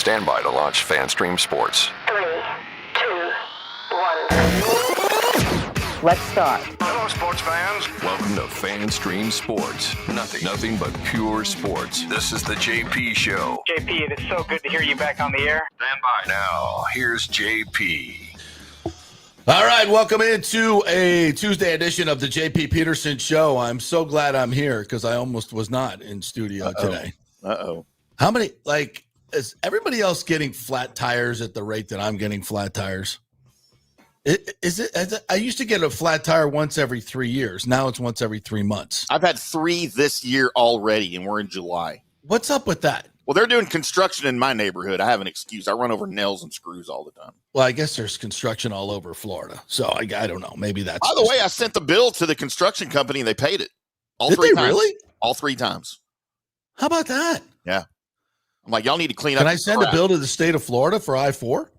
Stand by to launch Fanstream Sports. 3, 2, 1. Let's start. Hello, sports fans. Welcome to Fanstream Sports. Nothing but pure sports. This is the JP Show. JP, it is so good to hear you back on the air. Stand by. Now, here's JP. All right, welcome into a Tuesday edition of the JP Peterson Show. I'm so glad I'm here because I almost was not in studio today. How many, is everybody else getting flat tires at the rate that I'm getting flat tires? I used to get a flat tire once every 3 years. Now it's once every 3 months. I've had 3 this year already, and we're in July. What's up with that? Well, they're doing construction in my neighborhood. I have an excuse. I run over nails and screws all the time. Well, I guess there's construction all over Florida. So I don't know. Maybe that's. By the way, I sent the bill to the construction company, and they paid it. All Did 3 they times. really? All 3 times. How about that? Yeah. I'm like, y'all need to clean up. Can I send a bill to the state of Florida for I-4?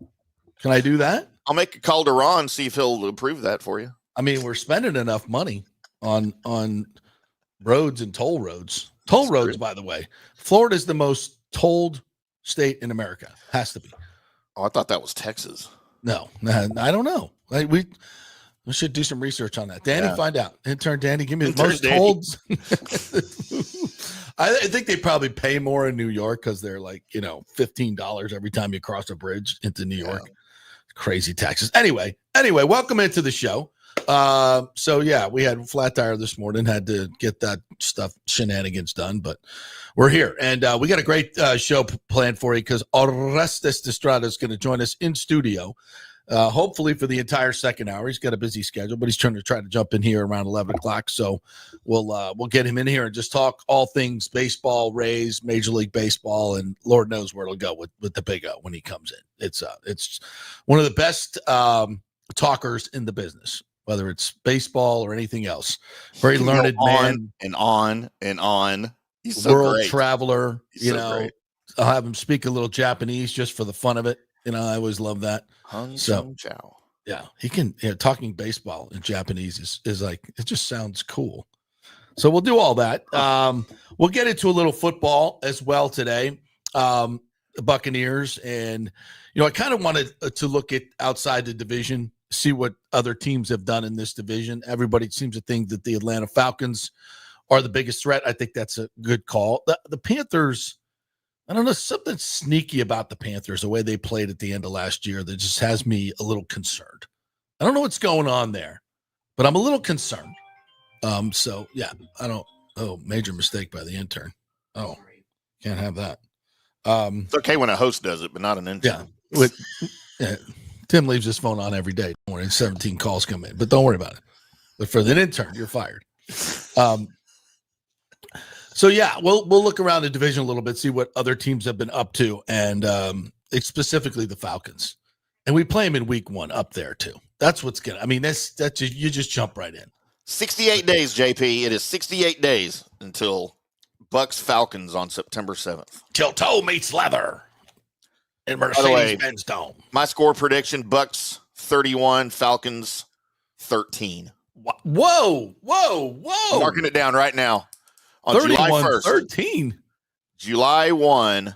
Can I do that? I'll make a call to Ron, see if he'll approve that for you. I mean, we're spending enough money on roads and toll roads. Toll roads, by the way. Florida is the most tolled state in America. Has to be. Oh, I thought that was Texas. No, I don't know. We should do some research on that. Danny, find out. Intern Danny, give me the most tolled. I think they probably pay more in New York because they're $15 every time you cross a bridge into New York. Yeah. Crazy taxes. Anyway, welcome into the show. We had flat tire this morning, had to get that shenanigans done, but we're here and we got a great show planned for you because Orestes Destrade is going to join us in studio. Hopefully for the entire second hour. He's got a busy schedule, but he's trying to jump in here around 11 o'clock. So we'll get him in here and just talk all things baseball, Rays, Major League Baseball, and Lord knows where it'll go with the Big O when he comes in. It's one of the best talkers in the business, whether it's baseball or anything else. Very learned man. And on. He's so world great. Traveler. He's so great. I'll have him speak a little Japanese just for the fun of it. I always love that. Chow. Yeah, he can. Talking baseball in Japanese is like, it just sounds cool. So we'll do all that. We'll get into a little football as well today. The Buccaneers, and I kind of wanted to look at outside the division, see what other teams have done in this division. Everybody seems to think that the Atlanta Falcons are the biggest threat. I think that's a good call. The Panthers. I don't know, something sneaky about the Panthers, the way they played at the end of last year that just has me a little concerned. I don't know what's going on there, but I'm a little concerned. Major mistake by the intern. Oh, can't have that. It's okay when a host does it, but not an intern. Tim leaves his phone on every day. Don't worry, 17 calls come in, but don't worry about it. But for the intern, you're fired. We'll look around the division a little bit, see what other teams have been up to, and it's specifically the Falcons. And we play them in week 1 up there too. That's what's gonna. I mean, that's you just jump right in. 68 days, JP. It is 68 days until Bucs Falcons on September 7th. Till toe meets leather in Mercedes-Benz Dome. My score prediction: Bucs 31, Falcons 13. Whoa! I'm marking it down right now. On 31, July 1st, 13. July 1,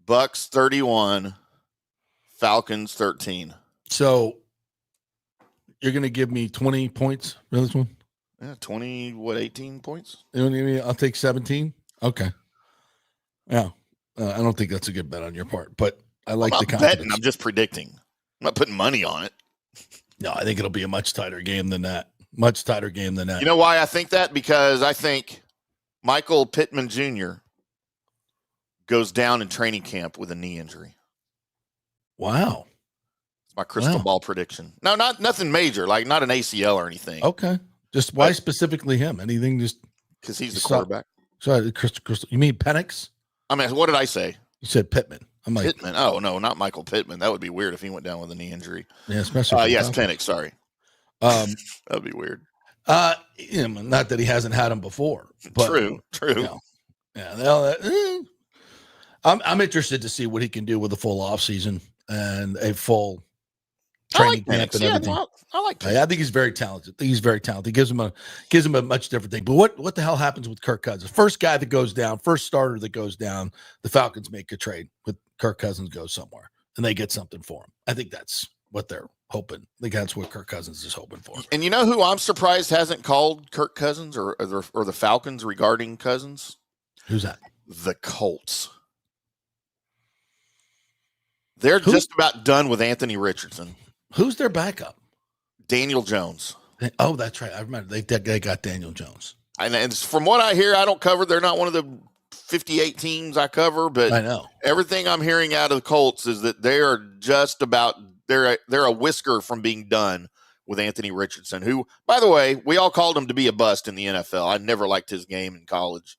Bucs 31, Falcons 13. So you're going to give me 20 points for this one? Yeah, 18 points? I'll take 17. Okay. Yeah. I don't think that's a good bet on your part, but I like the confidence. Betting, I'm just predicting. I'm not putting money on it. No, I think it'll be a much tighter game than that. Much tighter game than that. You know why I think that? Because I think Michael Pittman Jr. goes down in training camp with a knee injury. Wow. It's my crystal ball prediction. No, nothing major, like not an ACL or anything. Okay. Just why specifically him? Anything just because he's the quarterback. Sorry, Crystal. You mean Penix? I mean, what did I say? You said Pittman. I'm like Pittman. Oh no, not Michael Pittman. That would be weird if he went down with a knee injury. Yeah, especially. Yes, Penix. Sorry. That'd be weird. Not that he hasn't had him before. But, true. I'm interested to see what he can do with a full offseason and a full training camp and everything. I like I think he's very talented. He gives him a much different thing. But what the hell happens with Kirk Cousins? First guy that goes down, first starter that goes down, the Falcons make a trade with Kirk Cousins goes somewhere and they get something for him. I think that's what they're hoping. I think that's what Kirk Cousins is hoping for. And you know who I'm surprised hasn't called Kirk Cousins or the Falcons regarding Cousins? Who's that? The Colts. They're just about done with Anthony Richardson. Who's their backup? Daniel Jones. Oh, that's right. I remember they got Daniel Jones. And from what I hear, I don't cover. They're not one of the 58 teams I cover, but I know everything I'm hearing out of the Colts is that they are just about they're a whisker from being done with Anthony Richardson, who, by the way, we all called him to be a bust in the NFL. I never liked his game in college.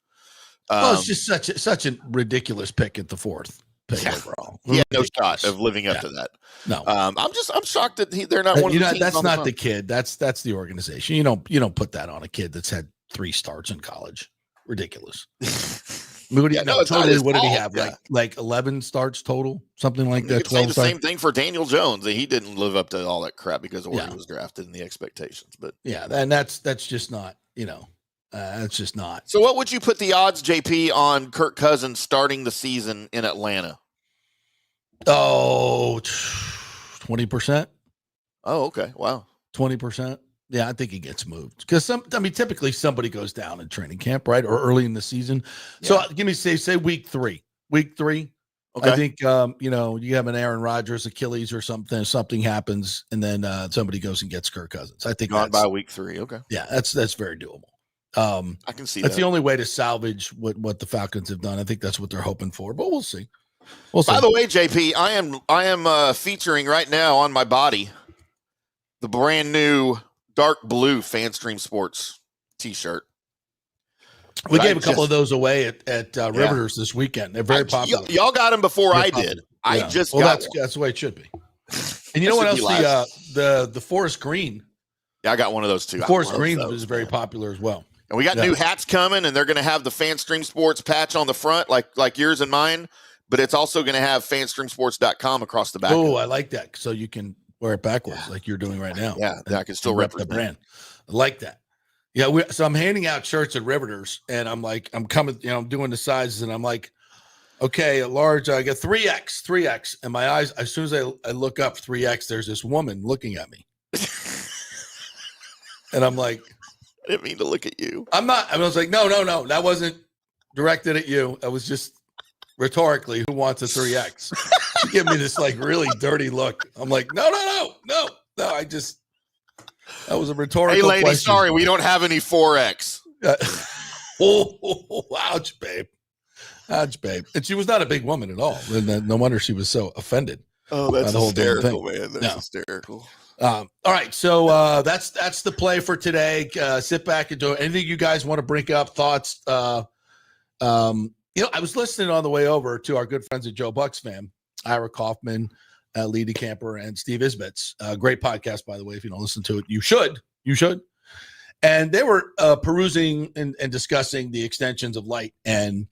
Well, it's just such a ridiculous pick at the fourth pick overall. He had no shot of living up to that. No, I'm shocked that they're not one of the teams. That's not the kid. That's the organization. You don't put that on a kid that's had 3 starts in college. Ridiculous. I mean, what did he have? Yeah. Like 11 starts total, something like that. 12. The same thing for Daniel Jones. He didn't live up to all that crap because of where he was drafted and the expectations. But yeah, and that's just not. That's just not. So, what would you put the odds, JP, on Kirk Cousins starting the season in Atlanta? Oh, 20%. Oh, okay. Wow. 20%. Yeah, I think he gets moved because typically somebody goes down in training camp, right, or early in the season. So give me say week 3. Week 3. Okay. I think you have an Aaron Rodgers Achilles or something happens, and then somebody goes and gets Kirk Cousins. I think gone by week 3. Okay. Yeah, that's very doable. I can see that's the only way to salvage what the Falcons have done. I think that's what they're hoping for, but we'll see. By the way, JP, I am featuring right now on my body the brand new dark blue Fanstream Sports T-shirt. We gave a couple of those away at Riveters this weekend. They're very popular. Y'all got them before I did. I just got that's the way it should be. And you know what else? The forest green. Yeah, I got one of those too. The forest green is very popular as well. And we got new hats coming, and they're going to have the Fanstream Sports patch on the front, like yours and mine. But it's also going to have fanstreamsports.com across the back. Oh, I like that. So you can wear it backwards like you're doing right now. Yeah, I can still represent the brand. I like that. Yeah, so I'm handing out shirts at Riveters, and I'm coming, I'm doing the sizes, and I'm like, okay, a large, I got 3X, and my eyes, as soon as I look up 3X, there's this woman looking at me. And I'm like, I didn't mean to look at you. I was like, no, that wasn't directed at you. I was just rhetorically, who wants a 3X? She gave me this like really dirty look. I'm like, no. That was a rhetorical question. Hey, lady, question. Sorry, we don't have any 4X. Ouch, babe. And she was not a big woman at all. And no wonder she was so offended. Oh, that's hysterical, man. That's hysterical. All right, so that's the play for today. Sit back and do anything you guys want to bring up, thoughts. I was listening on the way over to our good friends at Joe Bucs Fan, Ira Kaufman, Lee DeCamper, and Steve Isbitz. Great podcast, by the way. If you don't listen to it, you should. And they were perusing and discussing the extensions of Light and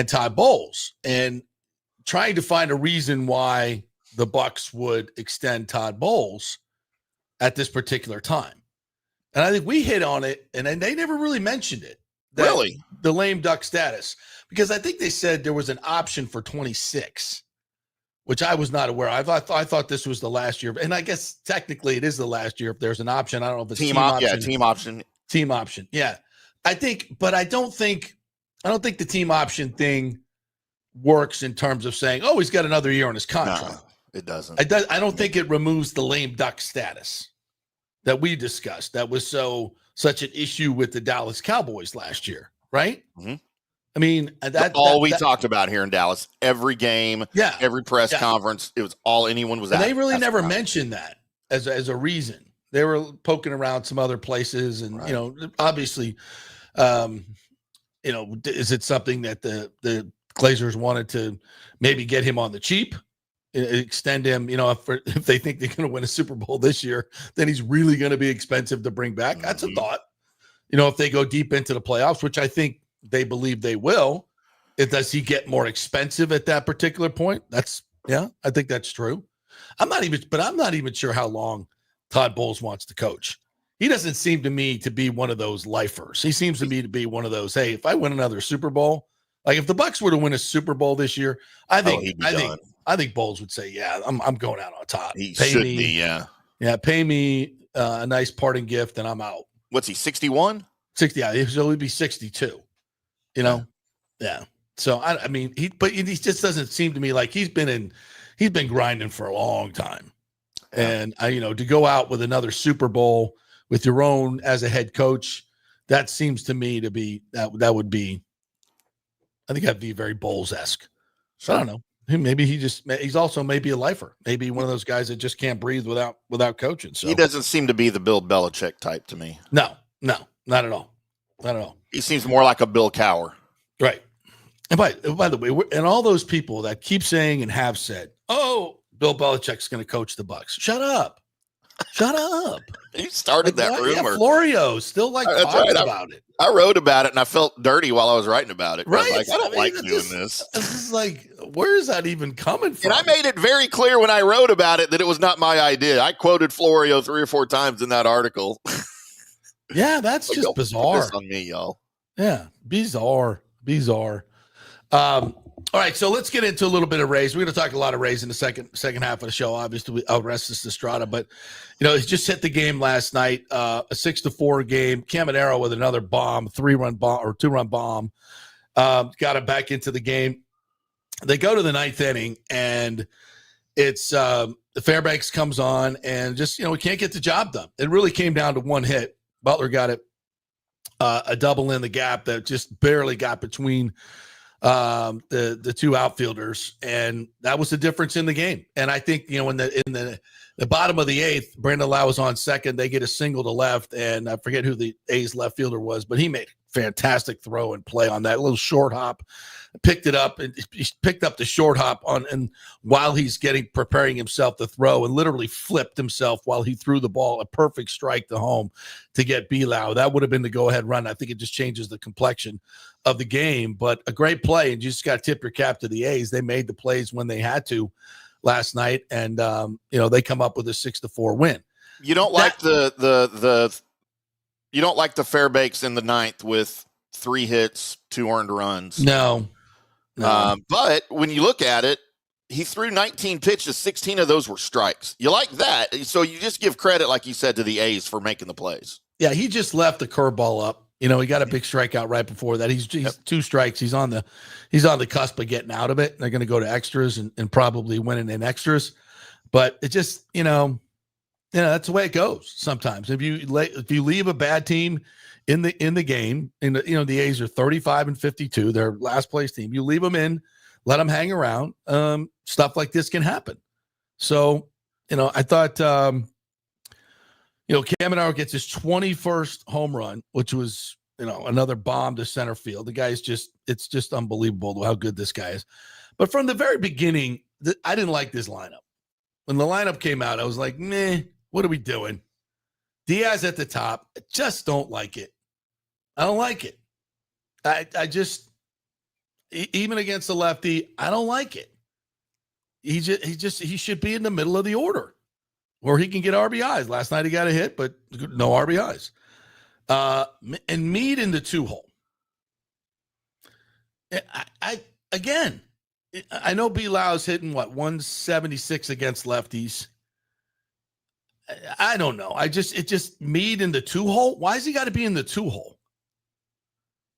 Todd Bowles and trying to find a reason why the Bucs would extend Todd Bowles at this particular time. And I think we hit on it, and they never really mentioned it. Really? The lame duck status. Because I think they said there was an option for 26, which I was not aware of. I thought this was the last year. And I guess technically it is the last year if there's an option. I don't know if it's team option. Yeah, team option. Team option. Yeah. I don't think the team option thing works in terms of saying, oh, he's got another year on his contract. No, it doesn't. I don't think it removes the lame duck status that we discussed. That was such an issue with the Dallas Cowboys last year, right? Mm-hmm. I mean, that's all we talked about here in Dallas. Every game, every press conference, it was all anyone was. And they really never mentioned that as a reason. They were poking around some other places, and obviously, is it something that the Glazers wanted to maybe get him on the cheap, extend him? If they think they're going to win a Super Bowl this year, then he's really going to be expensive to bring back. That's a thought. If they go deep into the playoffs, which I think they believe they will, does he get more expensive at that particular point? I think that's true. I'm not even sure how long Todd Bowles wants to coach. He doesn't seem to me to be one of those lifers. He seems to me to be one of those, hey, if I win another Super Bowl, like if the Bucs were to win a Super Bowl this year, I think Bowles would say, yeah, I'm going out on top. He should be, yeah. Yeah, pay me a nice parting gift and I'm out. What's he, 61? 60, yeah, so he'd be 62, you know? Yeah. So, I mean, he just doesn't seem to me like he's been grinding for a long time. Yeah. And, to go out with another Super Bowl with your own as a head coach, that seems to me to be, that would be, I think that'd be very Bowles-esque. So I don't know. Maybe he's also maybe a lifer. Maybe one of those guys that just can't breathe without coaching. So he doesn't seem to be the Bill Belichick type to me. No, not at all. Not at all. He seems more like a Bill Cowher. Right. And by the way, and all those people that keep saying and have said, oh, Bill Belichick's going to coach the Bucs. Shut up. You started that rumor. Yeah, Florio's still talking about it. I wrote about it and I felt dirty while I was writing about it. Right. I don't like doing this. This is like, where is that even coming from? And I made it very clear when I wrote about it that it was not my idea. I quoted Florio 3 or 4 times in that article. Yeah, that's just bizarre. Put this on me, y'all. Yeah, bizarre. All right, so let's get into a little bit of Rays. We're going to talk a lot of Rays in the second half of the show, obviously, with Orestes Destrade. But, he just hit the game last night, a 6-4 game. Caminero with another bomb, 2-run bomb, got him back into the game. They go to the 9th inning, and it's the Fairbanks comes on, and just, we can't get the job done. It really came down to one hit. Butler got it, a double in the gap that just barely got between the two outfielders, and that was the difference in the game. And I think in the bottom of the 8th, Brandon Lau was on second. They get a single to left, and I forget who the A's left fielder was, but he made a fantastic throw and play on that little short hop. Picked it up, and he picked up the short hop and while he's preparing himself to throw, and literally flipped himself while he threw the ball, a perfect strike to home to get B-Lau. That would have been the go-ahead run. I think it just changes the complexion of the game, but a great play, and you just got to tip your cap to the A's. They made the plays when they had to last night, and they come up with a 6-4 win. You don't like you don't like the Fairbanks in the 9th with 3 hits, 2 earned runs. No. But when you look at it, he threw 19 pitches, 16 of those were strikes. You like that. So you just give credit, like you said, to the A's for making the plays. Yeah, he just left the curveball up. He got a big strikeout right before that. He's 2 strikes. He's on the cusp of getting out of it. They're going to go to extras and probably winning in extras. But it just, that's the way it goes sometimes. If you leave a bad team in the game, the A's are 35-52, their last place team. You leave them in, let them hang around. Stuff like this can happen. So, I thought, Caminero gets his 21st home run, which was, another bomb to center field. The guy's it's just unbelievable how good this guy is. But from the very beginning, I didn't like this lineup. When the lineup came out, I was like, meh, what are we doing? Diaz at the top. I just don't like it. I don't like it. I just, even against the lefty, I don't like it. He should be in the middle of the order where he can get RBIs. Last night he got a hit, but no RBIs. And Meade in the 2-hole. I know B-Lau's hitting 176 against lefties. I don't know. It just Meade in the 2-hole. Why has he got to be in the 2-hole?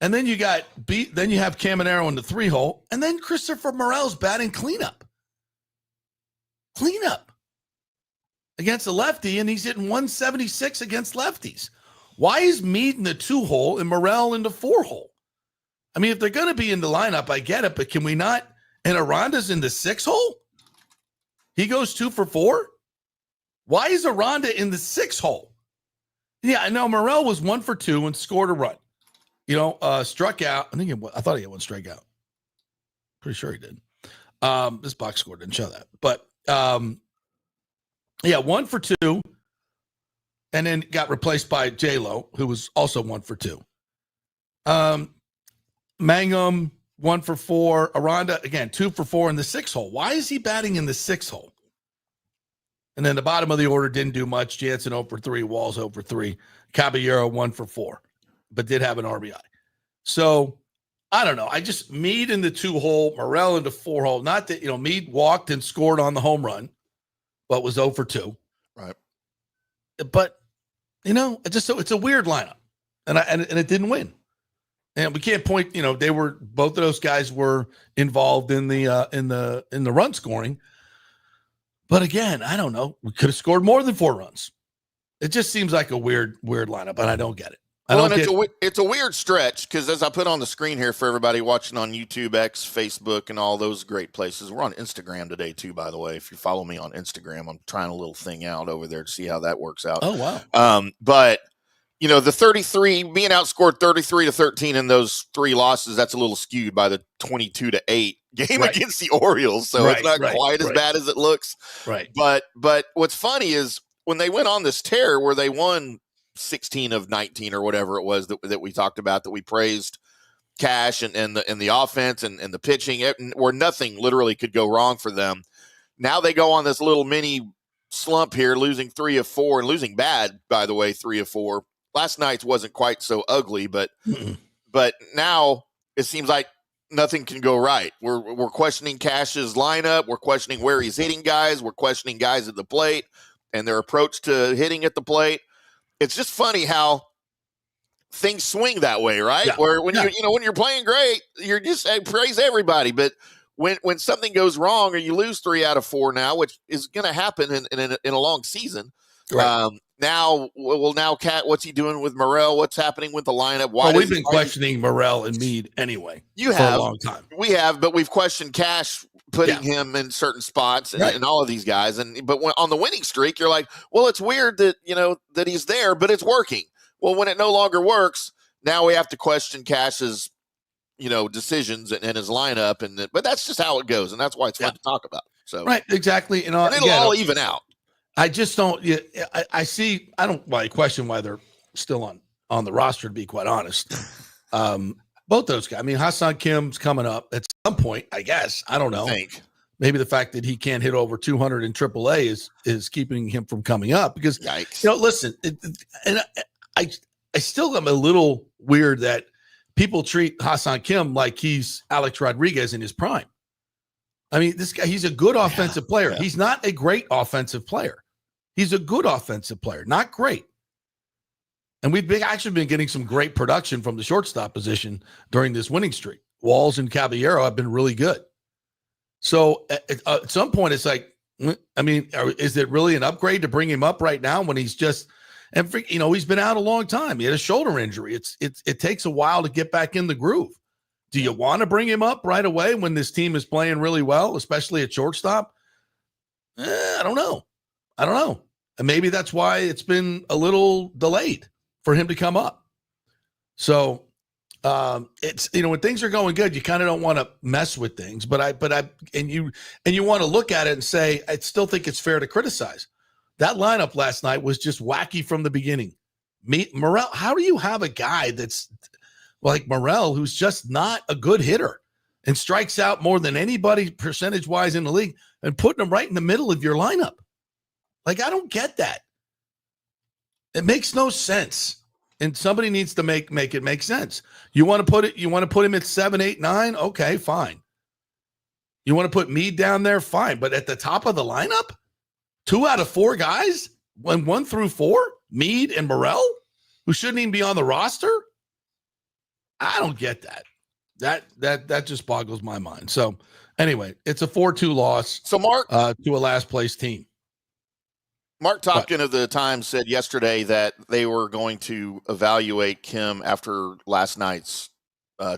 And then you have Caminero in the 3-hole, and then Christopher Morel's batting cleanup against the lefty, and he's hitting 176 against lefties. Why is Meade in the 2-hole and Morel in the 4-hole? I mean, if they're going to be in the lineup, I get it, but can we not? And Aranda's in the 6-hole? He goes 2 for 4? Why is Aranda in the 6-hole? Yeah, I know Morel was 1 for 2 and scored a run. Struck out. I thought he had 1 strikeout. Pretty sure he did. This box score didn't show that. But, 1 for 2. And then got replaced by J-Lo, who was also 1 for 2. Mangum, 1 for 4. Aranda, again, 2 for 4 in the 6-hole. Why is he batting in the 6-hole? And then the bottom of the order didn't do much. Jansen 0 for 3, Walls 0 for 3, Caballero 1 for 4, but did have an RBI. So I don't know. I just Meade in the 2-hole, Morel in the 4-hole. Not that, Meade walked and scored on the home run, but was 0 for 2. Right. But, it's a weird lineup. And it didn't win. And we can't point, both of those guys were involved in the run scoring. But again, I don't know. We could have scored more than 4 runs. It just seems like a weird lineup, and I don't get it. It's a weird stretch because as I put on the screen here for everybody watching on YouTube, X, Facebook, and all those great places, we're on Instagram today too, by the way. If you follow me on Instagram, I'm trying a little thing out over there to see how that works out. Oh, wow. But, the 33, being outscored 33-13 in those 3 losses, that's a little skewed by the 22-8 game against the Orioles. So it's not quite as bad as it looks. Right. But what's funny is when they went on this tear where they won 16 of 19 or whatever it was that we talked about, that we praised Cash and the offense and the pitching, where nothing literally could go wrong for them. Now they go on this little mini slump here, losing 3 of 4 and losing bad, by the way, 3 of 4. Last night's wasn't quite so ugly, but now it seems like nothing can go right. We're questioning Cash's lineup. We're questioning where he's hitting guys. We're questioning guys at the plate and their approach to hitting at the plate. It's just funny how things swing that way, right? Yeah. Where when when you're playing great, you're just praise everybody, but when something goes wrong or you lose 3 out of 4 now, which is going to happen in a long season. Right. Now, Cat, what's he doing with Morel? What's happening with the lineup? We've been questioning Morel and Meade anyway. For a long time. We have, but we've questioned Cash putting him in certain spots and all of these guys. But on the winning streak, you're like, well, it's weird that that he's there, but it's working. Well, when it no longer works, now we have to question Cash's decisions and his lineup, but that's just how it goes, and that's why it's fun to talk about. So right, exactly, and it'll all even out. I just don't. I don't question why they're still on the roster. To be quite honest, both those guys. I mean, Hassan Kim's coming up at some point. I guess I don't know. Maybe the fact that he can't hit over 200 in AAA is keeping him from coming up. Because listen, and I still am a little weird that people treat Hassan Kim like he's Alex Rodriguez in his prime. I mean, this guy, he's a good offensive player. Yeah. He's not a great offensive player. He's a good offensive player, not great. And we've actually been getting some great production from the shortstop position during this winning streak. Walls and Caballero have been really good. So at some point, it's like, I mean, is it really an upgrade to bring him up right now when he's just, and he's been out a long time. He had a shoulder injury. It takes a while to get back in the groove. Do you want to bring him up right away when this team is playing really well, especially at shortstop? I don't know. And maybe that's why it's been a little delayed for him to come up. So it's, when things are going good, you kind of don't want to mess with things, and you want to look at it and say, I still think it's fair to criticize. That lineup last night was just wacky from the beginning. Morel, how do you have a guy that's like Morel, who's just not a good hitter and strikes out more than anybody percentage-wise in the league, and putting him right in the middle of your lineup? Like, I don't get that. It makes no sense. And somebody needs to make it make sense. You want to put him at 7, 8, 9? Okay, fine. You want to put Meade down there? Fine. But at the top of the lineup, 2 out of 4 guys, 1 through 4, Meade and Morel, who shouldn't even be on the roster? I don't get that. That just boggles my mind. So anyway, it's a 4-2 loss. So Mark, to a last place team. Mark Topkin of the Times said yesterday that they were going to evaluate Kim after last night's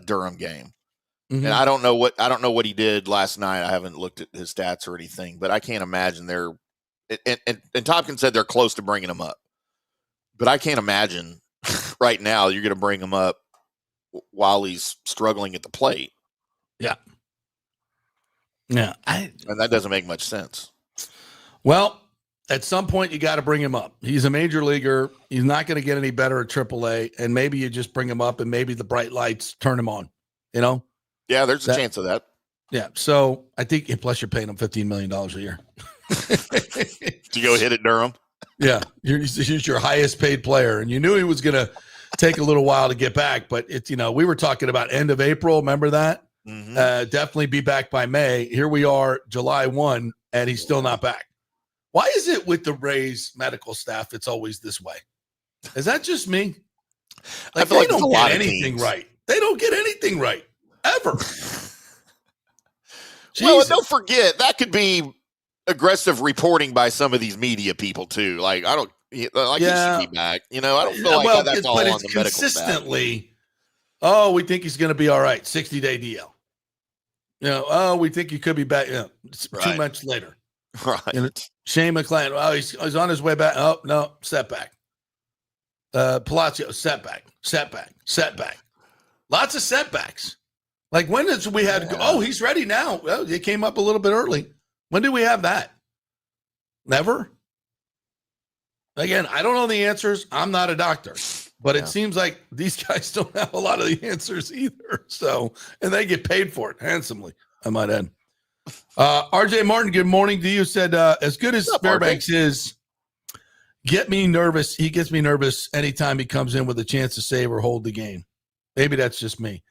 Durham game. Mm-hmm. And I don't know what he did last night. I haven't looked at his stats or anything, but I can't imagine they're and Topkin said they're close to bringing him up. But I can't imagine right now you're going to bring him up while he's struggling at the plate. Yeah. And that doesn't make much sense. Well, at some point you got to bring him up. He's a major leaguer. He's not going to get any better at AAA, and maybe you just bring him up and maybe the bright lights turn him on, Yeah, there's a chance of that. Yeah. So I think, plus you're paying him $15 million a year. Did you go hit at Durham? Yeah, he's your highest paid player, and you knew he was going to take a little while to get back. But it's we were talking about end of April. Remember that? Mm-hmm. Definitely be back by May. Here we are, July 1, and he's still not back. Why is it with the Rays medical staff? It's always this way. Is that just me? I feel like they don't get anything teams. right. They don't get anything right ever. Well, and don't forget that could be aggressive reporting by some of these media people too. Like he should be back. I don't feel like that's all on the medical consistently. Staff. Oh, we think he's going to be all right. 60-day DL. We think he could be back. 2 months later. Right. Shane McClain. Oh, he's on his way back. Oh no, setback. Palacio, setback. Lots of setbacks. Like when did we had? Oh, he's ready now. Well, he came up a little bit early. When did we have that? Never. Again, I don't know the answers. I'm not a doctor, but it seems like these guys don't have a lot of the answers either. So, and they get paid for it handsomely, I might add. RJ Martin, good morning to you. Said, as good as Fairbanks is, get me nervous. He gets me nervous anytime he comes in with a chance to save or hold the game. Maybe that's just me.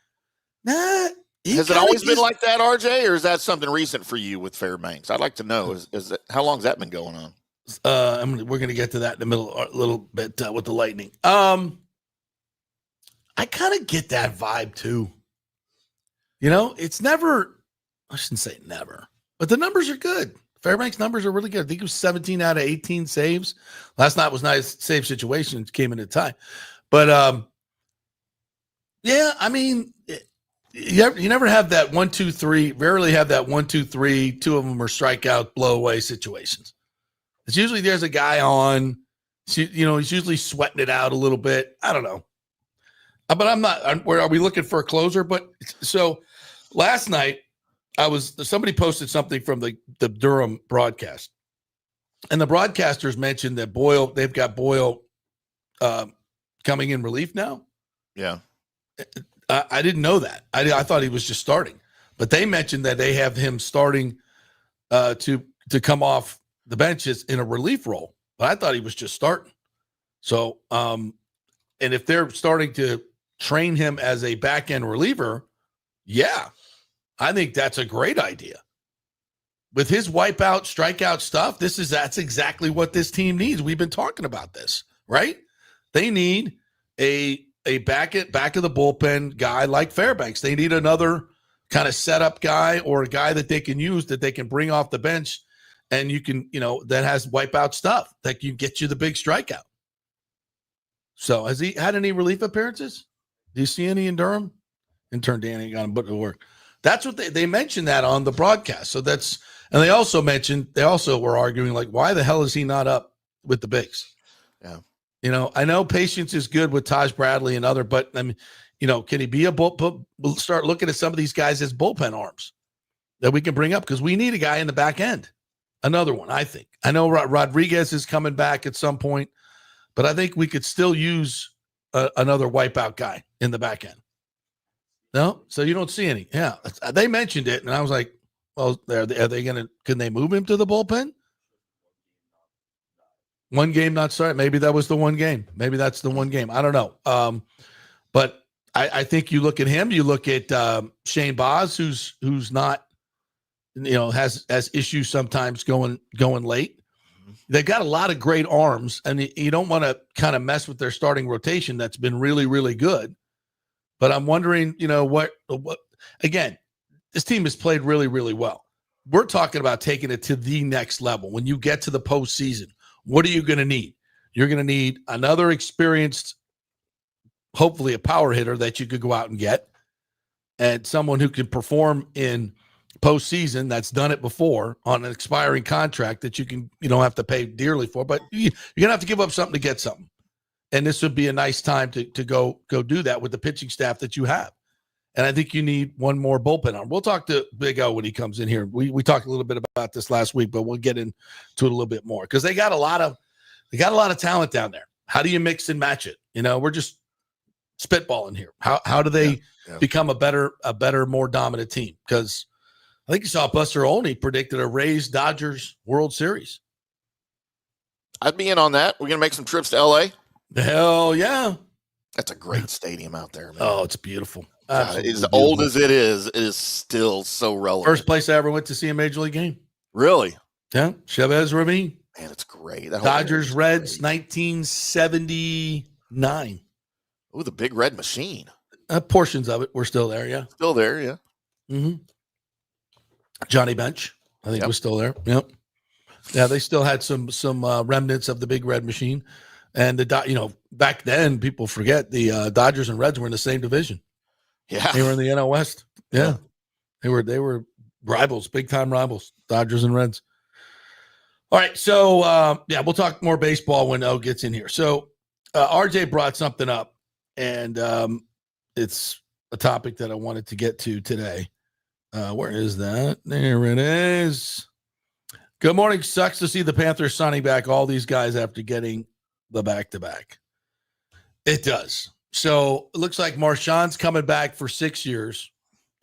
Nah. Has it always been like that, RJ, or is that something recent for you with Fairbanks? I'd like to know. Is that, how long has that been going on? We're going to get to that in the middle a little bit with the Lightning. I kind of get that vibe too. It's never, I shouldn't say never, but the numbers are good. Fairbanks numbers are really good. I think it was 17 out of 18 saves. Last night was nice save situation. Came in a tie. But, you never have that 1, 2, 3. Rarely have that 1, 2, 3. Two of them are strikeout, blow away situations. It's usually there's a guy on. He's usually sweating it out a little bit. I don't know, but I'm not. Are we looking for a closer? But so last night, somebody posted something from the Durham broadcast, and the broadcasters mentioned that they've got Boyle coming in relief now. Yeah. I didn't know that. I thought he was just starting, but they mentioned that they have him starting to come off the benches in a relief role. But I thought he was just starting. So, and if they're starting to train him as a back end reliever, yeah, I think that's a great idea. With his wipeout, strikeout stuff, that's exactly what this team needs. We've been talking about this, right? They need a back of the bullpen guy like Fairbanks. They need another kind of setup guy or a guy that they can use that they can bring off the bench and you can, that has wipeout stuff that can get you the big strikeout. So has he had any relief appearances? Do you see any in Durham? Intern Danny got him put to work. That's what they mentioned that on the broadcast. So and they also were arguing like, why the hell is he not up with the bigs? Yeah. I know patience is good with Taj Bradley and other, but I mean, can he be we'll start looking at some of these guys as bullpen arms that we can bring up because we need a guy in the back end. Another one, I think. I know Rodriguez is coming back at some point, but I think we could still use another wipeout guy in the back end. No, so you don't see any. Yeah, they mentioned it, and I was like, well, are they can they move him to the bullpen? One game not started. Maybe that was the one game. Maybe that's the one game. I don't know. But I think you look at him. You look at Shane Boz, who's not, has issues sometimes going late. They've got a lot of great arms, and you don't want to kind of mess with their starting rotation. That's been really, really good. But I'm wondering, what again, this team has played really, really well. We're talking about taking it to the next level. When you get to the postseason, what are you going to need? You're going to need another experienced, hopefully a power hitter that you could go out and get, and someone who can perform in postseason that's done it before on an expiring contract that you don't have to pay dearly for, but you're going to have to give up something to get something. And this would be a nice time to go do that with the pitching staff that you have. And I think you need one more bullpen arm. We'll talk to Big O when he comes in here. We talked a little bit about this last week, but we'll get into it a little bit more because they got a lot of talent down there. How do you mix and match it? We're just spitballing here. How do they become a better, more dominant team? Because I think you saw Buster Olney predicted a Rays Dodgers World Series. I'd be in on that. We're going to make some trips to L.A. Hell yeah. That's a great stadium out there, man. Oh, it's beautiful. God, as old as it is still so relevant. First place I ever went to see a Major League game. Really? Yeah. Chavez Ravine. Man, it's great. Dodgers Reds, 1979. Oh, the big red machine. Portions of it were still there, yeah. Still there, yeah. Mm-hmm. Johnny Bench, I think, was still there. Yep. Yeah, they still had some remnants of the big red machine. And back then, people forget the Dodgers and Reds were in the same division. Yeah, they were in the NL West. Yeah, they were rivals, big time rivals, Dodgers and Reds. All right, so we'll talk more baseball when O gets in here. So RJ brought something up, and it's a topic that I wanted to get to today. Where is that? There it is. Good morning. Sucks to see the Panthers signing back all these guys after getting the back-to-back. It does. So it looks like Marchand's coming back for 6 years,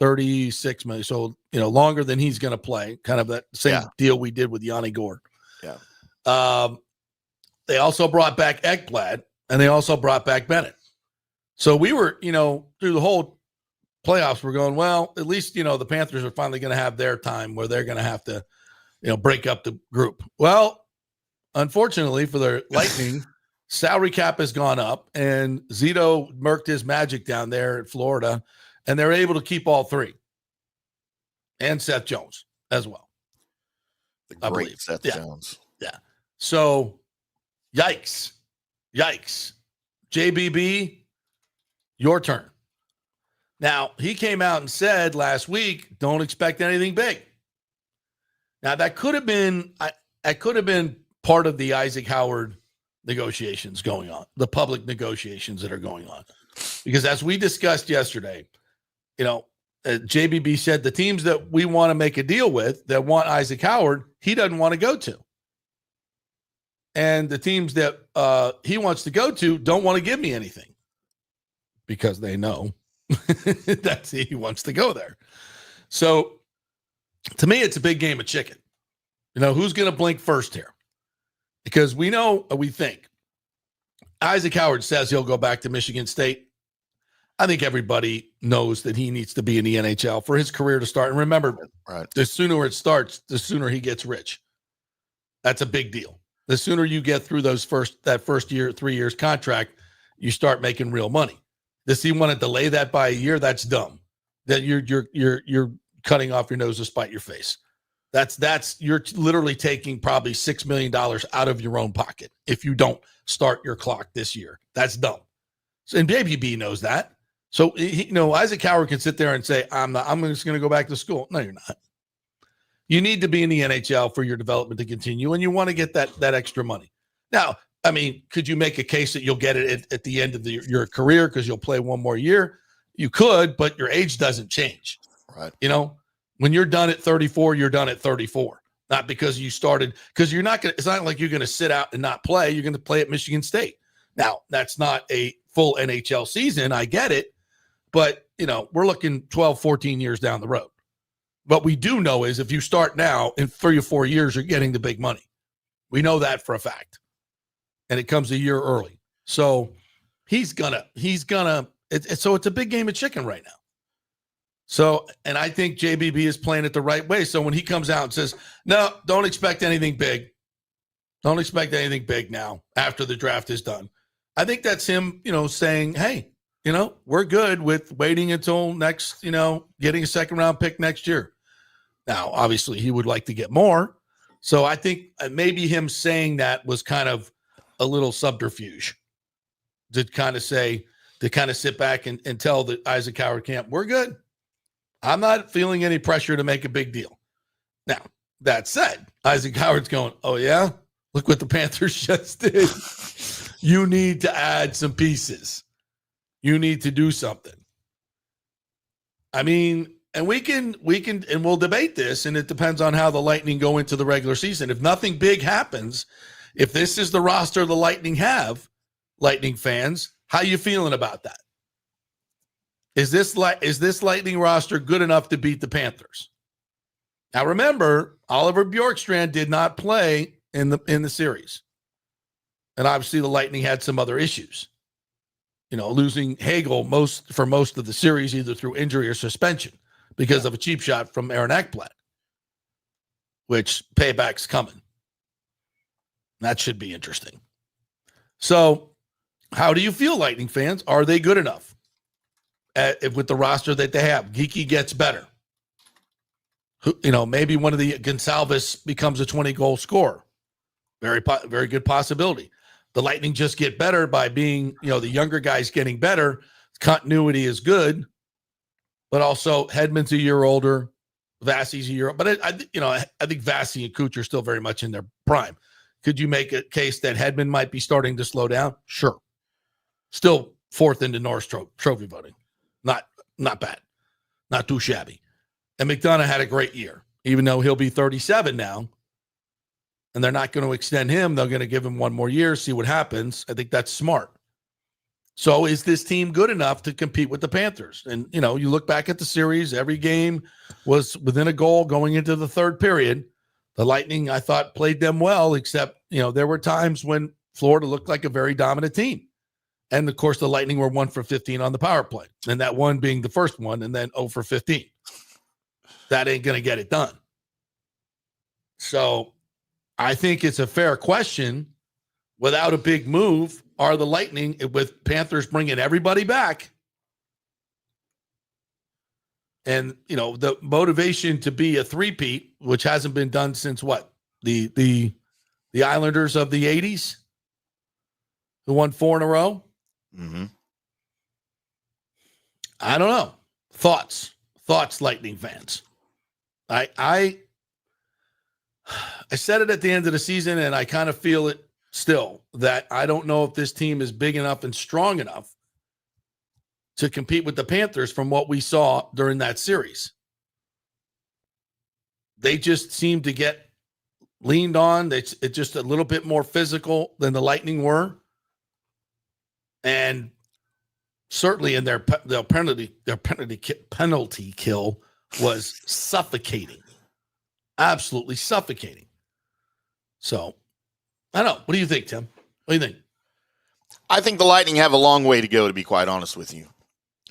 $36 million. So, longer than he's going to play. Kind of that same deal we did with Yanni Gore. Yeah. They also brought back Ekblad, and they also brought back Bennett. So we were, through the whole playoffs, we're going, well, at least, the Panthers are finally going to have their time where they're going to have to, break up the group. Well, unfortunately for the Lightning, salary cap has gone up, and Zito murked his magic down there in Florida, and they're able to keep all three, and Seth Jones as well. The great Seth Jones. Yeah. So, yikes. JBB, your turn. Now, he came out and said last week, don't expect anything big. Now, that could have been part of the Isaac Howard negotiations going on, the public negotiations that are going on. Because as we discussed yesterday, JBB said the teams that we want to make a deal with that want Isaac Howard, he doesn't want to go to. And the teams that he wants to go to don't want to give me anything because they know that he wants to go there. So to me, it's a big game of chicken. Who's going to blink first here? Because we think Isaac Howard says he'll go back to Michigan State. I think everybody knows that he needs to be in the NHL for his career to start. And remember, the sooner it starts, the sooner he gets rich. That's a big deal. The sooner you get through that first year, 3 years contract, you start making real money. Does he want to delay that by a year? That's dumb. That you're cutting off your nose to spite your face. You're literally taking probably $6 million out of your own pocket if you don't start your clock this year. That's dumb. And Baby B knows that. So Isaac Howard can sit there and say, I'm just going to go back to school. No, you're not. You need to be in the NHL for your development to continue, and you want to get that extra money. Now, I mean, could you make a case that you'll get it at the end of your career because you'll play one more year? You could, but your age doesn't change. Right. When you're done at 34, you're done at 34. Not because you started, because you're not going to, it's not like you're going to sit out and not play. You're going to play at Michigan State. Now, that's not a full NHL season. I get it. But, we're looking 12, 14 years down the road. What we do know is if you start now, in 3 or 4 years, you're getting the big money. We know that for a fact. And it comes a year early. So it's a big game of chicken right now. So, and I think JBB is playing it the right way. So when he comes out and says, no, don't expect anything big. Don't expect anything big now after the draft is done. I think that's him, saying, hey, we're good with waiting until next, getting a second round pick next year. Now, obviously he would like to get more. So I think maybe him saying that was kind of a little subterfuge to kind of sit back and tell the Isaac Howard camp, we're good. I'm not feeling any pressure to make a big deal. Now, that said, Isaac Howard's going, oh, yeah? Look what the Panthers just did. You need to add some pieces. You need to do something. I mean, and we can, and we'll debate this, and it depends on how the Lightning go into the regular season. If nothing big happens, if this is the roster the Lightning have, Lightning fans, how you feeling about that? Is this Lightning roster good enough to beat the Panthers? Now remember, Oliver Bjorkstrand did not play in the series. And obviously the Lightning had some other issues. Losing Hagel for most of the series, either through injury or suspension because of a cheap shot from Aaron Ekblad, which payback's coming. That should be interesting. So how do you feel, Lightning fans? Are they good enough with the roster that they have? Geeky gets better. Maybe one of the Gonsalves becomes a 20-goal scorer. Very good possibility. The Lightning just get better by being, the younger guys getting better. Continuity is good, but also Hedman's a year older, Vassie's a year older. But I think Vassie and Kuch are still very much in their prime. Could you make a case that Hedman might be starting to slow down? Sure. Still fourth in the Norris Trophy voting. Not bad. Not too shabby. And McDonough had a great year, even though he'll be 37 now. And they're not going to extend him. They're going to give him one more year, see what happens. I think that's smart. So is this team good enough to compete with the Panthers? And, you look back at the series, every game was within a goal going into the third period. The Lightning, I thought, played them well, except, there were times when Florida looked like a very dominant team. And, of course, the Lightning were 1 for 15 on the power play. And that one being the first one, and then 0 for 15. That ain't going to get it done. So I think it's a fair question. Without a big move, are the Lightning, with Panthers bringing everybody back, and the motivation to be a three-peat, which hasn't been done since what, the Islanders of the 80s, who won 4 in a row. Mm-hmm. I don't know. Thoughts, Lightning fans. I said it at the end of the season, and I kind of feel it still, that I don't know if this team is big enough and strong enough to compete with the Panthers from what we saw during that series. They just seem to get leaned on. It's just a little bit more physical than the Lightning were. And certainly in their penalty kill was suffocating. Absolutely suffocating. So, I don't know. What do you think, Tim? What do you think? I think the Lightning have a long way to go, to be quite honest with you.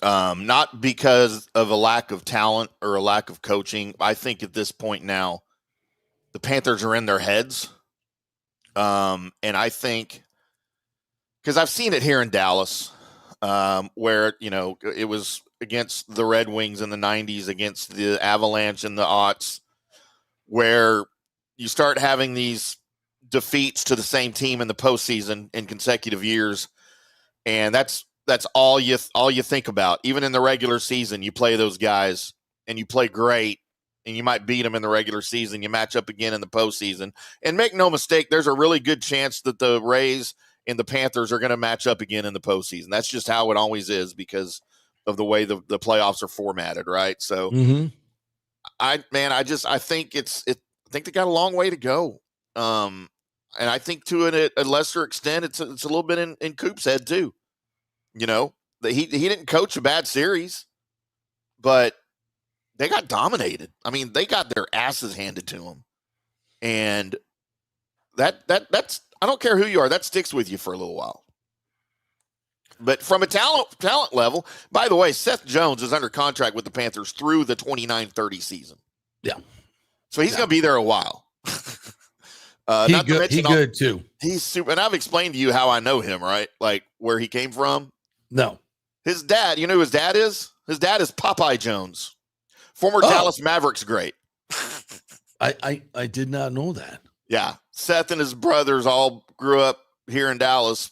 Not because of a lack of talent or a lack of coaching. I think at this point now, the Panthers are in their heads. And I think, because I've seen it here in Dallas, where, it was against the Red Wings in the 90s, against the Avalanche in the aughts, where you start having these defeats to the same team in the postseason in consecutive years. And that's all you think about. Even in the regular season, you play those guys and you play great, and you might beat them in the regular season. You match up again in the postseason. And make no mistake, there's a really good chance that the Rays and the Panthers are going to match up again in the postseason. That's just how it always is because of the way the playoffs are formatted, right? So, I think I think they got a long way to go. And I think to a lesser extent, it's a little bit in Coop's head too. He didn't coach a bad series, but they got dominated. I mean, they got their asses handed to them, and that's I don't care who you are, that sticks with you for a little while. But from a talent level, by the way, Seth Jones is under contract with the Panthers through the 29-30 season. Yeah, so he's going to be there a while. He good too. He's super, and I've explained to you how I know him, right? Like where he came from. No, his dad. You know who his dad is? His dad is Popeye Jones, former Dallas Mavericks great. I did not know that. Yeah, Seth and his brothers all grew up here in Dallas,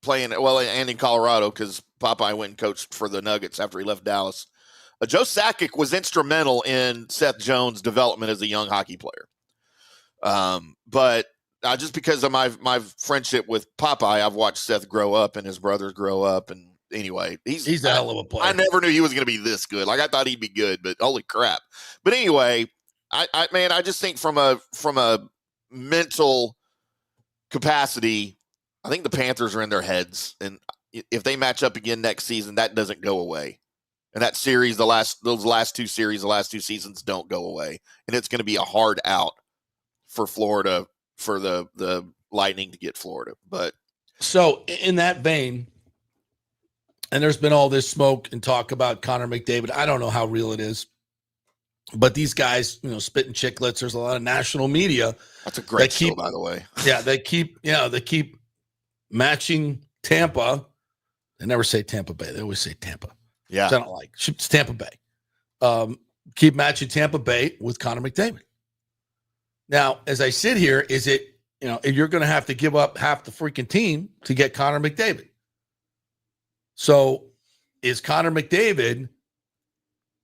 playing and in Colorado because Popeye went and coached for the Nuggets after he left Dallas. Joe Sakic was instrumental in Seth Jones' development as a young hockey player. But just because of my friendship with Popeye, I've watched Seth grow up and his brothers grow up. And anyway, he's a hell of a player. I never knew he was going to be this good. Like I thought he'd be good, but holy crap. But anyway, I just think from a mental capacity, I think the Panthers are in their heads. And if they match up again next season, that doesn't go away. And that series, those last two seasons don't go away. And it's going to be a hard out for Florida, for the Lightning to get Florida. But so in that vein, and there's been all this smoke and talk about Connor McDavid. I don't know how real it is, but these guys, spitting chicklets. There's a lot of national media. That's a great show, by the way. Yeah, they keep matching Tampa. They never say Tampa Bay. They always say Tampa. Yeah, which I don't like. It's Tampa Bay. Keep matching Tampa Bay with Connor McDavid. Now, as I sit here, is it if you're going to have to give up half the freaking team to get Connor McDavid? So is Connor McDavid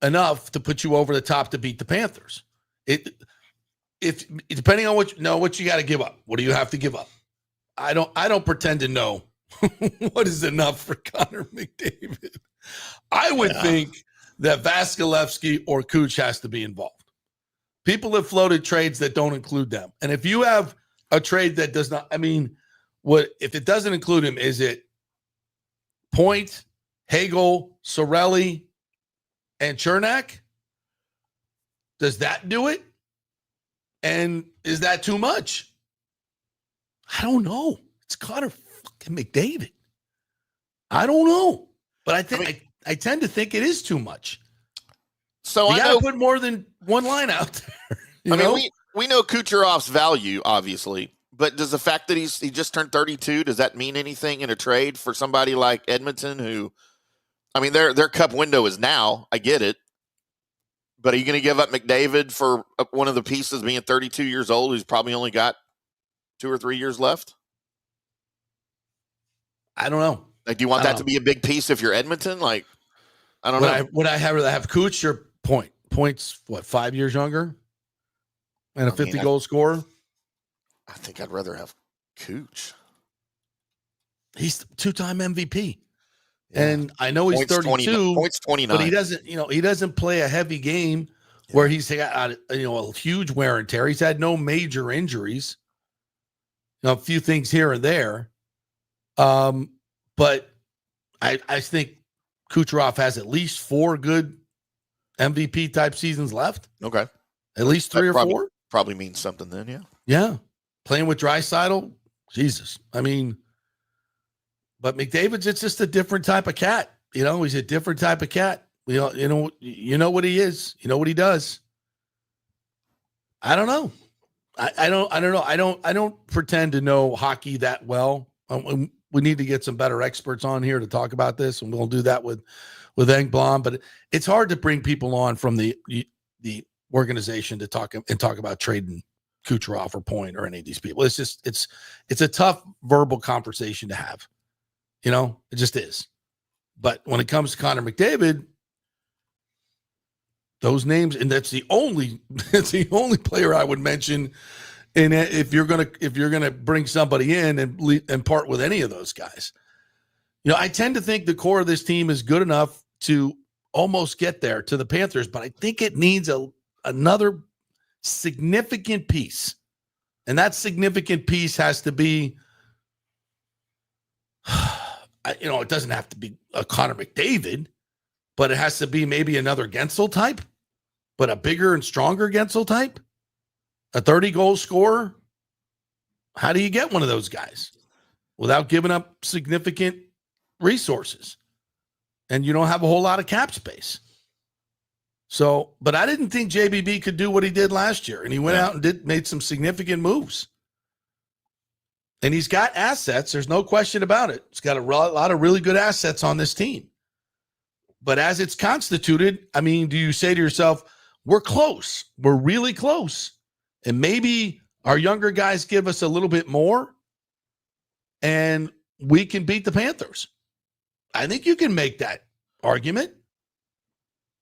enough to put you over the top to beat the Panthers? If depending on what you got to give up, what do you have to give up? I don't pretend to know what is enough for Connor McDavid. I would think that Vasilevsky or Kuch has to be involved. People have floated trades that don't include them. And if you have a trade that does not, if it doesn't include him, is it Point, Hagel, Sorelli, and Chernak? Does that do it? And is that too much? I don't know. It's Connor fucking McDavid. I don't know. But I tend to think it is too much. So you got to put more than one line out there. We know Kucherov's value, obviously. But does the fact that he just turned 32, does that mean anything in a trade for somebody like Edmonton who, their cup window is now. I get it. But are you going to give up McDavid for one of the pieces being 32 years old who's probably only got 2 or 3 years left? I don't know. Like, do you want that to be a big piece if you're Edmonton? Like, I don't know. Would I rather have Kuch or Point? Point's, 5 years younger? And a 50-goal scorer? I think I'd rather have Kuch. He's two-time MVP. Yeah. And I know he's 32. Point's 29. But he doesn't play a heavy game where he's got a huge wear and tear. He's had no major injuries. A few things here and there. But I think Kucherov has at least 4 good MVP type seasons left. Okay. At least 3 or 4. Probably means something then, yeah. Yeah. Playing with Draisaitl, Jesus. But McDavid's it's just a different type of cat. He's a different type of cat. You know what he is. You know what he does. I don't know. I don't know. I don't pretend to know hockey that well. We need to get some better experts on here to talk about this, and we'll do that with Engblom. But it's hard to bring people on from the organization to talk about trading Kucherov or Point or any of these people. It's just it's a tough verbal conversation to have. It just is. But when it comes to Connor McDavid, those names, and that's the only player I would mention. And if you're gonna bring somebody in and part with any of those guys, I tend to think the core of this team is good enough to almost get there to the Panthers, but I think it needs another significant piece, and that significant piece has to be, it doesn't have to be a Connor McDavid, but it has to be maybe another Gensel type, but a bigger and stronger Gensel type. A 30-goal scorer, how do you get one of those guys without giving up significant resources? And you don't have a whole lot of cap space. So, but I didn't think JBB could do what he did last year. And he went out and made some significant moves. And he's got assets. There's no question about it. He's got a lot of really good assets on this team. But as it's constituted, do you say to yourself, we're close. We're really close. And maybe our younger guys give us a little bit more and we can beat the Panthers. I think you can make that argument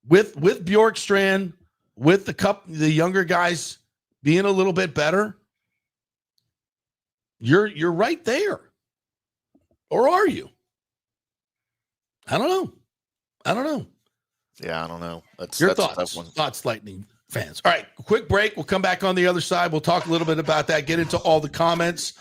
with Bjorkstrand, with the younger guys being a little bit better. You're right there. Or are you? I don't know. Yeah, I don't know. That's your a thoughts. tough one. Thoughts, Lightning fans. All right, quick break. We'll come back on the other side. We'll talk a little bit about that, get into all the comments.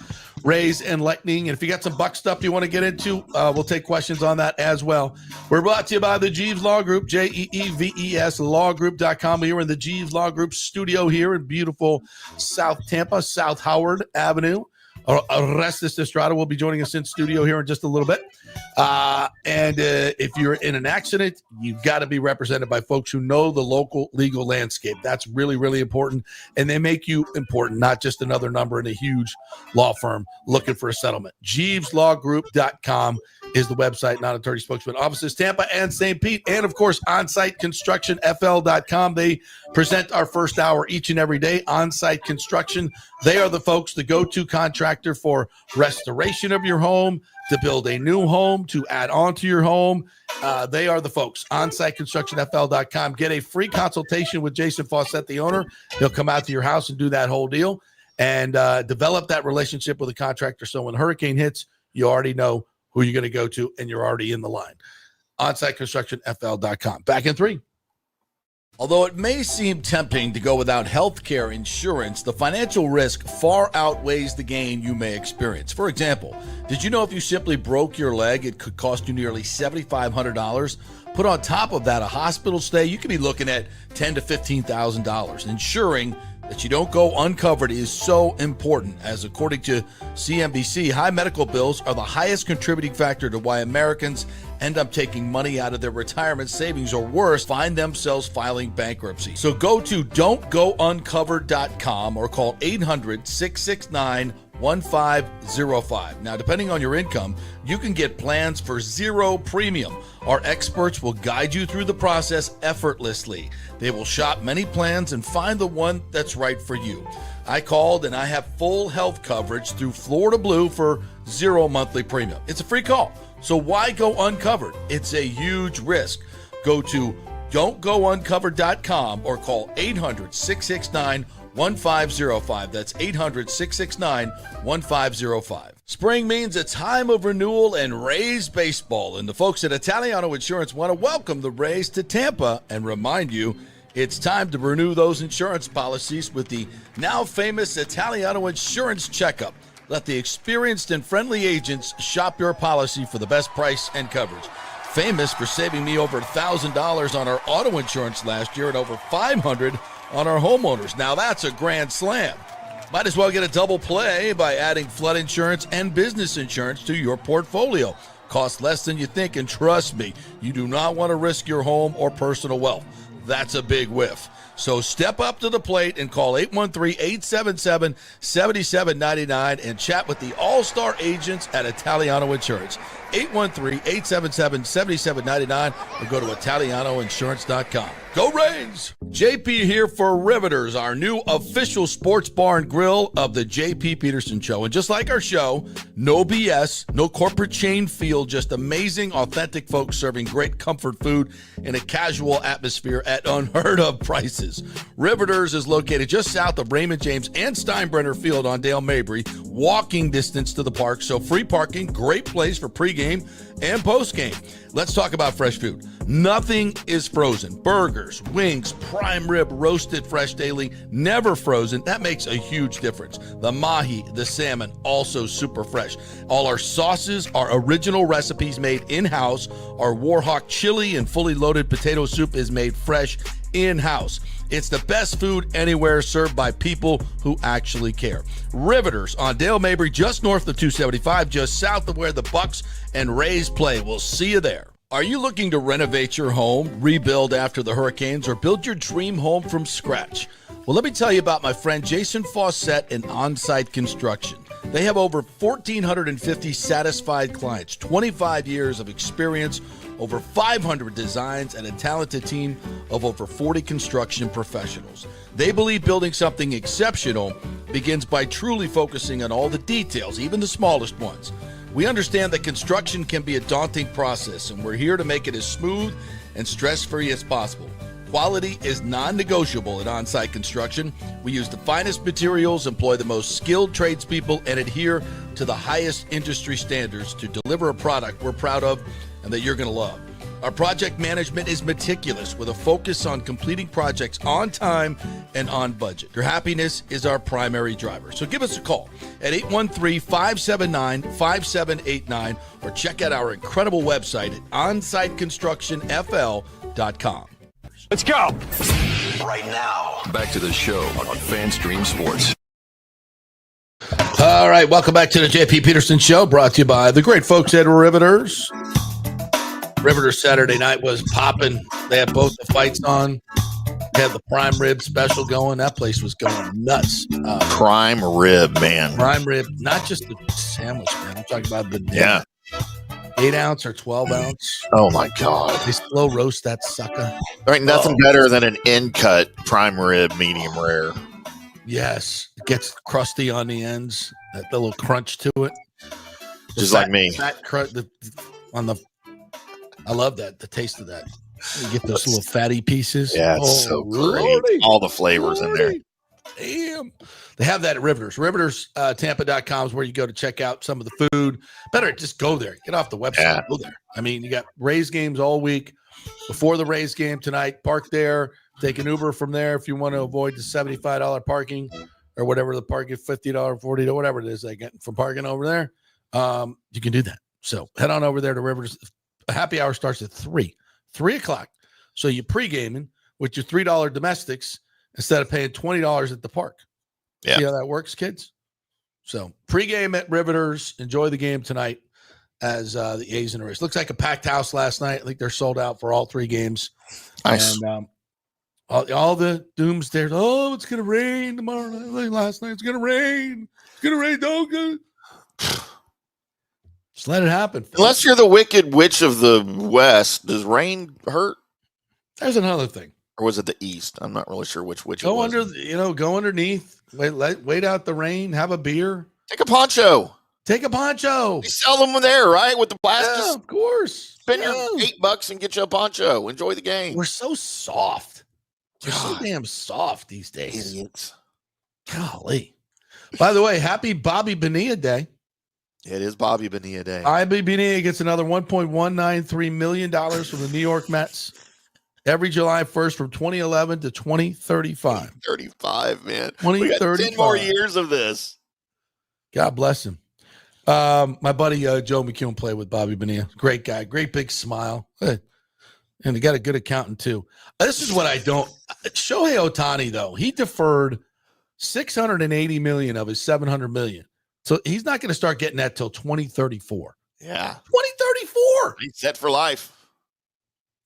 Rays and Lightning. And if you got some Buck stuff you want to get into, we'll take questions on that as well. We're brought to you by the Jeeves Law Group, Jeeves lawgroup.com. We are in the Jeeves Law Group studio here in beautiful South Tampa, South Howard Avenue. Orestes Destrade will be joining us in studio here in just a little bit. And if you're in an accident, you've got to be represented by folks who know the local legal landscape. That's really, really important. And they make you important, not just another number in a huge law firm looking for a settlement. JeevesLawGroup.com is the website, not attorney spokesman. Offices Tampa and St. Pete. And, of course, OnSiteConstructionFL.com. They present our first hour each and every day. On-Site Construction. They are the folks, the go-to contractor for restoration of your home, to build a new home, to add on to your home. They are the folks. OnSiteConstructionFL.com. Get a free consultation with Jason Fawcett, the owner. He'll come out to your house and do that whole deal and develop that relationship with the contractor. So when a hurricane hits, you already know who you're going to go to, and you're already in the line. OnSiteConstructionFL.com. Back in 3. Although it may seem tempting to go without health care insurance, the financial risk far outweighs the gain you may experience. For example, did you know if you simply broke your leg, it could cost you nearly $7,500? Put on top of that a hospital stay, you could be looking at $10,000 to $15,000. Ensuring that you don't go uncovered is so important, as according to CNBC, high medical bills are the highest contributing factor to why Americans end up taking money out of their retirement savings, or worse, find themselves filing bankruptcy. So go to don'tgouncovered.com or call 800-669-1505. Now, depending on your income, you can get plans for zero premium. Our experts will guide you through the process effortlessly. They will shop many plans and find the one that's right for you. I called and I have full health coverage through Florida Blue for zero monthly premium. It's a free call. So why go uncovered? It's a huge risk. Go to don'tgouncovered.com or call 800-669-1505. That's 800-669-1505. Spring means a time of renewal and Rays baseball, and the folks at Italiano Insurance want to welcome the Rays to Tampa and remind you it's time to renew those insurance policies with the now famous Italiano Insurance Checkup. Let the experienced and friendly agents shop your policy for the best price and coverage. Famous for saving me over $1,000 on our auto insurance last year and over $500 on our homeowners. Now that's a grand slam. Might as well get a double play by adding flood insurance and business insurance to your portfolio. Costs less than you think, and trust me, you do not want to risk your home or personal wealth. That's a big whiff. So step up to the plate and call 813-877-7799 and chat with the all-star agents at Italiano Insurance. 813-877-7799 or go to ItalianoInsurance.com. Go Rays! JP here for Riveters, our new official sports bar and grill of the JP Peterson Show. And just like our show, no BS, no corporate chain feel, just amazing, authentic folks serving great comfort food in a casual atmosphere at unheard of prices. Riveters is located just south of Raymond James and Steinbrenner Field on Dale Mabry, walking distance to the park, so free parking, great place for pregame and postgame. Let's talk about fresh food. Nothing is frozen. Burgers, wings, prime rib, roasted fresh daily, never frozen. That makes a huge difference. The mahi, the salmon, also super fresh. All our sauces are original recipes made in-house. Our Warhawk chili and fully loaded potato soup is made fresh in-house. It's the best food anywhere, served by people who actually care. Riveters on Dale Mabry, just north of 275, just south of where the Bucs and Rays play. We'll see you there. Are you looking to renovate your home, rebuild after the hurricanes, or build your dream home from scratch? Well, let me tell you about my friend Jason Fawcett and On-Site Construction. They have over 1,450 satisfied clients, 25 years of experience, over 500 designs, and a talented team of over 40 construction professionals. They believe building something exceptional begins by truly focusing on all the details, even the smallest ones. We understand that construction can be a daunting process, and we're here to make it as smooth and stress-free as possible. Quality is non-negotiable at On-Site Construction. We use the finest materials, employ the most skilled tradespeople, and adhere to the highest industry standards to deliver a product we're proud of and that you're going to love. Our project management is meticulous with a focus on completing projects on time and on budget. Your happiness is our primary driver. So give us a call at 813-579-5789 or check out our incredible website at onsiteconstructionfl.com. Let's go. Right now, back to the show on Fanstream Sports. All right, welcome back to the JP Peterson Show, brought to you by the great folks at Riveters. Riveters Saturday night was popping. They had both the fights on. They had the prime rib special going. That place was going nuts. Prime rib, man. Prime rib, not just the sandwich, man. I'm talking about the 8-ounce or 12-ounce. Oh, my God. They slow roast that sucker. There ain't nothing better than an in-cut prime rib, medium rare. Yes. It gets crusty on the ends. That little crunch to it. Just like me. Fat crunch I love that. The taste of that. You get those little fatty pieces. Yeah, it's so great. All the flavors in there. Damn. They have that at Riveters. Tampa.com is where you go to check out some of the food. Better just go there. Get off the website. Yeah. Go there. I mean, you got Rays games all week. Before the Rays game tonight, park there. Take an Uber from there if you want to avoid the $75 parking or whatever the parking, $50, $40, whatever it is they get from parking over there. You can do that. So head on over there to Riveters. A happy hour starts at 3 o'clock. So you're pre-gaming with your $3 domestics instead of paying $20 at the park. Yeah. See how that works, kids? So pre-game at Riveters. Enjoy the game tonight as the A's and the Rays. Looks like a packed house last night. I think they're sold out for all 3 games. Nice. And all the doomsday. Oh, it's going to rain tomorrow night. Like last night, it's going to rain. It's going to rain. Don't go. Just let it happen. Unless you're the wicked witch of the West, does rain hurt? There's another thing. Or was it the East? I'm not really sure which witch go it was. Go underneath. Wait out the rain. Have a beer. Take a poncho. Take a poncho. They sell them there, right? With the plastic. Yeah, of course. Spend your $8 and get you a poncho. Enjoy the game. We're so soft. We're so damn soft these days. Idiots. Golly. By the way, happy Bobby Bonia Day. It is Bobby Bonia Day. Bobby Bonia gets another $1.193 million from the New York Mets every July 1st from 2011 to 2035. 35, man. 2035. 10 more years of this. God bless him. My buddy Joe McEwen played with Bobby Bonia. Great guy. Great big smile. And he got a good accountant, too. This is what I don't. Shohei Ohtani, though, he deferred $680 million of his $700 million. So he's not going to start getting that till 2034. Yeah. 2034. He's set for life.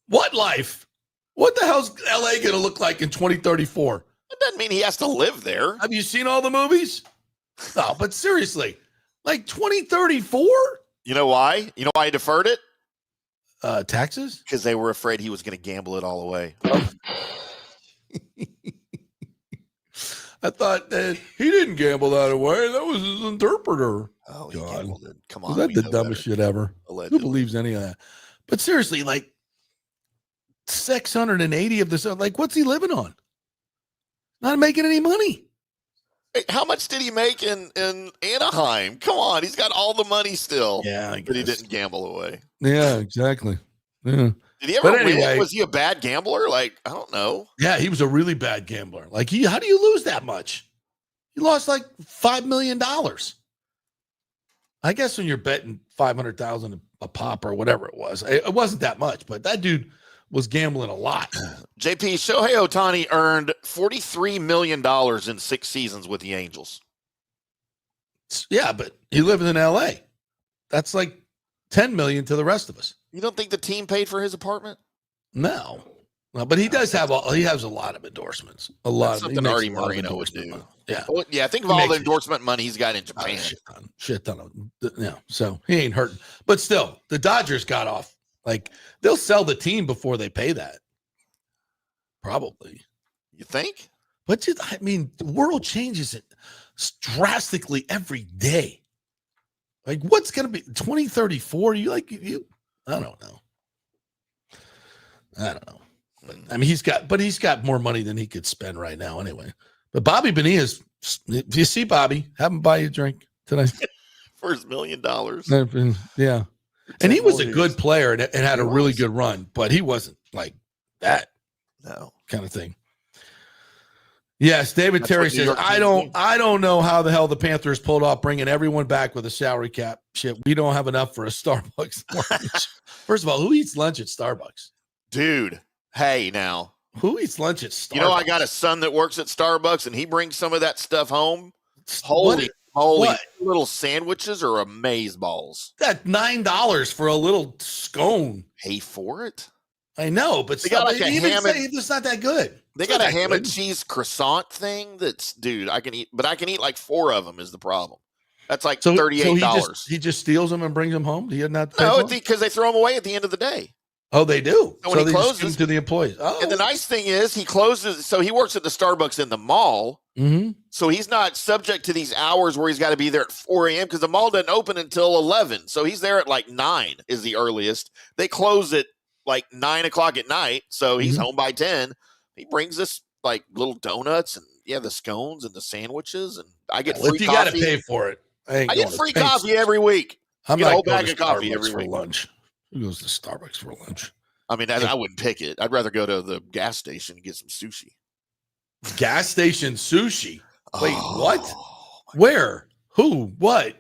What life? What the hell's LA going to look like in 2034? That doesn't mean he has to live there. Have you seen all the movies? No, but seriously, like 2034? You know why? You know why he deferred it? Taxes? Because they were afraid he was going to gamble it all away. I thought that he didn't gamble that away. That was his interpreter. Oh, he gambled it. Come on. Is that the dumbest shit ever? Allegedly. Who believes any of that? But seriously, like 680 of this, like what's he living on? Not making any money. Hey, how much did he make in Anaheim? Come on. He's got all the money still. Yeah, I guess. But he didn't gamble away. Yeah, exactly. Yeah. Did he ever win? Was he a bad gambler? Like, I don't know. Yeah, he was a really bad gambler. Like, how do you lose that much? He lost like $5 million. I guess when you're betting $500,000 a pop or whatever it wasn't that much, but that dude was gambling a lot. JP, Shohei Ohtani earned $43 million in 6 seasons with the Angels. Yeah, but he lived in LA. That's like $10 million to the rest of us. You don't think the team paid for his apartment? No, but he does have he has a lot of endorsements. A lot. That's something Artie Moreno would do. Money. Yeah, well, yeah. Think of all the endorsement money he's got in Japan. Shit ton of. Yeah, so he ain't hurting. But still, the Dodgers got off. Like they'll sell the team before they pay that. Probably. You think? But I mean, the world changes it drastically every day. Like, what's going to be 2034? You I don't know. I mean, he's got more money than he could spend right now anyway. But Bobby Bonilla's, if you see Bobby, have him buy you a drink tonight. For his $1 million. Yeah. And he 10 was more a years. good player and had He a really was. good run, but he wasn't like that No. kind of thing. Yes, David That's Terry what New says, York I teams do. don't know how the hell the Panthers pulled off bringing everyone back with a salary cap. Shit, we don't have enough for a Starbucks lunch. First of all, who eats lunch at Starbucks? Dude, hey, now. Who eats lunch at Starbucks? You know, I got a son that works at Starbucks, and he brings some of that stuff home. What- Holy what? little sandwiches are amazeballs. That $9 for a little scone. Pay for it? I know, but They got like a even ham say it's not that good. They It's got not a that ham good. and cheese croissant thing that's, dude, I can eat like 4 of them is the problem. That's like $38. He just steals them and brings them home. He had not. No, because they throw them away at the end of the day. Oh, they do. So when he they just closes- give them to the employees. Oh, And the nice thing is he closes. So he works at the Starbucks in the mall. mm-hmm. So he's not subject to these hours where he's got to be there at 4 a.m. because the mall doesn't open until 11. So he's there at like 9 is the earliest. They close at like 9 o'clock at night. So he's home by 10. He brings us like little donuts and the scones and the sandwiches. And I get free If you coffee. got to pay for it, I I get free coffee every week. I'm Get a not whole going bag to of coffee Starbucks every for week. lunch. Who goes to Starbucks for lunch? I mean, I wouldn't pick it. I'd rather go to the gas station and get some sushi. Gas station sushi. Wait, Oh, what? Where? Who? What?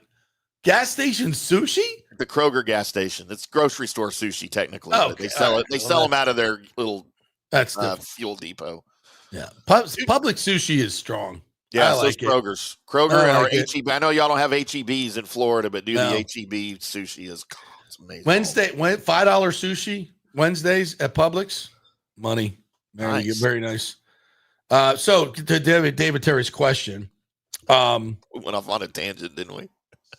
Gas station sushi? The Kroger gas station. It's grocery store sushi, technically. Oh, But they okay. sell All it. right. They Well, sell them out of their little That's different. fuel depot. Yeah. Public sushi is strong. Yeah, I so like it's Kroger's. Kroger I and our like it. HEB. I know y'all don't have HEBs in Florida, but No. the HEB sushi is it's amazing. $5 sushi Wednesdays at Publix. Money. Nice. Very nice. So to David Terry's question, We went off on a tangent, didn't we?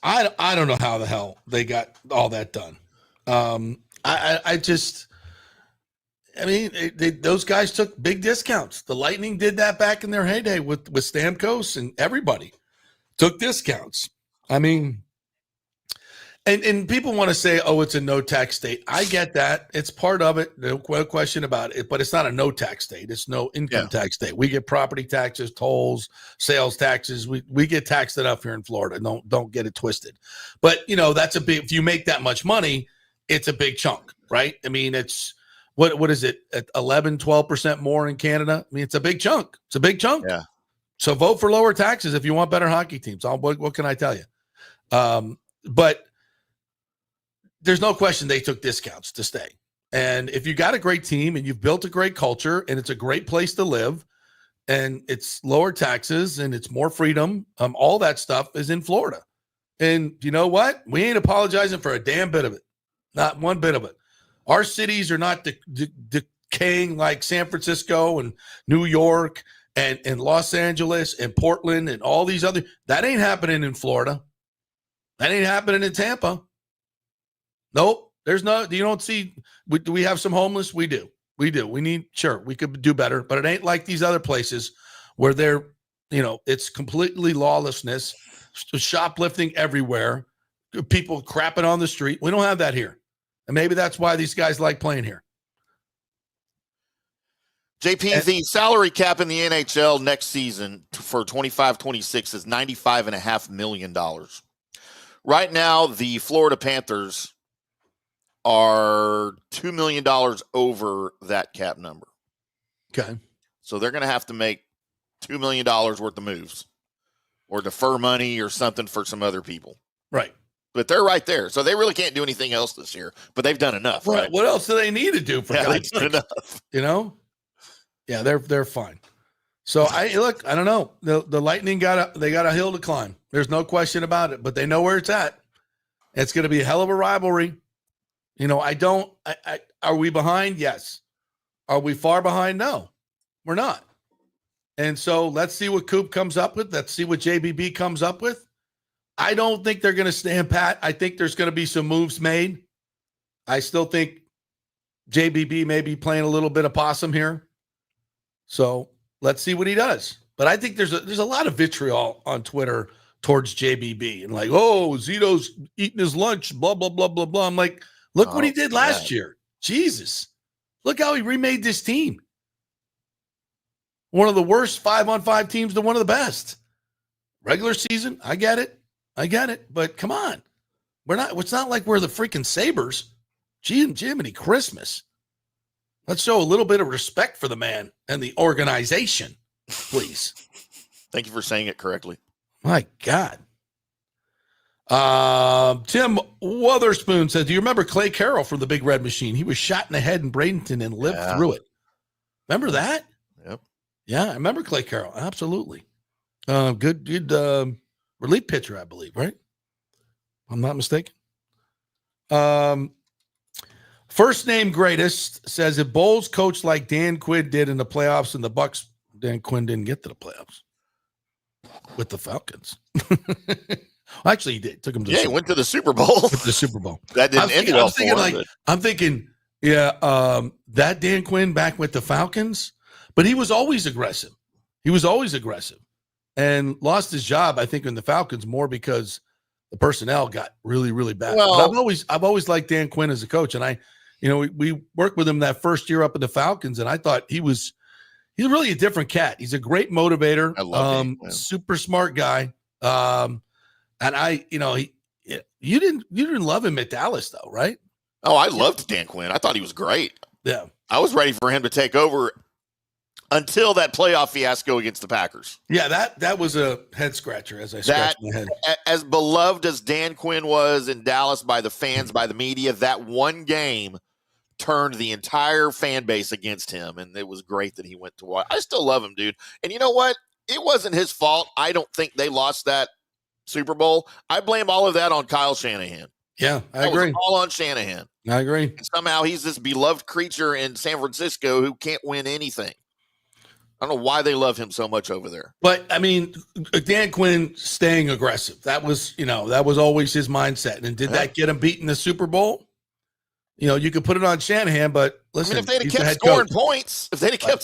I don't know how the hell they got all that done. Those guys took big discounts. The Lightning did that back in their heyday with Stamkos, and everybody took discounts. I mean, and people want to say, oh, it's a no tax state. I get that. It's part of it. No question about it. But it's not a no tax state. It's no income tax state. We get property taxes, tolls, sales taxes. We get taxed enough here in Florida. Don't get it twisted. But, that's a big – if you make that much money, it's a big chunk, right? I mean, it's – what is it, at 11, 12% more in Canada? I mean, it's a big chunk. It's a big chunk. Yeah. So vote for lower taxes if you want better hockey teams. What can I tell you? But there's no question they took discounts to stay. And if you got a great team and you've built a great culture and it's a great place to live and it's lower taxes and it's more freedom, all that stuff is in Florida. And you know what? We ain't apologizing for a damn bit of it. Not one bit of it. Our cities are not decaying like San Francisco and New York and Los Angeles and Portland and all these other. That ain't happening in Florida. That ain't happening in Tampa. Nope. There's no, you don't see, do we have some homeless? We do. We could do better, but it ain't like these other places where they're, it's completely lawlessness, shoplifting everywhere, people crapping on the street. We don't have that here. And maybe that's why these guys like playing here. JP, the salary cap in the NHL next season for 25-26 is $95.5 million. Right now, the Florida Panthers are $2 million over that cap number. Okay. So they're going to have to make $2 million worth of moves or defer money or something for some other people. Right. But they're right there. So they really can't do anything else this year, but they've done enough. Right. What else do they need to do for they've God's done sake? enough. Yeah, they're fine. So I don't know. The Lightning got a hill to climb. There's no question about it, but they know where it's at. It's going to be a hell of a rivalry. Are we behind? Yes. Are we far behind? No, we're not. And so let's see what Coop comes up with. Let's see what JBB comes up with. I don't think they're going to stand pat. I think there's going to be some moves made. I still think JBB may be playing a little bit of possum here. So let's see what he does. But I think there's a lot of vitriol on Twitter towards JBB and like, oh, Zito's eating his lunch, blah, blah, blah, blah, blah. I'm like, look what he did last year. Jesus. Look how he remade this team. One of the worst 5-on-5 teams to one of the best. Regular season, I get it. But come on. It's not like we're the freaking Sabres. Jiminy Christmas. Let's show a little bit of respect for the man and the organization, please. Thank you for saying it correctly. My God. Tim Wotherspoon said, do you remember Clay Carroll from the Big Red Machine? He was shot in the head in Bradenton and lived through it. Remember that? Yep. Yeah, I remember Clay Carroll. Absolutely. Good relief pitcher, I believe, right? I'm not mistaken. First name greatest says if Bowles coached like Dan Quinn did in the playoffs and the Bucs, Dan Quinn didn't get to the playoffs with the Falcons. Well, actually, he did. Took him to he went to the Super Bowl. The Super Bowl. That didn't end well for him. I'm thinking, that Dan Quinn back with the Falcons, but he was always aggressive. And lost his job, I think, in the Falcons more because the personnel got really, really bad. Well, but I've always liked Dan Quinn as a coach, and we worked with him that first year up in the Falcons, and I thought he's really a different cat. He's a great motivator. I love him. Super smart guy. And you didn't love him at Dallas though, right? Oh, I loved Dan Quinn. I thought he was great. Yeah. I was ready for him to take over until that playoff fiasco against the Packers. Yeah, that was a head scratcher as I scratched my head. As beloved as Dan Quinn was in Dallas by the fans, by the media, that one game turned the entire fan base against him, and it was great that he went to watch. I still love him, dude. And you know what? It wasn't his fault. I don't think they lost that Super Bowl. I blame all of that on Kyle Shanahan. Yeah, I agree. All on Shanahan. I agree. And somehow he's this beloved creature in San Francisco who can't win anything. I don't know why they love him so much over there. But I mean, Dan Quinn staying aggressive. That was always his mindset. And did that get him beaten the Super Bowl? You could put it on Shanahan, but listen, if they'd have kept scoring points, they'd have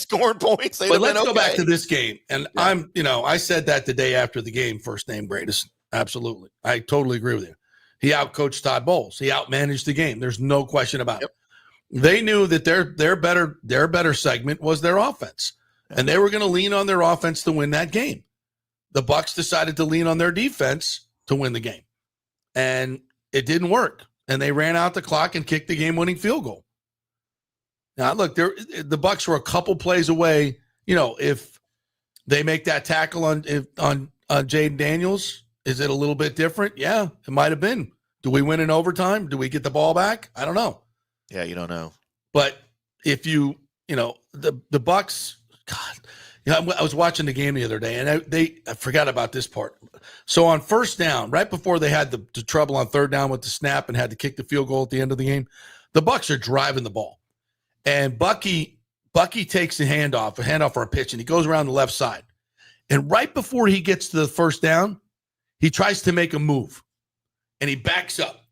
let's go back to this game. And I said that the day after the game, first name greatest. Absolutely. I totally agree with you. He outcoached Todd Bowles. He outmanaged the game. There's no question about it. They knew that their better segment was their offense. And they were going to lean on their offense to win that game. The Bucs decided to lean on their defense to win the game. And it didn't work. And they ran out the clock and kicked the game-winning field goal. Now, look, the Bucs were a couple plays away. If they make that tackle on Jaden Daniels, is it a little bit different? Yeah, it might have been. Do we win in overtime? Do we get the ball back? I don't know. Yeah, you don't know. But if the Bucs, God, I was watching the game the other day, and I forgot about this part. So on first down, right before they had the trouble on third down with the snap and had to kick the field goal at the end of the game, the Bucs are driving the ball. And Bucky takes a handoff or a pitch, and he goes around the left side. And right before he gets to the first down, he tries to make a move, and he backs up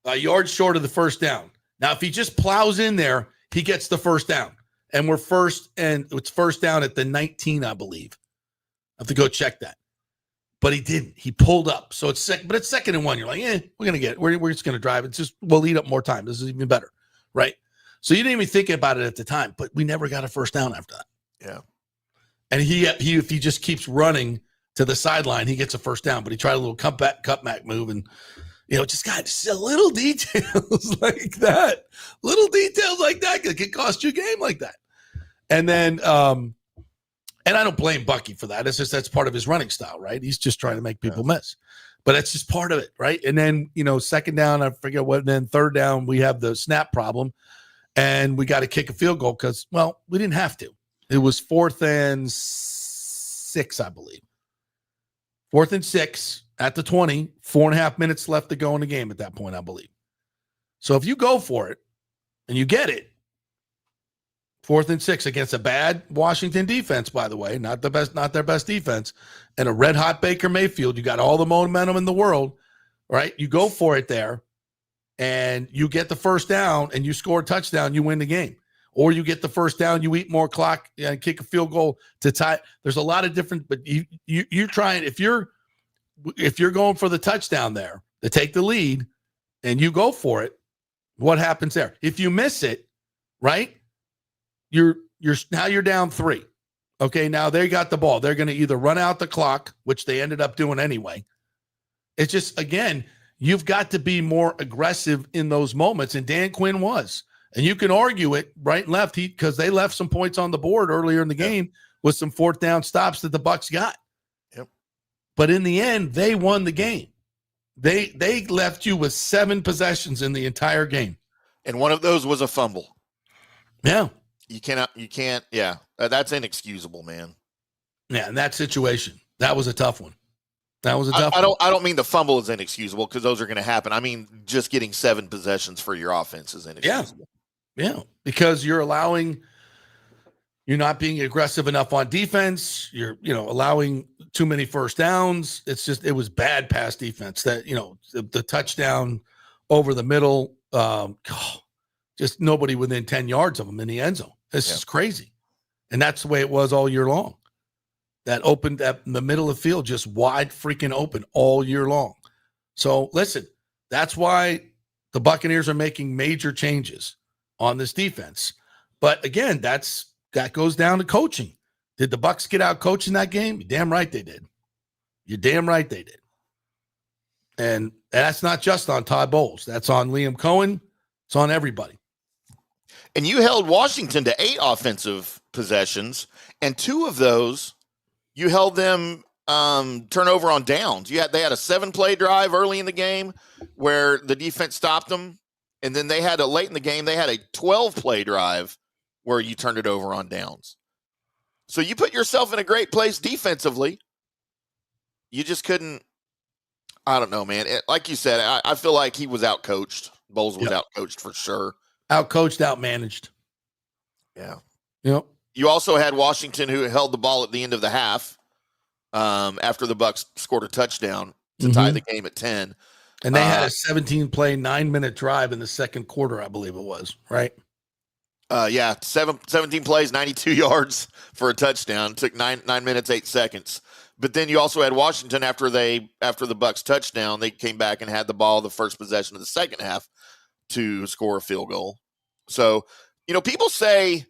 a yard short of the first down. Now, if he just plows in there, he gets the first down. And it's first down at the 19, I believe. I have to go check that. But he didn't. He pulled up. So it's second and 1. You're like, we're going to get it. We're just going to drive. We'll eat up more time. This is even better, right? So you didn't even think about it at the time, but we never got a first down after that. Yeah. And if he just keeps running to the sideline, he gets a first down. But he tried a little cutback move, and just little details like that. Little details like that could cost you a game like that. And then, and I don't blame Bucky for that. It's just that's part of his running style, right? He's just trying to make people miss. But that's just part of it, right? And then, second down, I forget what, and then third down, we have the snap problem, and we got to kick a field goal because, we didn't have to. It was 4th and 6, I believe. 4th and 6 at the 20, 4.5 minutes left to go in the game at that point, I believe. So if you go for it and you get it, 4th and 6 against a bad Washington defense, by the way, not their best defense, and a red hot Baker Mayfield, you got all the momentum in the world, right? You go for it there and you get the first down and you score a touchdown, you win the game. Or you get the first down, you eat more clock and kick a field goal to tie. There's a lot of different, but you're trying, if you're going for the touchdown there to take the lead and you go for it, what happens there? If you miss it, right? You're down 3. Okay, now they got the ball. They're going to either run out the clock, which they ended up doing anyway. It's just, again, you've got to be more aggressive in those moments. And Dan Quinn was. And you can argue it right and left because they left some points on the board earlier in the game with some fourth down stops that the Bucs got. Yep. But in the end, they won the game. They left you with 7 possessions in the entire game. And one of those was a fumble. Yeah. You can't. Yeah. That's inexcusable, man. Yeah. In that situation, that was a tough one. That was a tough I one. I don't mean the fumble is inexcusable because those are going to happen. I mean, just getting 7 possessions for your offense is inexcusable. Yeah. Because you're not being aggressive enough on defense. You're, allowing too many first downs. It was bad pass defense that, the touchdown over the middle, just nobody within 10 yards of them in the end zone. This is crazy. And that's the way it was all year long. That opened up in the middle of the field, just wide freaking open all year long. So listen, that's why the Buccaneers are making major changes on this defense. But again, that goes down to coaching. Did the Bucs get out coaching that game? You're damn right they did. You're damn right they did. And that's not just on Todd Bowles. That's on Liam Cohen. It's on everybody. And you held Washington to 8 offensive possessions, and 2 of those you held them turnover on downs. They had a 7-play drive early in the game where the defense stopped them, and then they had late in the game they had a 12-play drive where you turned it over on downs. So you put yourself in a great place defensively. You just couldn't. I don't know, man. Like you said, I feel like he was outcoached. Bowles was outcoached for sure. Outcoached, outmanaged. Yeah. Yep. You also had Washington, who held the ball at the end of the half after the Bucs scored a touchdown to tie the game at 10. And they had a 17-play, 9-minute drive in the second quarter, I believe it was, right? 17 plays, 92 yards for a touchdown. It took 9 minutes, 8 seconds. But then you also had Washington after the Bucs touchdown, they came back and had the ball the first possession of the second half to score a field goal. So, people say,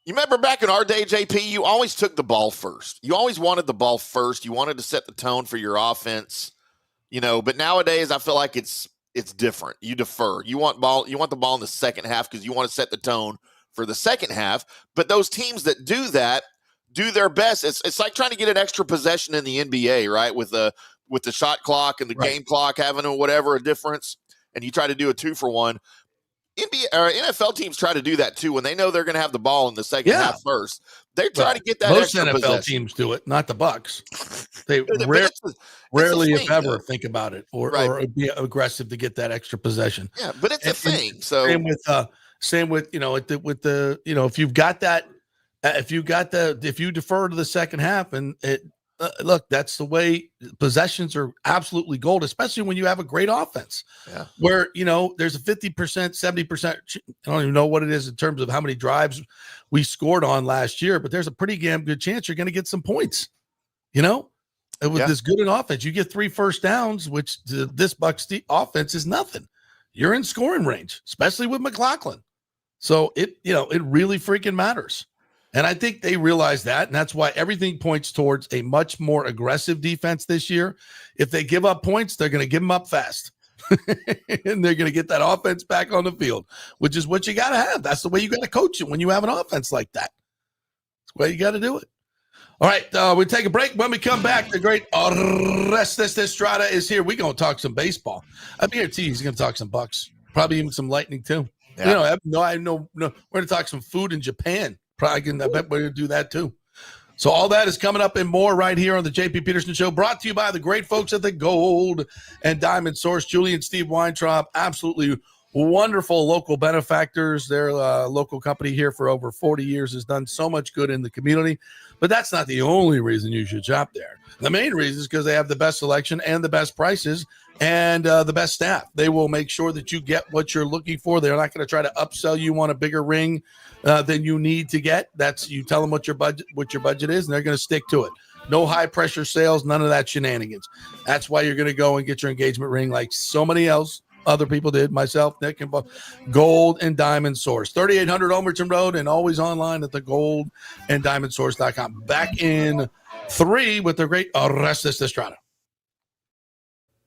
you remember back in our day, JP, you always took the ball first. You always wanted the ball first. You wanted to set the tone for your offense, but nowadays I feel like it's different. You defer. You want the ball in the second half because you want to set the tone for the second half. But those teams that do that do their best. It's like trying to get an extra possession in the NBA, right? With the shot clock and the game clock having a difference, and you try to do a 2-for-1. NFL teams try to do that too when they know they're going to have the ball in the second half first. They try to get that most extra NFL possession. teams do it, not the Bucs. They rarely, if ever, think about it or be aggressive to get that extra possession. Yeah, but it's a thing. So same with if you defer to the second half and look, that's the way possessions are absolutely gold, especially when you have a great offense. Yeah. Where, there's a 50%, 70%. I don't even know what it is in terms of how many drives we scored on last year, but there's a pretty damn good chance you're going to get some points. With this good an offense, you get 3 first downs, which this Bucs offense is nothing. You're in scoring range, especially with McLaughlin. So it really freaking matters. And I think they realize that, and that's why everything points towards a much more aggressive defense this year. If they give up points, they're going to give them up fast. And they're going to get that offense back on the field, which is what you got to have. That's the way you got to coach it when you have an offense like that. That's the way you got to do it. All right, we'll take a break. When we come back, the great Orestes Destrade is here. We're going to talk some baseball. I guarantee he's going to talk some Bucs, probably even some Lightning too. Yeah. I know. We're going to talk some food in Japan. I bet we're going to do that too. So all that is coming up and more right here on the JP Peterson Show, brought to you by the great folks at the Gold and Diamond Source. Julie and Steve Weintraub, absolutely wonderful local benefactors. Their local company here for over 40 years has done so much good in the community. But that's not the only reason you should shop there. The main reason is because they have the best selection and the best prices and the best staff. They will make sure that you get what you're looking for. They're not going to try to upsell you on a bigger ring than you need to get. You tell them what your budget is, and they're going to stick to it. No high pressure sales, none of that shenanigans. That's why you're going to go and get your engagement ring like so many other people did, myself, Nick, and Bob. Gold and Diamond Source, 3800 Ulmerton Road, and always online at the goldanddiamondsource.com. Back in 3 with the great Orestes Destrade.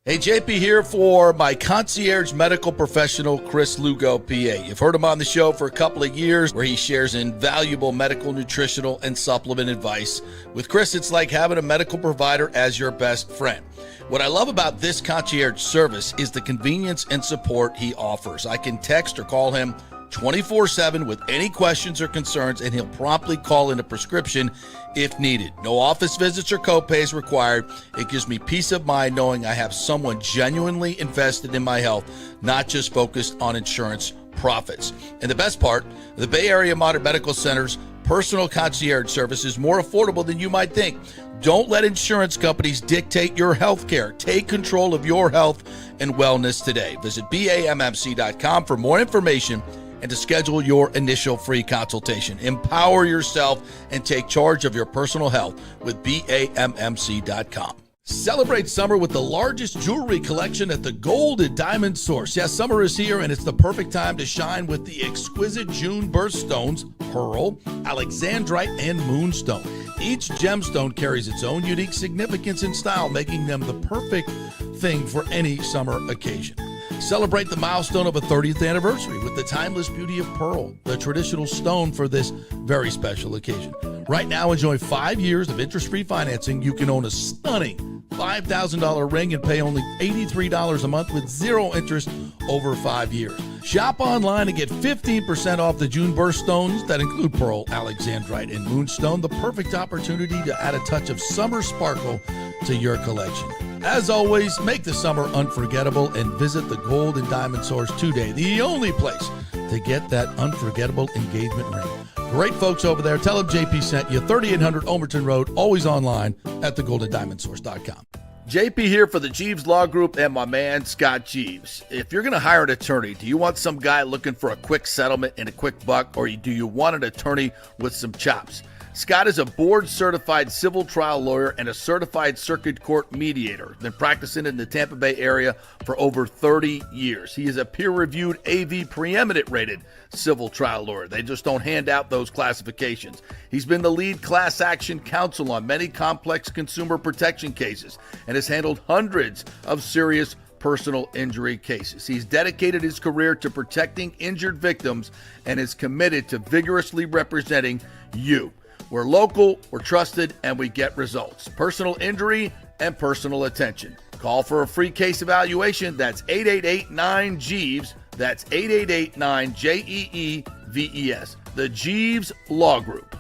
Hey, JP here for my concierge medical professional, Chris Lugo, PA. You've heard him on the show for a couple of years where he shares invaluable medical, nutritional, and supplement advice. With Chris, it's like having a medical provider as your best friend. What I love about this concierge service is the convenience and support he offers. I can text or call him 24/7 with any questions or concerns, and he'll promptly call in a prescription if needed. No office visits or copays required. It gives me peace of mind knowing I have someone genuinely invested in my health, not just focused on insurance profits. And the best part, the Bay Area Modern Medical Center's personal concierge service is more affordable than you might think. Don't let insurance companies dictate your health care. Take control of your health and wellness today. Visit BAMMC.com for more information and to schedule your initial free consultation. Empower yourself and take charge of your personal health with BAMMC.com. Celebrate summer with the largest jewelry collection at the Gold and Diamond Source. Yes, summer is here, and it's the perfect time to shine with the exquisite June birthstones, pearl, alexandrite, and moonstone. Each gemstone carries its own unique significance and style, making them the perfect thing for any summer occasion. Celebrate the milestone of a 30th anniversary with the timeless beauty of pearl, the traditional stone for this very special occasion. Right now, enjoy 5 years of interest-free financing. You can own a stunning $5,000 ring and pay only $83 a month with zero interest over 5 years. Shop online and get 15% off the June birthstones that include pearl, alexandrite, and moonstone. The perfect opportunity to add a touch of summer sparkle to your collection. As always, make the summer unforgettable and visit the Gold and Diamond Source today, the only place to get that unforgettable engagement ring. Great folks over there. Tell them JP sent you. 3800 Omerton Road, always online at thegoldendiamondsource.com. JP here for the Jeeves Law Group and my man, Scott Jeeves. If you're going to hire an attorney, do you want some guy looking for a quick settlement and a quick buck, or do you want an attorney with some chops? Scott is a board-certified civil trial lawyer and a certified circuit court mediator. Been practicing in the Tampa Bay area for over 30 years. He is a peer-reviewed AV preeminent-rated civil trial lawyer. They just don't hand out those classifications. He's been the lead class action counsel on many complex consumer protection cases and has handled hundreds of serious personal injury cases. He's dedicated his career to protecting injured victims and is committed to vigorously representing you. We're local, we're trusted, and we get results. Personal injury and personal attention. Call for a free case evaluation. That's 888-9-JEEVES. That's 888-9-JEEVES. The Jeeves Law Group.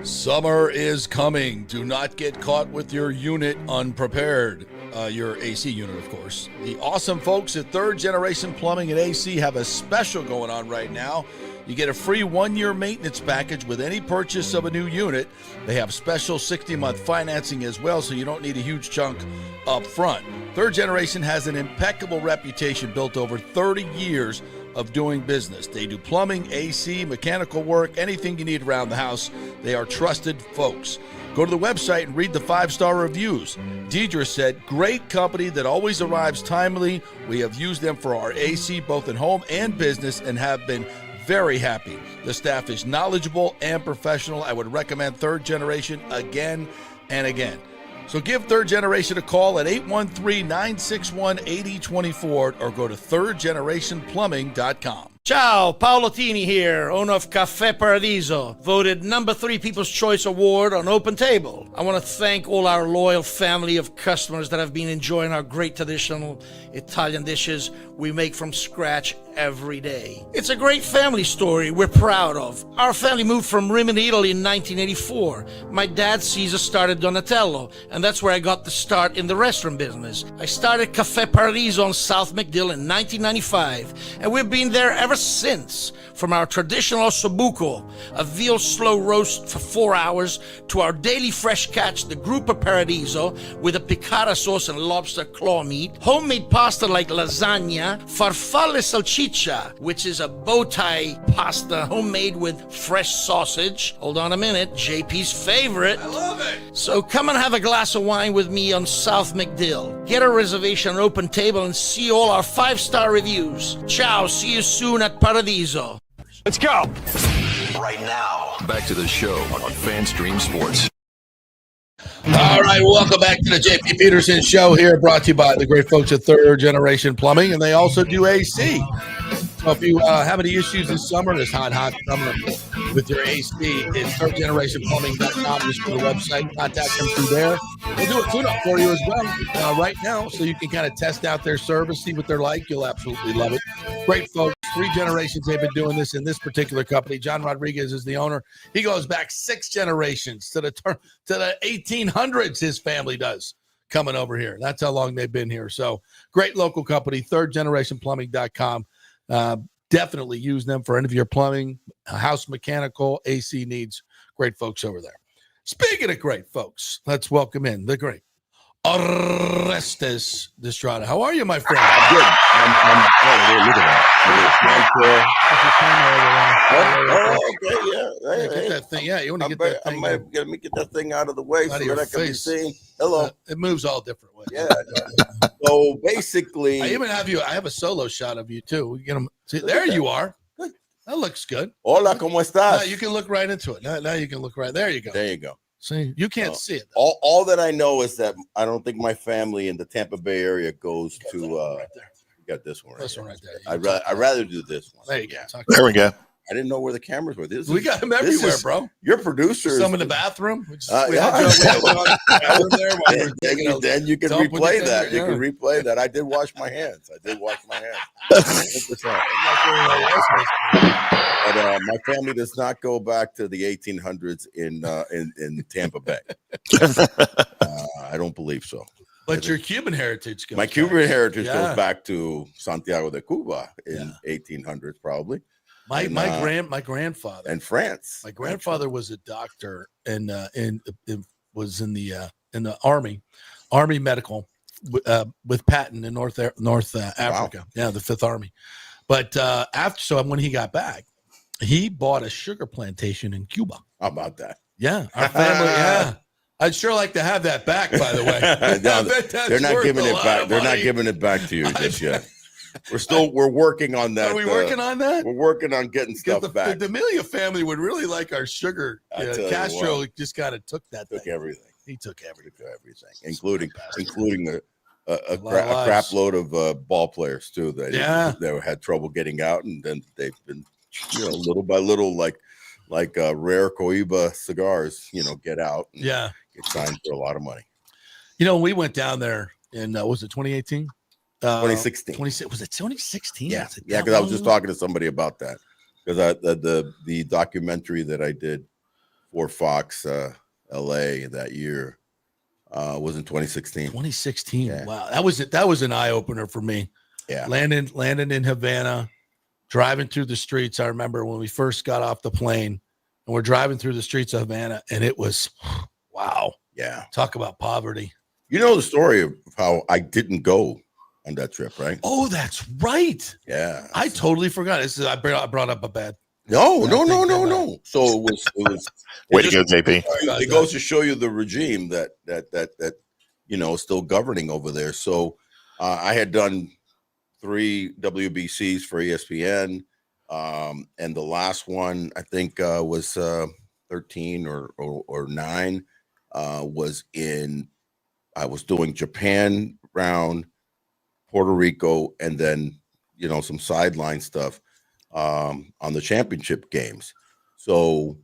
Summer is coming. Do not get caught with your unit unprepared. Your AC unit, of course. The awesome folks at Third Generation Plumbing and AC have a special going on right now. You get a free 1-year maintenance package with any purchase of a new unit. They have special 60-month financing as well, so you don't need a huge chunk up front. Third Generation has an impeccable reputation built over 30 years of doing business. They do plumbing, AC, mechanical work, anything you need around the house. They are trusted folks. Go to the website and read the 5-star reviews. Deidre said, great company that always arrives timely. We have used them for our AC both at home and business and have been very happy. The staff is knowledgeable and professional. I would recommend Third Generation again and again. So give Third Generation a call at 813-961-8024 or go to thirdgenerationplumbing.com. Ciao, Paolo Tini here, owner of Caffè Paradiso, voted number 3 People's Choice Award on Open Table. I want to thank all our loyal family of customers that have been enjoying our great traditional Italian dishes we make from scratch every day. It's a great family story we're proud of. Our family moved from Rimini, Italy in 1984. My dad, Caesar, started Donatello, and that's where I got the start in the restaurant business. I started Caffè Paradiso on South McDill in 1995, and we've been there ever since. From our traditional ossobuco, a veal slow roast for 4 hours, to our daily fresh catch, the Gruppo Paradiso, with a piccata sauce and lobster claw meat, homemade pasta like lasagna, farfalle salchicha, which is a bow tie pasta homemade with fresh sausage. Hold on a minute, JP's favorite. I love it. So come and have a glass of wine with me on South McDill. Get a reservation on Open Table and see all our 5-star reviews. Ciao, see you soon at Paradiso. Let's go. Right now, back to the show on Fanstream Sports. All right, welcome back to the JP Peterson Show here, brought to you by the great folks at Third Generation Plumbing, and they also do AC. So if you have any issues this summer, this hot summer with your AC, it's thirdgenerationplumbing.com. Just go to the website, contact them through there. We'll do a tune-up for you as well right now, so you can kind of test out their service, see what they're like. You'll absolutely love it. Great folks. 3 generations they've been doing this in this particular company. John Rodriguez is the owner. He goes back 6 generations to the 1800s. His family does coming over here. That's how long they've been here. So great local company, thirdgenerationplumbing.com. Definitely use them for any of your plumbing, house mechanical, AC needs. Great folks over there. Speaking of great folks, let's welcome in the great Orestes Destrade. How are you, my friend? I'm good. I'm look at that. Get that thing. Yeah, you want to get that thing. Let me get that thing out of the way Out of so your that I can be face. seen. Hello. It moves all different ways. Yeah. So basically, I even have you. I have a solo shot of you too. We get them. See, Look there at you that. are. Good. That looks good. hola, ¿cómo Now estás? you can look right into it. Now you can look right there. You go. There you go. See, you can't see it. Though. All that I know is that I don't think my family in the Tampa Bay area goes to. Right there. You got this one. This one right there. I'd rather do this one. There you go. There we go. I didn't know where the cameras were. We got them everywhere, bro. Your producer. Some in the bathroom. We just, we yeah. had one on the bathroom there while we were taking a Then you can dump with replay your that. finger, You can yeah. replay that. I did wash my hands. 100%. But my family does not go back to the 1800s in Tampa Bay. I don't believe so. But your Cuban heritage goes My back. Cuban heritage Yeah. goes back to Santiago de Cuba in 1800s, probably, My and, grandfather. and France. My grandfather was a doctor and was in the Army medical with Patton in North Africa. Yeah, the Fifth Army. But when he got back, he bought a sugar plantation in Cuba. How about that? Yeah, our family. Yeah, I'd sure like to have that back. By the way, No, I bet that's they're not worth giving a it lot back. of They're not money. giving it back to you just yet. We're working on that. Are we working on that? We're working on getting stuff The back. D'Amelio family would really like our sugar. I tell you Castro what. just kind of took that Took thing. everything. He took everything. Including a lot of lives. crap load of ball players too. That had trouble getting out, and then they've been, little by little, like rare Cohiba cigars, get out. And Yeah. get signed for a lot of money. We went down there in was it 2018? 2016. Was it 2016? Yeah, Was it yeah. that Because I was long just ago? talking to somebody about that. Because the documentary that I did for Fox LA that year was in 2016. 2016. Yeah. Wow, that was an eye opener for me. Yeah. Landing in Havana, driving through the streets. I remember when we first got off the plane, and we're driving through the streets of Havana, and it was, wow. Yeah. Talk about poverty. You know the story of how I didn't go on that trip, right? Oh, that's right. Yeah. I totally forgot. I brought up a bad. No. So it was. Way to go, JP. It goes to show you the regime that is still governing over there. So I had done 3 WBCs for ESPN, and the last one I think was 13 or 9. I was doing Japan round, Puerto Rico, and then some sideline stuff on the championship games. So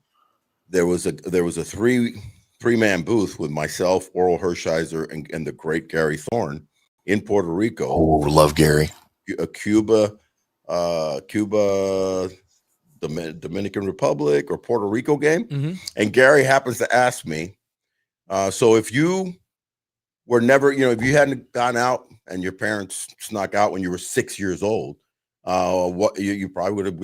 there was a 3-man booth with myself, Oral Hershiser, and the great Gary Thorne in Puerto Rico. Oh, love Gary. Cuba, Dominican Republic or Puerto Rico game. Mm-hmm. And Gary happens to ask me, so if you were never, if you hadn't gone out and your parents snuck out when you were 6 years old, what you probably would have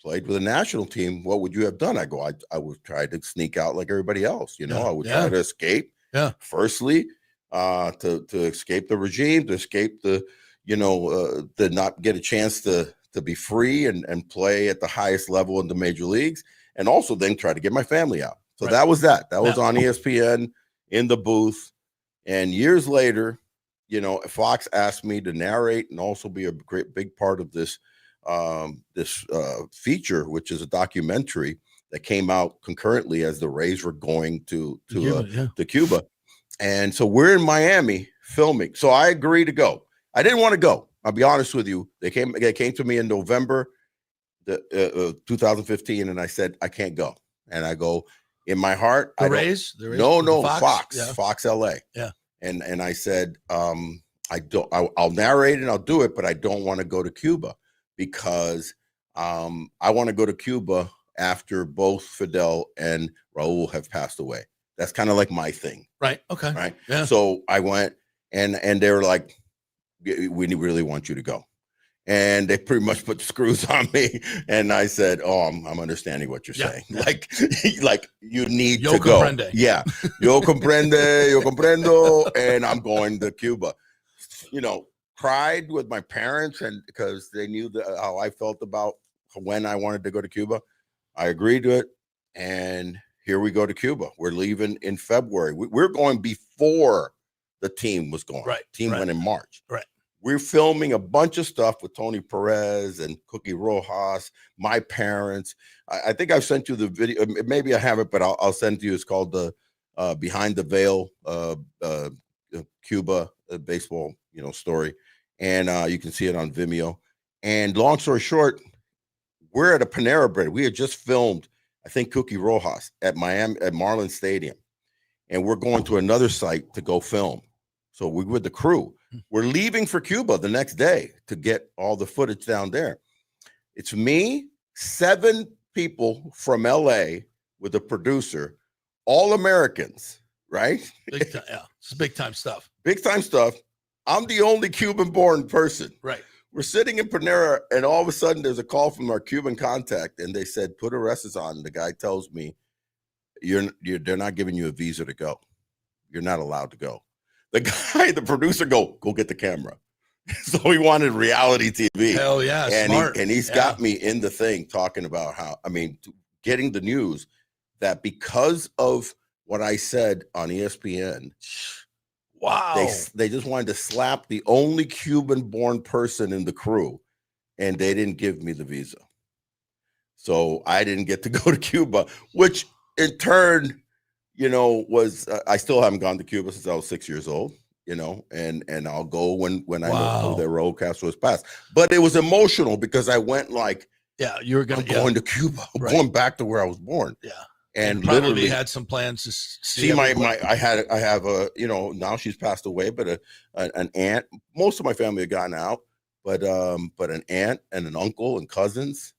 played with a national team. What would you have done? I go, I would try to sneak out like everybody else. I would try to escape. Yeah. Firstly, to escape the regime, to escape to not get a chance to be free and play at the highest level in the major leagues, and also then try to get my family out. So Right. that was on ESPN in the booth. And years later, Fox asked me to narrate and also be a great big part of this feature, which is a documentary that came out concurrently as the Rays were going to Cuba. And so we're in Miami filming. So I agreed to go. I didn't want to go. I'll be honest with you. They came to me in November 2015, and I said, I can't go. And I go, in my heart, The Rays? No, Fox? Fox LA. Yeah. And I said, I'll narrate and I'll do it, but I don't want to go to Cuba because I want to go to Cuba after both Fidel and Raul have passed away. That's kind of like my thing. Right. Okay. Right. Yeah. So I went and they were like, we really want you to go. And they pretty much put the screws on me. And I said, oh, I'm understanding what you're saying. Like you need to go. Comprende. Yeah. Yo comprendo. And I'm going to Cuba. Cried with my parents, and because they knew how I felt about when I wanted to go to Cuba. I agreed to it. And here we go to Cuba. We're leaving in February. We're going before the team was going. Right. Team went in March. Right. We're filming a bunch of stuff with Tony Perez and Cookie Rojas, my parents. I think I've sent you the video. Maybe I haven't, but I'll send it to you. It's called the Behind the Veil Cuba baseball, story. And you can see it on Vimeo. And long story short, we're at a Panera Bread. We had just filmed, I think, Cookie Rojas at Miami at Marlins Stadium. And we're going to another site to go film. So we're with the crew. We're leaving for Cuba the next day to get all the footage down there. It's me, 7 people from LA with a producer, all Americans, right? Big time, yeah. It's big time stuff. Big time stuff. I'm the only Cuban-born person. Right. We're sitting in Panera, and all of a sudden there's a call from our Cuban contact, and they said, put Orestes on. The guy tells me, they're not giving you a visa to go. You're not allowed to go. The producer go get the camera. So he wanted reality TV. Hell yeah, and smart. He's got me in the thing talking about how, getting the news that because of what I said on ESPN, wow, they just wanted to slap the only Cuban-born person in the crew, and they didn't give me the visa. So I didn't get to go to Cuba, which in turn, was I still haven't gone to Cuba since I was 6 years old, and I'll go when I know that Raul Castro has passed. But it was emotional because I went like, you were going to Cuba, I'm going back to where I was born. Yeah. And probably literally had some plans to see I have a, now she's passed away, but an aunt. Most of my family have gotten out, but an aunt and an uncle and cousins.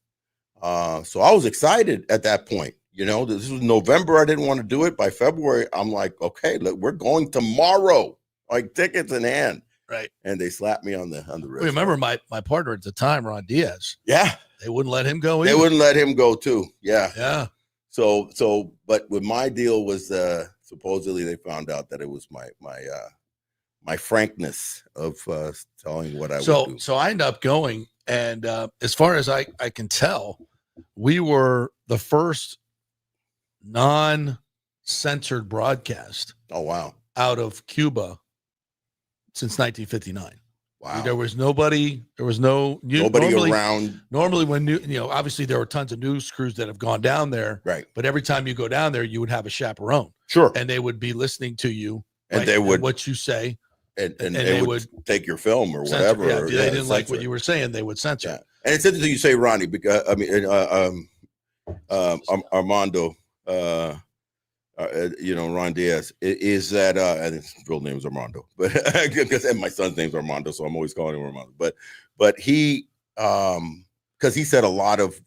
So I was excited at that point. This was November. I didn't want to do it. By February, I'm like, okay, look, we're going tomorrow. Like tickets in hand. Right. And they slapped me on the wrist. Remember my partner at the time, Ron Diaz. Yeah. They wouldn't let him go either. They wouldn't let him go too. Yeah. Yeah. So, but with my deal was supposedly they found out that it was my frankness of telling what I would do. So I ended up going, and as far as I can tell, we were the first non-censored broadcast. Oh wow! Out of Cuba since 1959. Wow. There was nobody. There was nobody around. Normally, when obviously there were tons of news crews that have gone down there. Right. But every time you go down there, you would have a chaperone. Sure. And they would be listening to you. And they would what you say. And they would take your film or censor, whatever. Yeah, if they didn't like what you were saying, they would censor. Yeah. And it's interesting you say Ronnie because Armando. Ron Diaz is that and his real name is Armando, but and my son's name's Armando, so I'm always calling him Armando. But he because he said a lot of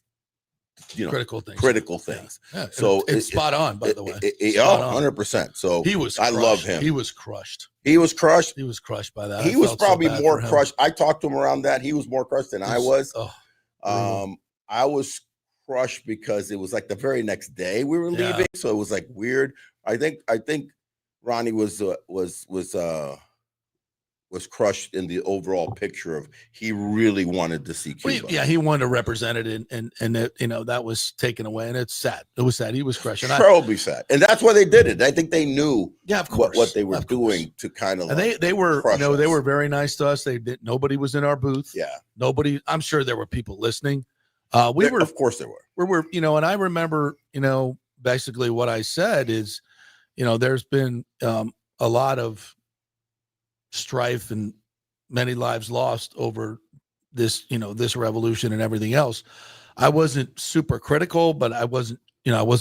critical things. Yeah. So it's spot on, by the way. 100%. So he was crushed. I love him. He was crushed. He was crushed. He was crushed by that. He was probably more crushed. I talked to him around that. He was more crushed than I was. I was crushed because it was like the very next day we were leaving, so it was like weird. I think Ronnie was crushed in the overall picture of he really wanted to see Cuba. Well, he wanted to represent it, and that was taken away, and it's sad. It was sad. He was crushed. Probably sad, and that's why they did it. I think they knew, of course, what they were doing to kind of. And they were, they were very nice to us. Nobody was in our booth. Yeah, nobody. I'm sure there were people listening. Of course there were. And I remember, basically what I said is, there's been a lot of strife and many lives lost over this, this revolution and everything else. I wasn't super critical, but I wasn't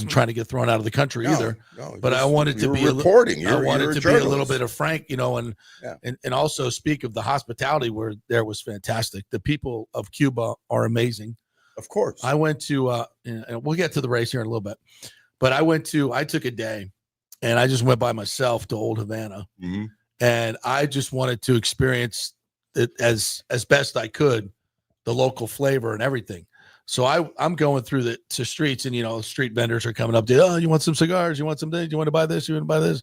trying to get thrown out of the country either. No, but I wanted to be reporting. I wanted to be a little bit of frank, and also speak of the hospitality where there was fantastic. The people of Cuba are amazing. Of course. I went to, and we'll get to the race here in a little bit, but I took a day and I just went by myself to Old Havana, and I just wanted to experience it as best I could, the local flavor and everything. So I'm going through the streets, and street vendors are coming up to, oh, you want some cigars? You want some things? You want to buy this? You want to buy this?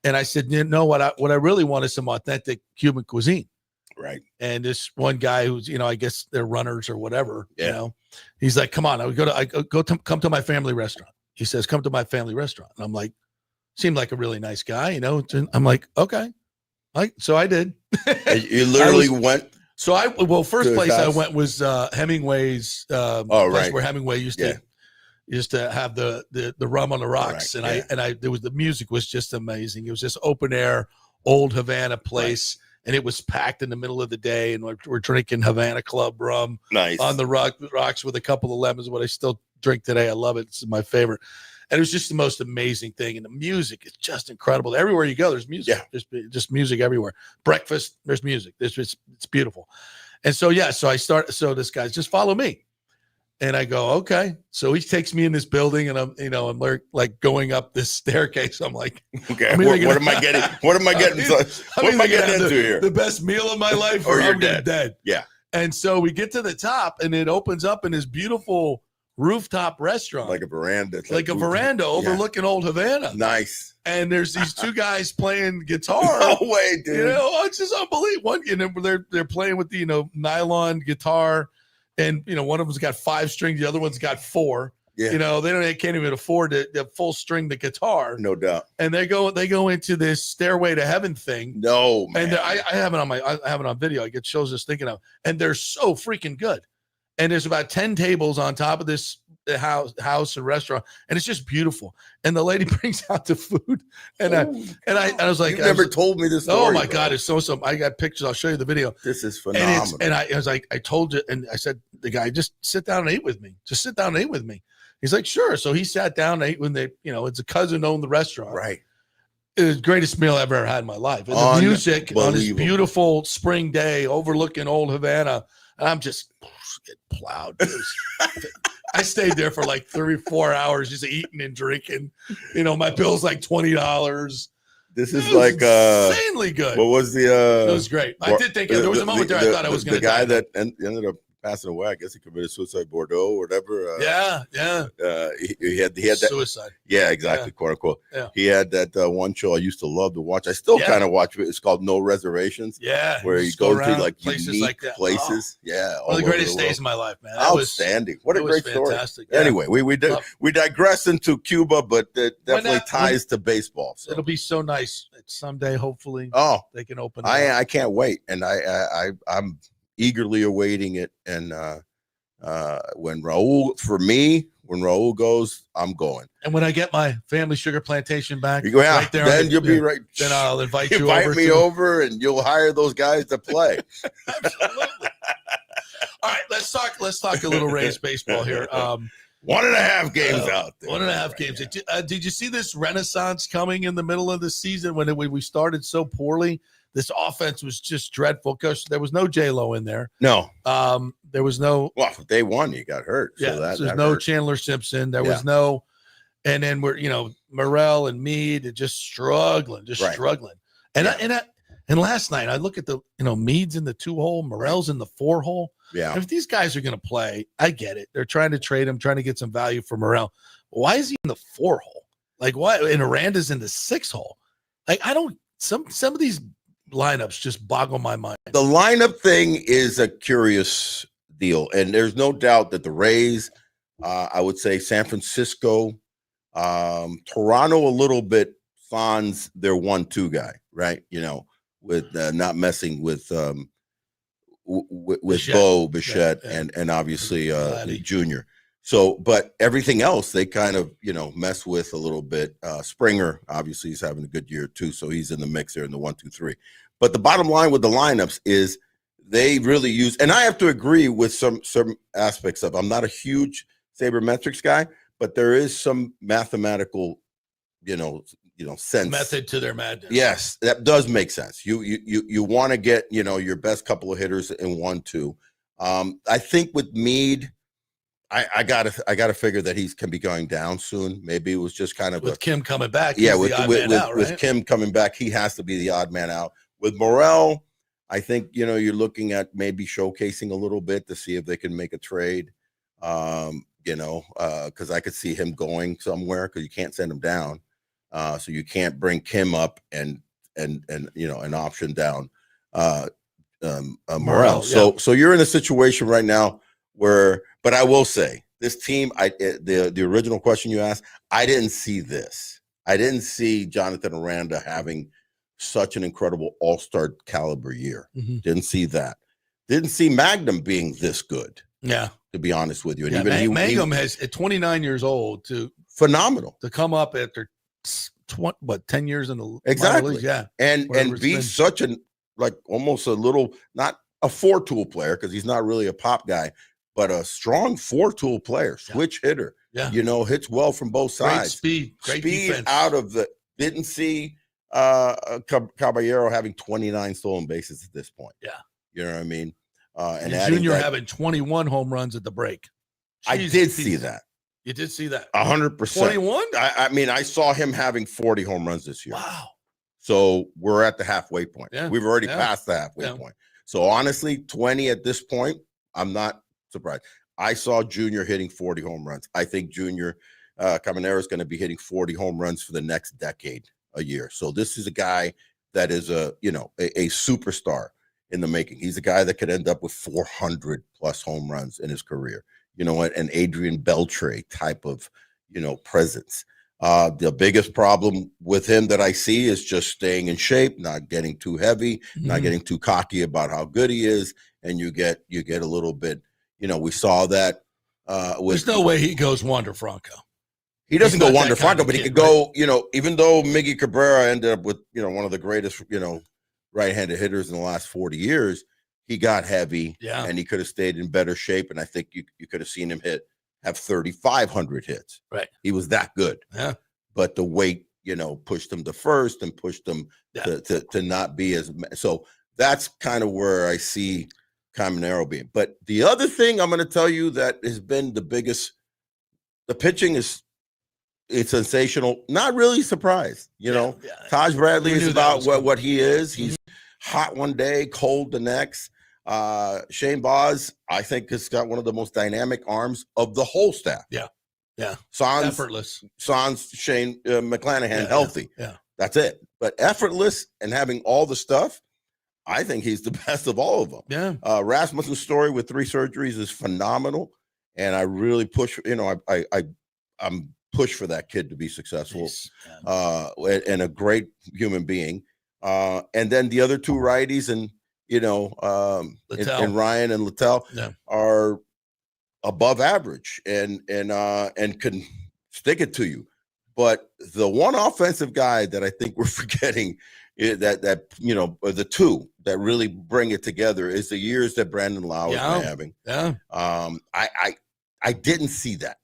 And I said, what I really want is some authentic Cuban cuisine. Right. And this one guy who's, I guess they're runners or whatever, he's like, come on, come to my family restaurant. He says, come to my family restaurant. And I'm like, seemed like a really nice guy, I'm like, okay. So I did. You literally went. So first place I went was Hemingway's place where Hemingway used to have the rum on the rocks. Correct, the music was just amazing. It was this open air old Havana place. Right. And it was packed in the middle of the day, and we're drinking Havana Club rum on the rocks with a couple of lemons, what I still drink today. I love it. It's my favorite. And it was just the most amazing thing. And the music is just incredible. Everywhere you go, there's music. Yeah. Just music everywhere. Breakfast, there's music. It's beautiful. And so this guy's just follow me. And I go, okay. So he takes me in this building, and I'm like going up this staircase. I'm like, okay, what am I getting? What am I getting? What am I getting into here? The best meal of my life, or I'm you're dead. Yeah. And so we get to the top, and it opens up in this beautiful rooftop restaurant, like a veranda, like a veranda overlooking Old Havana. Nice. And there's these two guys playing guitar. No way, dude. It's just unbelievable. They're playing with the nylon guitar. And one of them's got 5 strings, the other one's got 4. Yeah. They can't even afford the full string the guitar. No doubt. And they go into this Stairway to Heaven thing. No, man. And I have it on video. I get shows just thinking of, and they're so freaking good. And there's about 10 tables on top of this house and restaurant, and it's just beautiful. And the lady brings out the food, and I was like, you never told me this story. Oh my God, it's so. I got pictures. I'll show you the video. This is phenomenal. And I was like, I told you, and I said, the guy, just sit down and eat with me. Just sit down and eat with me. He's like, sure. So he sat down and ate when it's a cousin owned the restaurant. Right. It was the greatest meal I've ever had in my life. And the music on this beautiful spring day overlooking Old Havana, and I'm just getting plowed. I stayed there for like 34 hours just eating and drinking. My bill's like $20. This is like insanely good. What was the? It was great. I did think there was a moment there I thought I was going to die. The guy that ended up passing away, I guess he committed suicide, Bordeaux or whatever. Yeah. He had that suicide. Yeah, exactly, quote unquote. Yeah. He had that one show I used to love to watch. I still kind of watch it. It's called No Reservations. Yeah, where you go to like places unique like that. places. Yeah, one of the greatest days of my life, man. Outstanding. What a great story. Yeah. Anyway, we digress into Cuba, but it definitely ties to baseball. So. It'll be so nice someday. Hopefully, they can open. I can't wait, and I'm eagerly awaiting it. And when Raul goes, I'm going. And when I get my family sugar plantation back, right there, then you'll be right. Then I'll invite you over and you'll hire those guys to play. Absolutely. All right, let's talk a little Rays baseball here. 1.5 games out there. 1.5 games. Yeah. Did you see this renaissance coming in the middle of the season when we started so poorly? This offense was just dreadful because there was no J-Lo in there. No. There was no. Well, day one, he got hurt. Yeah, so there's no hurt. Chandler Simpson. There was no. And then Morel and Meade just struggling. And last night I look at the Meade's in the 2-hole, Morel's in the 4-hole. Yeah. And if these guys are going to play, I get it. They're trying to trade him, trying to get some value for Morel. Why is he in the 4-hole? Like why? And Aranda's in the 6-hole. Like I don't. Some of these lineups just boggle my mind. The lineup thing is a curious deal, and there's no doubt that the Rays, I would say San Francisco, Toronto a little bit sans their 1-2 guy, right? With not messing with with Bichette. Bo Bichette Yeah. and obviously Vladdy. Junior. So, but everything else they kind of mess with a little bit. Springer obviously is having a good year too, so he's in the mix there in the 1, 2, 3. But the bottom line with the lineups is they really use, and I have to agree with some aspects of. I'm not a huge sabermetrics guy, but there is some mathematical, sense Method to their madness. Yes, that does make sense. You want to get your best couple of hitters in 1, 2. I think with Meade, I gotta figure that he can be going down soon. Maybe it was just kind of with Kim coming back. Yeah, he's with the odd man out, right? with Kim coming back, he has to be the odd man out. With Morel, I think you're looking at maybe showcasing a little bit to see if they can make a trade. Because I could see him going somewhere because you can't send him down. So you can't bring Kim up and an option down Morel. So you're in a situation right now where, but I will say this team, the original question you asked, I didn't see this. I didn't see Jonathan Aranda having such an incredible all-star caliber year. Mm-hmm. Didn't see that. Didn't see Magnum being this good. Yeah. To be honest with you. And yeah, even Mangum has at 29 years old phenomenal to come up after 10 years in the exactly league, yeah, and be such an almost a little not a 4-tool player because he's not really a pop guy, but a strong 4-tool player, switch hitter. Yeah, hits well from both sides. Great defense. Out of the didn't see Caballero having 29 stolen bases at this point. Yeah, you know what I mean. And Junior having 21 home runs at the break. I did see that. You did see that 100%. 21. I mean, I saw him having 40 home runs this year. Wow. So we're at the halfway point. Yeah. We've already passed the halfway point. So honestly, 20 at this point, I'm not surprised. I saw Junior hitting 40 home runs. I think Junior Caminero is going to be hitting 40 home runs for the next decade a year. So this is a guy that is a superstar in the making. He's a guy that could end up with 400 plus home runs in his career. An Adrian Beltre type of, presence. The biggest problem with him that I see is just staying in shape, not getting too heavy, not getting too cocky about how good he is. And you get a little bit, we saw that. There's no way he goes Wander Franco. He doesn't go Wander Franco, but he could go, even though Miggy Cabrera ended up with, one of the greatest, right-handed hitters in the last 40 years, he got heavy and he could have stayed in better shape. And I think you could have seen him have 3,500 hits. Right. He was that good. Yeah. But the weight, pushed him to first and pushed him to not be as. So that's kind of where I see Caminero being. But the other thing I'm going to tell you that has been the biggest, the pitching it's sensational. Not really surprised. Taj Bradley is about what he is. He's hot one day, cold the next. Shane Baz, I think, has got one of the most dynamic arms of the whole staff. Yeah. Effortless. Sans, Shane McClanahan, healthy. Yeah. That's it. But effortless and having all the stuff, I think he's the best of all of them. Yeah. Rasmussen's story with 3 surgeries is phenomenal. And I really push, I'm push for that kid to be successful and a great human being. And then the other 2 righties and Ryan and Littell are above average and can stick it to you. But the one offensive guy that I think we're forgetting that the 2 that really bring it together is the years that Brandon Lau has been having. Yeah. I didn't see that.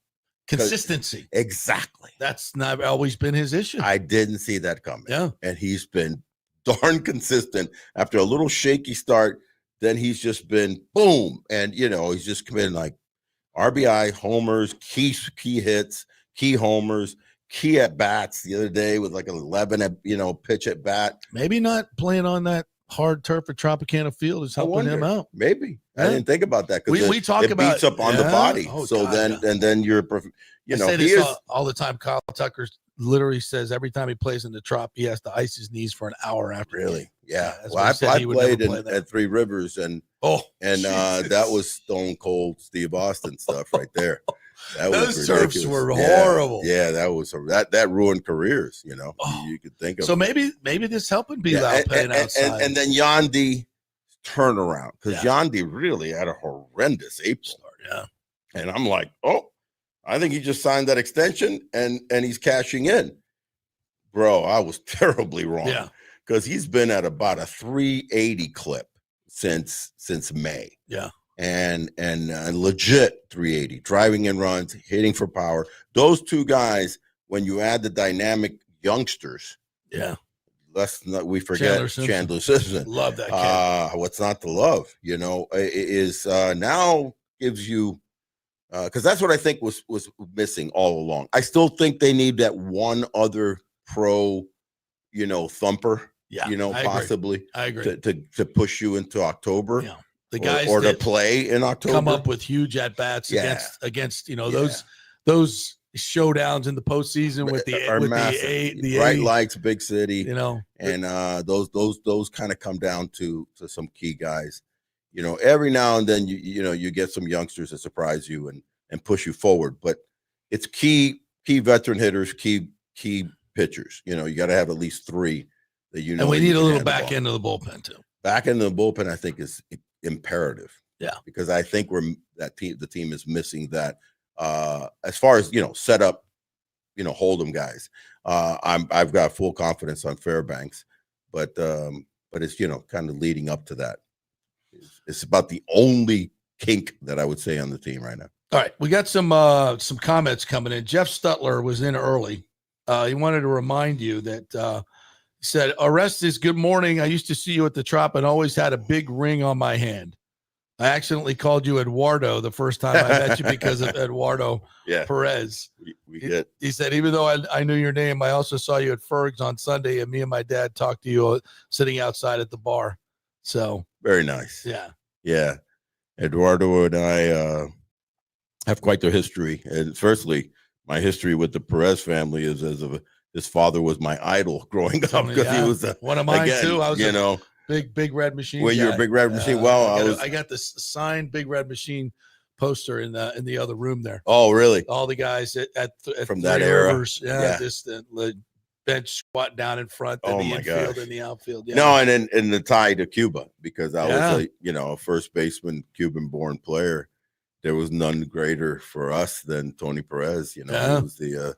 Consistency. Exactly. That's not always been his issue. I didn't see that coming. Yeah. And he's been darn consistent after a little shaky start. Then he's just been boom. And, he's just committed like RBI, homers, key hits, key homers, key at bats the other day with like 11, pitch at bat. Maybe not playing on that hard turf at Tropicana Field is helping him out. Maybe. I didn't think about that because we talk it beats up on the body. Oh, so God, then you're, he is all the time. Kyle Tucker literally says every time he plays in the Trop, he has to ice his knees for an hour after. Really? Yeah. Well, I I played at 3 Rivers and that was stone cold Steve Austin stuff right there. Those surfs were horrible. Yeah, that was that ruined careers. You could think of. So maybe this helping Bilal playing outside, and then Yandy turnaround because Yandy really had a horrendous April. Yeah. And I'm like, oh, I think he just signed that extension and he's cashing in. Bro, I was terribly wrong. Yeah. Because he's been at about a 380 clip since May. Yeah. And legit 380, driving in runs, hitting for power. Those two guys, when you add the dynamic youngsters, we forget Chandler Simpson. Love that kid. What's not to love? Is now gives you because that's what I think was missing all along. I still think they need that one other pro, thumper. Yeah, possibly. I agree. To push you into October. Yeah. The guys or to play in October. Come up with huge at bats against those showdowns in the postseason with the bright lights, big city, and those kind of come down to some key guys. Every now and then you get some youngsters that surprise you and push you forward, but it's key veteran hitters, key pitchers. You got to have at least three that and we need a little back end of the bullpen too. Back end of the bullpen, I think, is imperative. Yeah, because I think the team is missing that. As far as set up, hold 'em guys. I've got full confidence on Fairbanks, but it's kind of leading up to that. It's about the only kink that I would say on the team right now. All right, we got some comments coming in. Jeff Stutler was in early. He wanted to remind you that he said, Orestes, good morning. I used to see you at the Trop and always had a big ring on my hand. I accidentally called you Eduardo the first time I met you because of Eduardo Perez. We did. He said, even though I knew your name, I also saw you at Ferg's on Sunday, and me and my dad talked to you sitting outside at the bar. So very nice. Yeah. Yeah. Eduardo and I have quite the history. And firstly, my history with the Perez family is his father was my idol growing up because he was one of mine too. I was big red machine. Well, you're a big red machine. Well, I got this signed big red machine poster in the other room there. Oh, really? All the guys at from Three that era. Rivers, just the bench squat down in front, and the infield and the outfield. Yeah. No, and the tie to Cuba because I was a first baseman, Cuban-born player. There was none greater for us than Tony Perez. He was the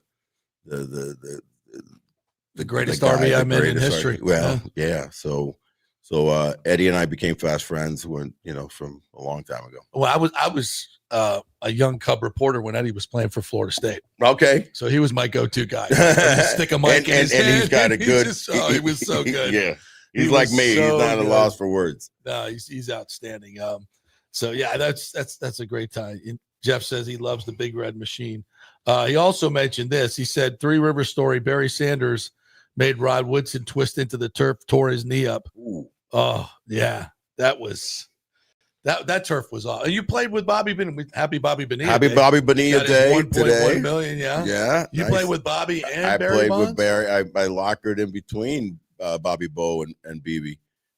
greatest RBI man in history. Well, So Eddie and I became fast friends from a long time ago. Well, I was a young cub reporter when Eddie was playing for Florida State. Okay. So he was my go-to guy. Stick a mic in his hand. And he's got a good. He was so good. Yeah. He's like me. He's not at a loss for words. No, he's outstanding. So yeah, that's a great time. Jeff says he loves the big red machine. He also mentioned this. He said, Three Rivers story, Barry Sanders made Rod Woodson twist into the turf, tore his knee up. Ooh. Oh, yeah. That turf was awesome. You played with Bobby Bonilla. Happy Bobby Bonilla. Happy Day. Bobby Bonilla Day 1.1 million, yeah. Yeah. You played with Bobby and I Barry played Bonds? with Barry. I lockered in between Bobby Bowe and BB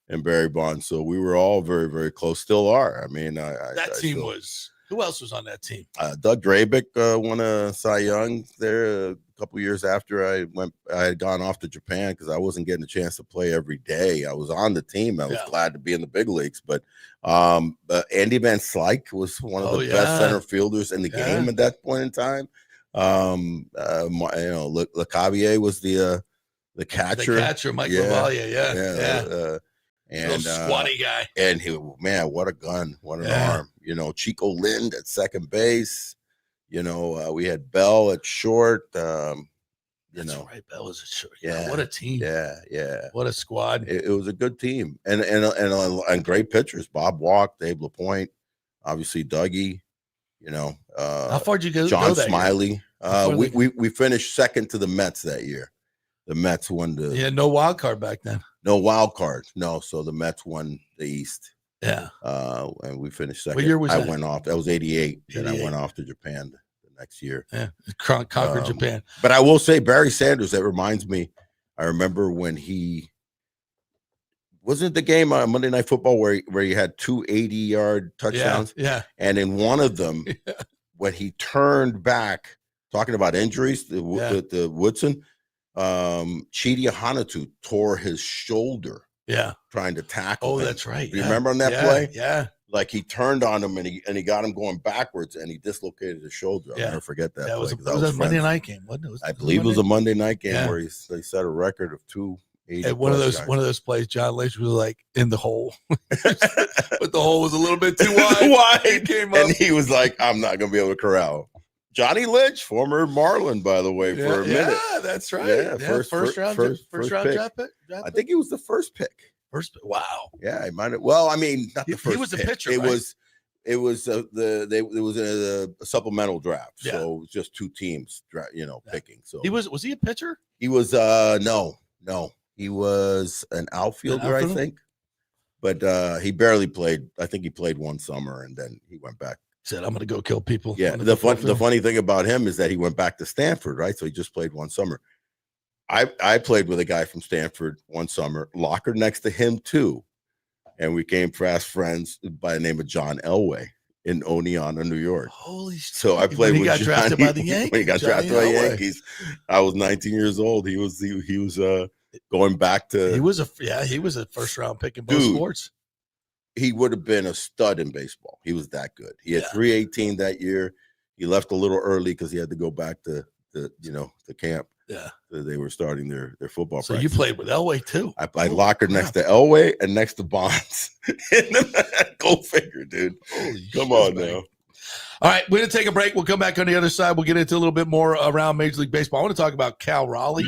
and Barry Bonds. So we were all very, very close. Still are. I mean, that team was. Who else was on that team? Doug Drabick won a Cy Young there a couple years after I had gone off to Japan because I wasn't getting a chance to play every day. I was on the team. I was glad to be in the big leagues. But Andy Van Slyke was one of the best center fielders in the game at that point in time. LeCavier was the catcher. The catcher, Mike LaValle, and squatty guy. And what a gun, what an arm. Chico Lind at second base. We had Bell at short. That's right, Bell was at short. Yeah, what a team. Yeah. What a squad. It was a good team, and great pitchers. Bob Walk, Dave LaPointe, obviously Dougie. How far did you go? John Smiley. We finished second to the Mets that year. The Mets won no wild card back then. No wild card. No, so the Mets won the East. Yeah. And we finished second. What year was that? I went off. That was 88. Then I went off to Japan the next year. Yeah. Conquered Japan. But I will say Barry Sanders, that reminds me, I remember when he wasn't the game on Monday Night Football where he had 2 80-yard touchdowns. Yeah. And in one of them, when he turned back, talking about injuries, the Woodson, Chidi Hanatu tore his shoulder trying to tackle. Oh, him. that's right. You remember on that play? Yeah. Like he turned on him and he got him going backwards and he dislocated his shoulder. I'll never forget that. That was play, a Monday night game, wasn't it? I believe it was a Monday night game where they set a record of 280. One of those plays, John Lynch was like in the hole, but the hole was a little bit too wide. He came up and he was like, "I'm not going to be able to corral." Johnny Lynch, former Marlin, by the way, for a minute. Yeah, that's right. Yeah, first round draft pick. I think he was the first pick. Wow. Yeah, he might have. Well, I mean, not the first. He was a pick. pitcher. It right? was. It was a supplemental draft, so it was just two teams, picking. So was he a pitcher? He was no, he was an outfielder, I think, but he barely played. I think he played one summer and then he went back. Said, "I'm going to go kill people." Yeah, the funny thing about him is that he went back to Stanford, right? So he just played one summer. I played with a guy from Stanford one summer, locker next to him too. And we became fast friends by the name of John Elway in Oneonta, New York. Holy shit. So I played when he with got Johnny, drafted by the Yankees. When he got drafted by the Yankees, I was 19 years old. He was going back to. He was a first round pick in both sports. He would have been a stud in baseball. He was that good. He had 318 that year. He left a little early because he had to go back to the camp. Yeah, they were starting their football. So practice. you played with Elway too. I lockered next to Elway and next to Bonds. Go figure, dude. Come on now. All right, we're going to take a break. We'll come back on the other side. We'll get into a little bit more around Major League Baseball. I want to talk about Cal Raleigh.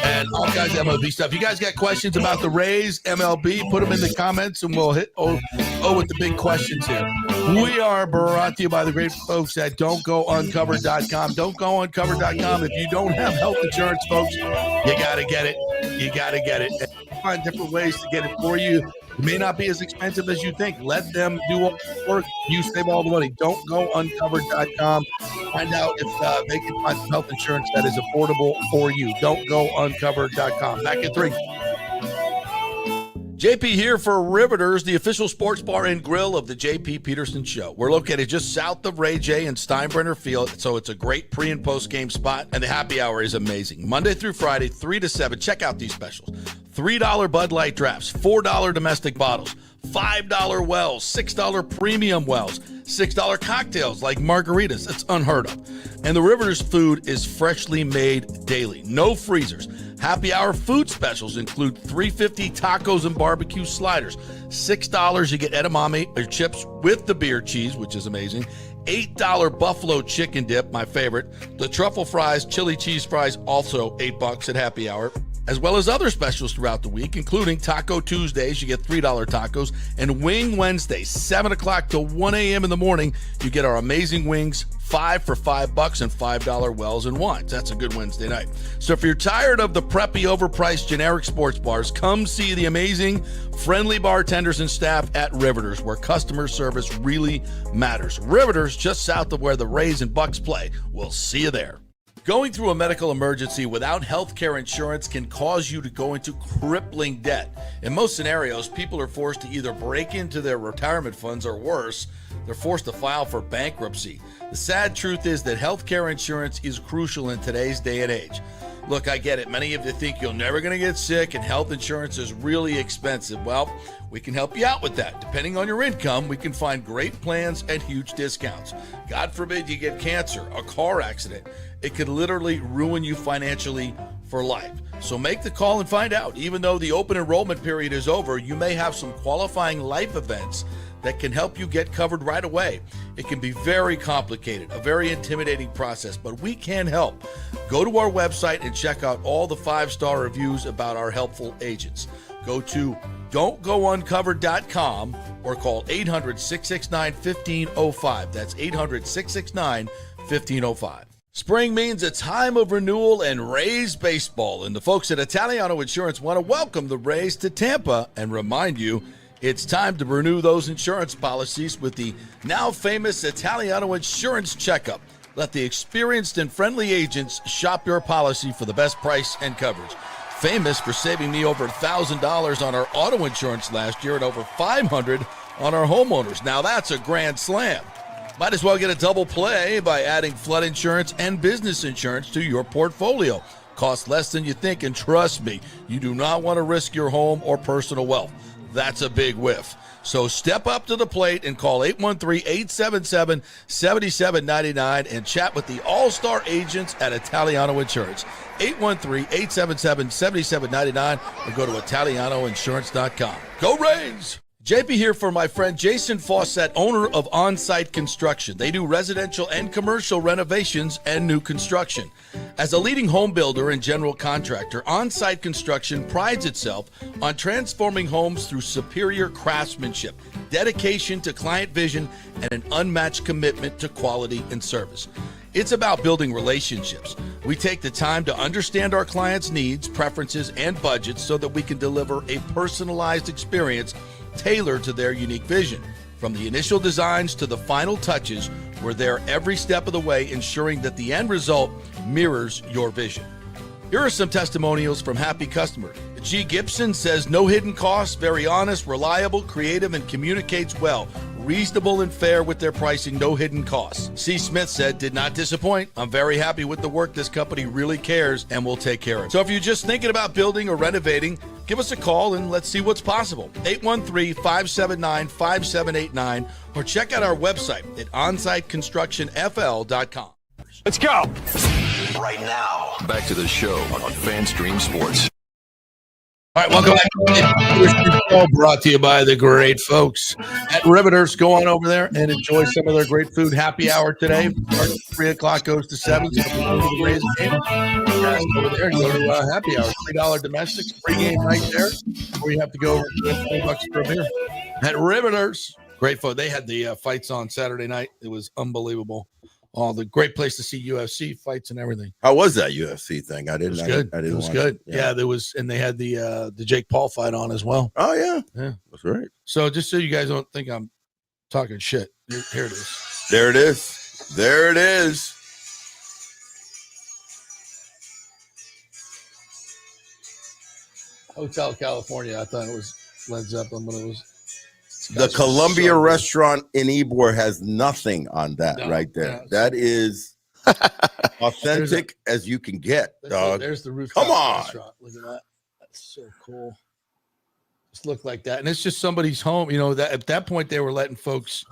And all kinds of MLB stuff. You guys got questions about the Rays, MLB, put them in the comments, and we'll hit with the big questions here. We are brought to you by the great folks at Don'tGoUncovered.com. Don'tGoUncovered.com. If you don't have health insurance, folks, you got to get it. You got to get it. And find different ways to get it for you. It may not be as expensive as you think. Let them do all the work. You save all the money. Don'tGoUncovered.com. Find out if they can find some health insurance that is affordable for you. Don'tGoUncovered.com. Back at 3. JP here for Riveters, the official sports bar and grill of the JP Peterson Show. We're located just south of Ray J and Steinbrenner Field, so it's a great pre- and post-game spot, and the happy hour is amazing. Monday through Friday, 3 to 7. Check out these specials. $3 Bud Light drafts, $4 domestic bottles, $5 wells, $6 premium wells, $6 cocktails like margaritas. That's unheard of. And the Riveters food is freshly made daily. No freezers. Happy hour food specials include $3.50 tacos and barbecue sliders. $6 you get edamame or chips with the beer cheese, which is amazing. $8 buffalo chicken dip, my favorite. The truffle fries, chili cheese fries, also $8 at happy hour. As well as other specials throughout the week, including Taco Tuesdays, you get $3 tacos, and Wing Wednesdays, 7 o'clock to 1 a.m. in the morning, you get our amazing wings, 5 for $5 and $5 wells and wines. That's a good Wednesday night. So if you're tired of the preppy, overpriced, generic sports bars, come see the amazing, friendly bartenders and staff at Riveters, where customer service really matters. Riveters, just south of where the Rays and Bucs play. We'll see you there. Going through a medical emergency without health care insurance can cause you to go into crippling debt. In most scenarios, people are forced to either break into their retirement funds or worse, they're forced to file for bankruptcy. The sad truth is that health care insurance is crucial in today's day and age. Look, I get it. Many of you think you're never going to get sick and health insurance is really expensive. Well, we can help you out with that. Depending on your income, we can find great plans and huge discounts. God forbid you get cancer, a car accident. It could literally ruin you financially for life. So make the call and find out. Even though the open enrollment period is over, you may have some qualifying life events that can help you get covered right away. It can be very complicated, a very intimidating process, but we can help. Go to our website and check out all the 5-star reviews about our helpful agents. Go to don'tgouncovered.com or call 800-669-1505. That's 800-669-1505. Spring means a time of renewal and Rays baseball, and the folks at Italiano Insurance want to welcome the Rays to Tampa and remind you it's time to renew those insurance policies with the now famous Italiano Insurance Checkup. Let the experienced and friendly agents shop your policy for the best price and coverage. Famous for saving me over $1,000 on our auto insurance last year and over $500 on our homeowners. Now that's a grand slam. Might as well get a double play by adding flood insurance and business insurance to your portfolio. Costs less than you think, and trust me, you do not want to risk your home or personal wealth. That's a big whiff. So step up to the plate and call 813-877-7799 and chat with the all-star agents at Italiano Insurance. 813-877-7799 or go to italianoinsurance.com. Go Rays! JP here for my friend Jason Fawcett, owner of On-Site Construction. They do residential and commercial renovations and new construction. As a leading home builder and general contractor, On-Site Construction prides itself on transforming homes through superior craftsmanship, dedication to client vision, and an unmatched commitment to quality and service. It's about building relationships. We take the time to understand our clients' needs, preferences, and budgets so that we can deliver a personalized experience tailored to their unique vision. From the initial designs to the final touches, we're there every step of the way, ensuring that the end result mirrors your vision. Here are some testimonials from happy customers. G. Gibson says, no hidden costs, very honest, reliable, creative, and communicates well. Reasonable and fair with their pricing, no hidden costs. C. Smith said, did not disappoint. I'm very happy with the work. This company really cares and will take care of it. So if you're just thinking about building or renovating, give us a call and let's see what's possible. 813-579-5789 or check out our website at onsiteconstructionfl.com. Let's go. Right now, back to the show on Fanstream Sports. All right, welcome back to the show, brought to you by the great folks at Riveters. Go on over there and enjoy some of their great food. Happy hour today. 3 o'clock goes to 7. So if you go to the Rays game, just over there and go to happy hour. $3 domestics, pregame right there. Or you have to go over to $20 for a beer. At Riveters, great food. They had the fights on Saturday night. It was unbelievable. Oh, the great place to see UFC fights and everything. How was that UFC thing? I didn't. It was good. I didn't it was watch good. It. Yeah, there was, and they had the Jake Paul fight on as well. Oh yeah, Yeah, that's right. so just so you guys don't think I'm talking shit, here it is. There it is. There it is. Hotel California. I thought it was Led Zeppelin, but it was The Columbia restaurant in Ybor has nothing on that right there. Yeah, that is authentic as you can get, dog. There's the rooftop Come on. restaurant. Look at that. That's so cool. Just look like that. And it's just somebody's home. You know, that at that point they were letting folks,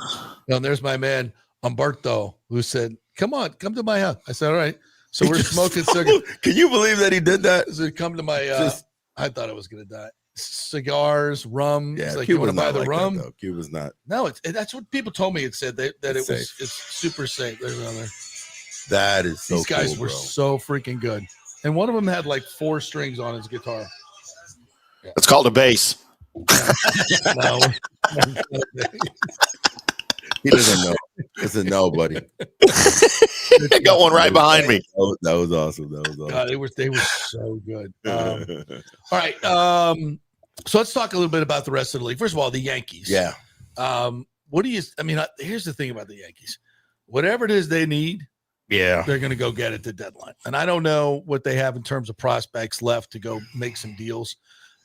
and there's my man Umberto, who said, come to my house. I said, all right. So we're smoking cigars. Can you believe that he did that? So come to my I thought I was gonna die. Cigars, rum. Yeah, it's like, you want to buy the rum? That, Cuba's not. No, that's what people told me. It said that It's it's super safe. There's another. That is so These guys cool, were bro. so freaking good. And one of them had like 4 strings on his guitar. Yeah. It's called a bass. No. He doesn't know. It's a no, buddy. I got one right behind me. That was awesome. That was awesome. God, they were so good. All right. So let's talk a little bit about the rest of the league. First of all, the Yankees. Yeah. What do you? I mean, here's the thing about the Yankees. Whatever it is they need, Yeah. they're going to go get at the deadline. And I don't know what they have in terms of prospects left to go make some deals.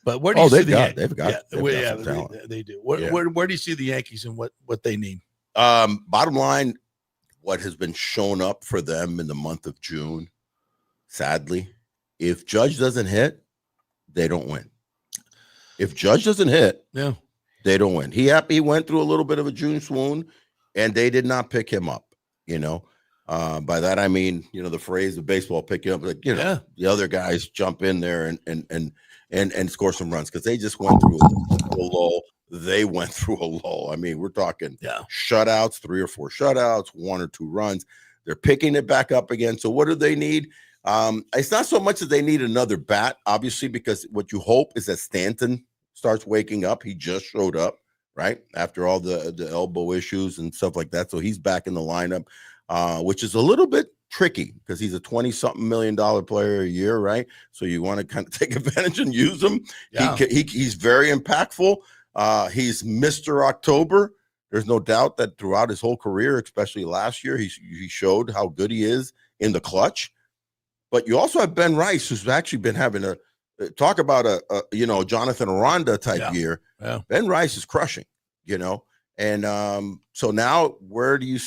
But where do you see the Yankees? They've got some talent. They do. Where do you see the Yankees and what they need? Bottom line, what has been shown up for them in the month of June, sadly, if Judge doesn't hit, they don't win. If Judge doesn't hit, Yeah. they don't win. He went through a little bit of a June swoon, and they did not pick him up. You know, by that I mean, you know, the phrase of baseball pick you up, like, you know, the other guys jump in there and score some runs because they just went through a lull. They went through a lull. I mean, we're talking shutouts, 3 or 4 shutouts, 1 or 2 runs. They're picking it back up again. So what do they need? It's not so much that they need another bat, obviously, because what you hope is that Stanton starts waking up. He just showed up, right, after all the elbow issues and stuff like that. So he's back in the lineup, which is a little bit tricky because he's a $20-something million player a year, right? So you want to kind of take advantage and use him. Yeah. He's very impactful. He's Mr. October. There's no doubt that throughout his whole career, especially last year, he showed how good he is in the clutch. But you also have Ben Rice, who's actually been having a talk about a Jonathan Aranda type year. Yeah. Ben Rice is crushing, you know. And so now where do you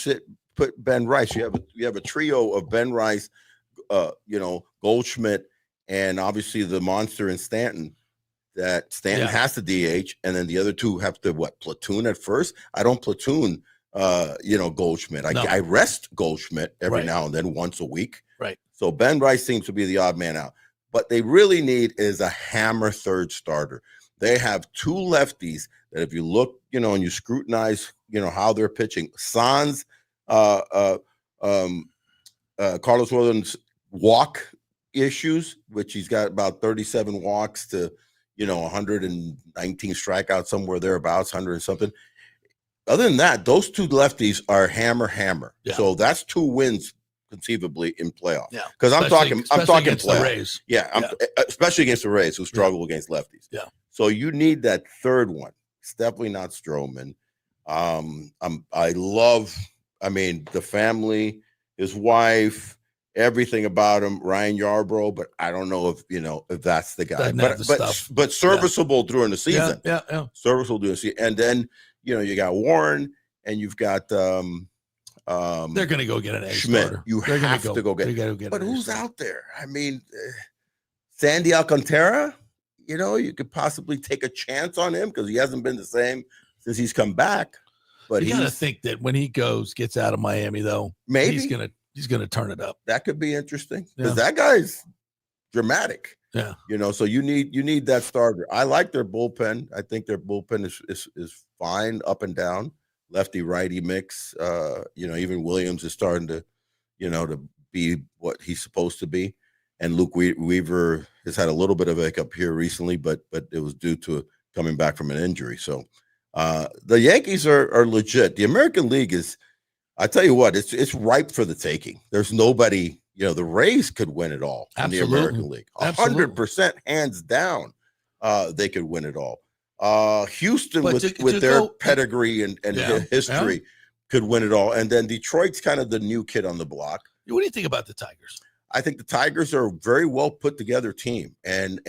put Ben Rice? You have a trio of Ben Rice, Goldschmidt and obviously the monster in Stanton. That Stanton has to DH, and then the other two have to platoon at first. I don't platoon, Goldschmidt. I rest Goldschmidt every now and then, once a week. Right. So Ben Rice seems to be the odd man out. What they really need is a hammer third starter. They have two lefties that, if you look, and you scrutinize, how they're pitching. Sans, Carlos Williams walk issues, which he's got about 37 walks to 119 strikeouts, somewhere thereabouts, 100 and something. Other than that, those two lefties are hammer. Yeah. So that's 2 wins conceivably in playoffs. Yeah. Because I'm talking against playoffs. the Rays. Yeah, especially against the Rays, who struggle against lefties. Yeah. So you need that third one. It's definitely not Stroman. I love, the family, his wife, everything about him, Ryan Yarbrough, but I don't know if that's the guy. But serviceable during the season. Yeah. Serviceable during the season. And then, you got Warren, and you've got they're going to go get an A Schmidt. starter. You They're have to go get. But who's out there? Sandy Alcantara. You could possibly take a chance on him because he hasn't been the same since he's come back. But you got to think that when he gets out of Miami, though, maybe he's gonna turn it up. That could be interesting because that guy's dramatic. Yeah. So you need that starter. I like their bullpen. I think their bullpen is fine up and down, lefty righty mix. Even Williams is starting to, to be what he's supposed to be. And Luke Weaver has had a little bit of a hiccup here recently, but it was due to coming back from an injury. So the Yankees are legit. The American League is, I tell you what, it's ripe for the taking. There's nobody, the Rays could win it all in the American League. 100% hands down, they could win it all. Houston with their pedigree and history could win it all. And then Detroit's kind of the new kid on the block. What do you think about the Tigers? I think the Tigers are a very well put together team, and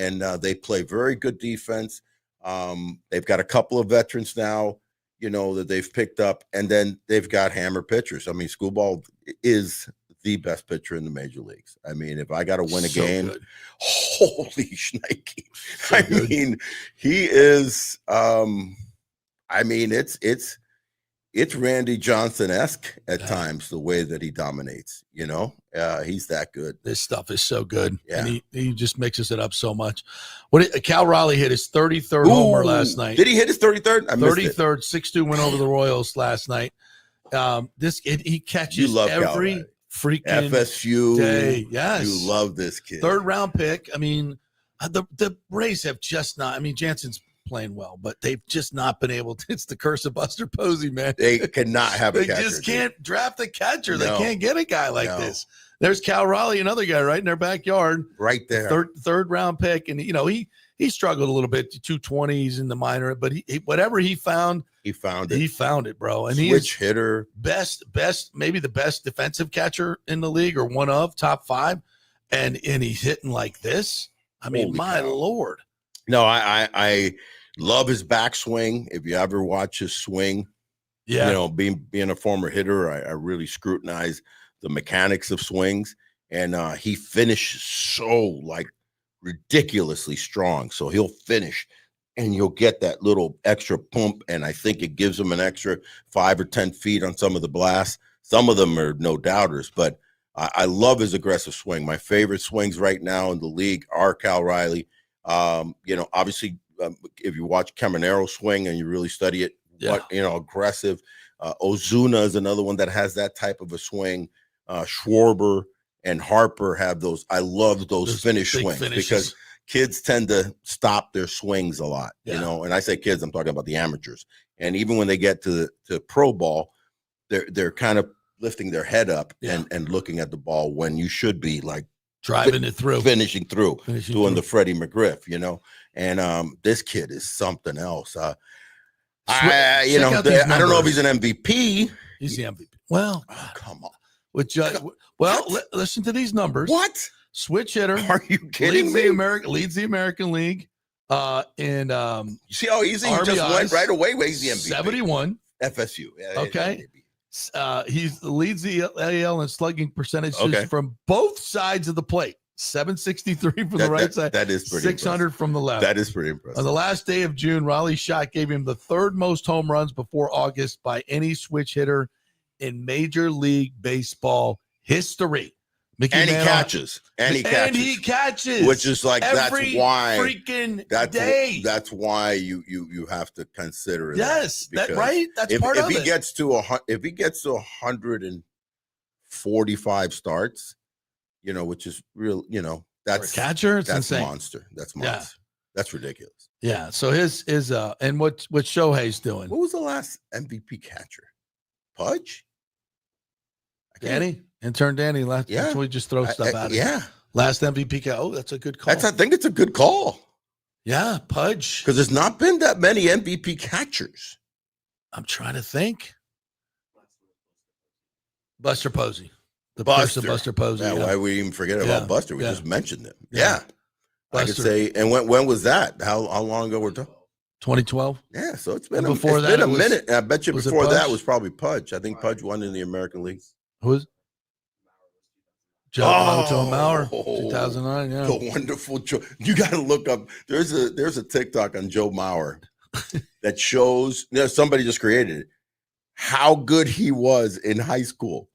they play very good defense. They've got a couple of veterans now, that they've picked up, and then they've got hammer pitchers. Schoolball is the best pitcher in the major leagues. If I got to win a game, holy shnikey. He is, it's Randy Johnson-esque at times, the way that he dominates, he's that good. This stuff is so good. Yeah. And he just mixes it up so much. Cal Raleigh hit his 33rd homer last night. Did he hit his 33rd? 33rd, 6-2 win over the Royals last night. He catches every freaking FSU day. Yes. You love this kid. 3rd round pick. The Rays have just not, Jansen's playing well, but they've just not been able to. It's the curse of Buster Posey, man. They cannot have a catcher. They just can't draft a catcher. They can't get a guy like this. There's Cal Raleigh, another guy right in their backyard. Right there. Third round pick. And, he struggled a little bit, 220s in the minor, but whatever he found. He found it. He found it, bro. And Switch hitter. Best, maybe the best defensive catcher in the league, or one of top 5. And he's hitting like this. My Lord. No, I love his backswing. If you ever watch his swing, being a former hitter, I really scrutinize the mechanics of swings, and he finishes so ridiculously strong. So he'll finish, and you'll get that little extra pump, and I think it gives him an extra 5 or 10 feet on some of the blasts. Some of them are no doubters, but I love his aggressive swing. My favorite swings right now in the league are Cal Raleigh. Obviously, if you watch Caminero swing and you really study it, aggressive. Ozuna is another one that has that type of a swing. Schwarber and Harper have those. I love those finish swings because kids tend to stop their swings a lot, and I say kids, I'm talking about the amateurs. And even when they get to pro ball, they're kind of lifting their head up and looking at the ball when you should be driving it through, finishing through, doing the Freddie McGriff, and this kid is something else. I don't know if he's an MVP. He's the MVP. Well, come on. Listen to these numbers. What? Switch hitter. Are you kidding me? Leads the American League. And you see how easy he just went right away? He's the MVP. 71. FSU. Okay. He leads the AL in slugging percentages from both sides of the plate. 763 from the right side. That is pretty 600 impressive. from the left. That is pretty impressive. On the last day of June, Raleigh Shot gave him the third most home runs before August by any switch hitter in Major League Baseball history. Mickey And he Mantle- catches. And he catches. Which is like every that's why freaking day. That's why you have to consider that. Yes, that because right. That's if, part if of he it. gets to if he gets to 145 starts, which is real, that's For a catcher, it's that's insane. monster. That's monster. Yeah. That's ridiculous. Yeah. So his and what Shohei's doing? What was the last MVP catcher? Pudge? Danny, intern Danny. Last, Yeah. that's what we just throw stuff out. Yeah. Last MVP catcher. Oh, that's a good call. I think it's a good call yeah, Pudge. because there's not been that many MVP catchers. I'm trying to think. Buster Posey. The Buster. Buster Posey. Yeah, yeah. why we even forget about Buster? We yeah. just mentioned him. Yeah. Yeah. I could Buster. say, and when was that? How long ago we're talking? 2012. Yeah, so it's been And a, before it's that, been it a was- minute. I bet you was it before that Pudge? was probably Pudge. I think Pudge won in the American League. Who is? Joe Mauer, 2009. Yeah. The wonderful Joe. You got to look up. There's a TikTok on Joe Mauer that shows. Somebody just created it. How good he was in high school.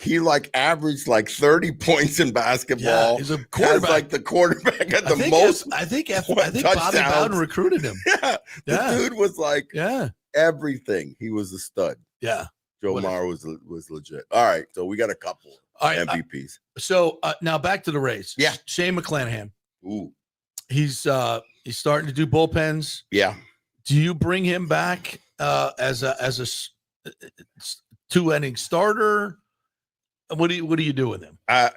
He averaged 30 points in basketball. Yeah, he's a quarterback. The quarterback at I the think most. I think touchdowns. Bobby Bowden recruited him. Yeah, Yeah. the dude was Yeah. everything. He was a stud. Yeah. Joe Whatever. Mauer was legit. All right, so we got a couple All right. MVPs. So now back to the Rays. Yeah. Shane McClanahan. Ooh, He's starting to do bullpens. yeah. Do you bring him back as a 2-inning starter? What do you do with him? I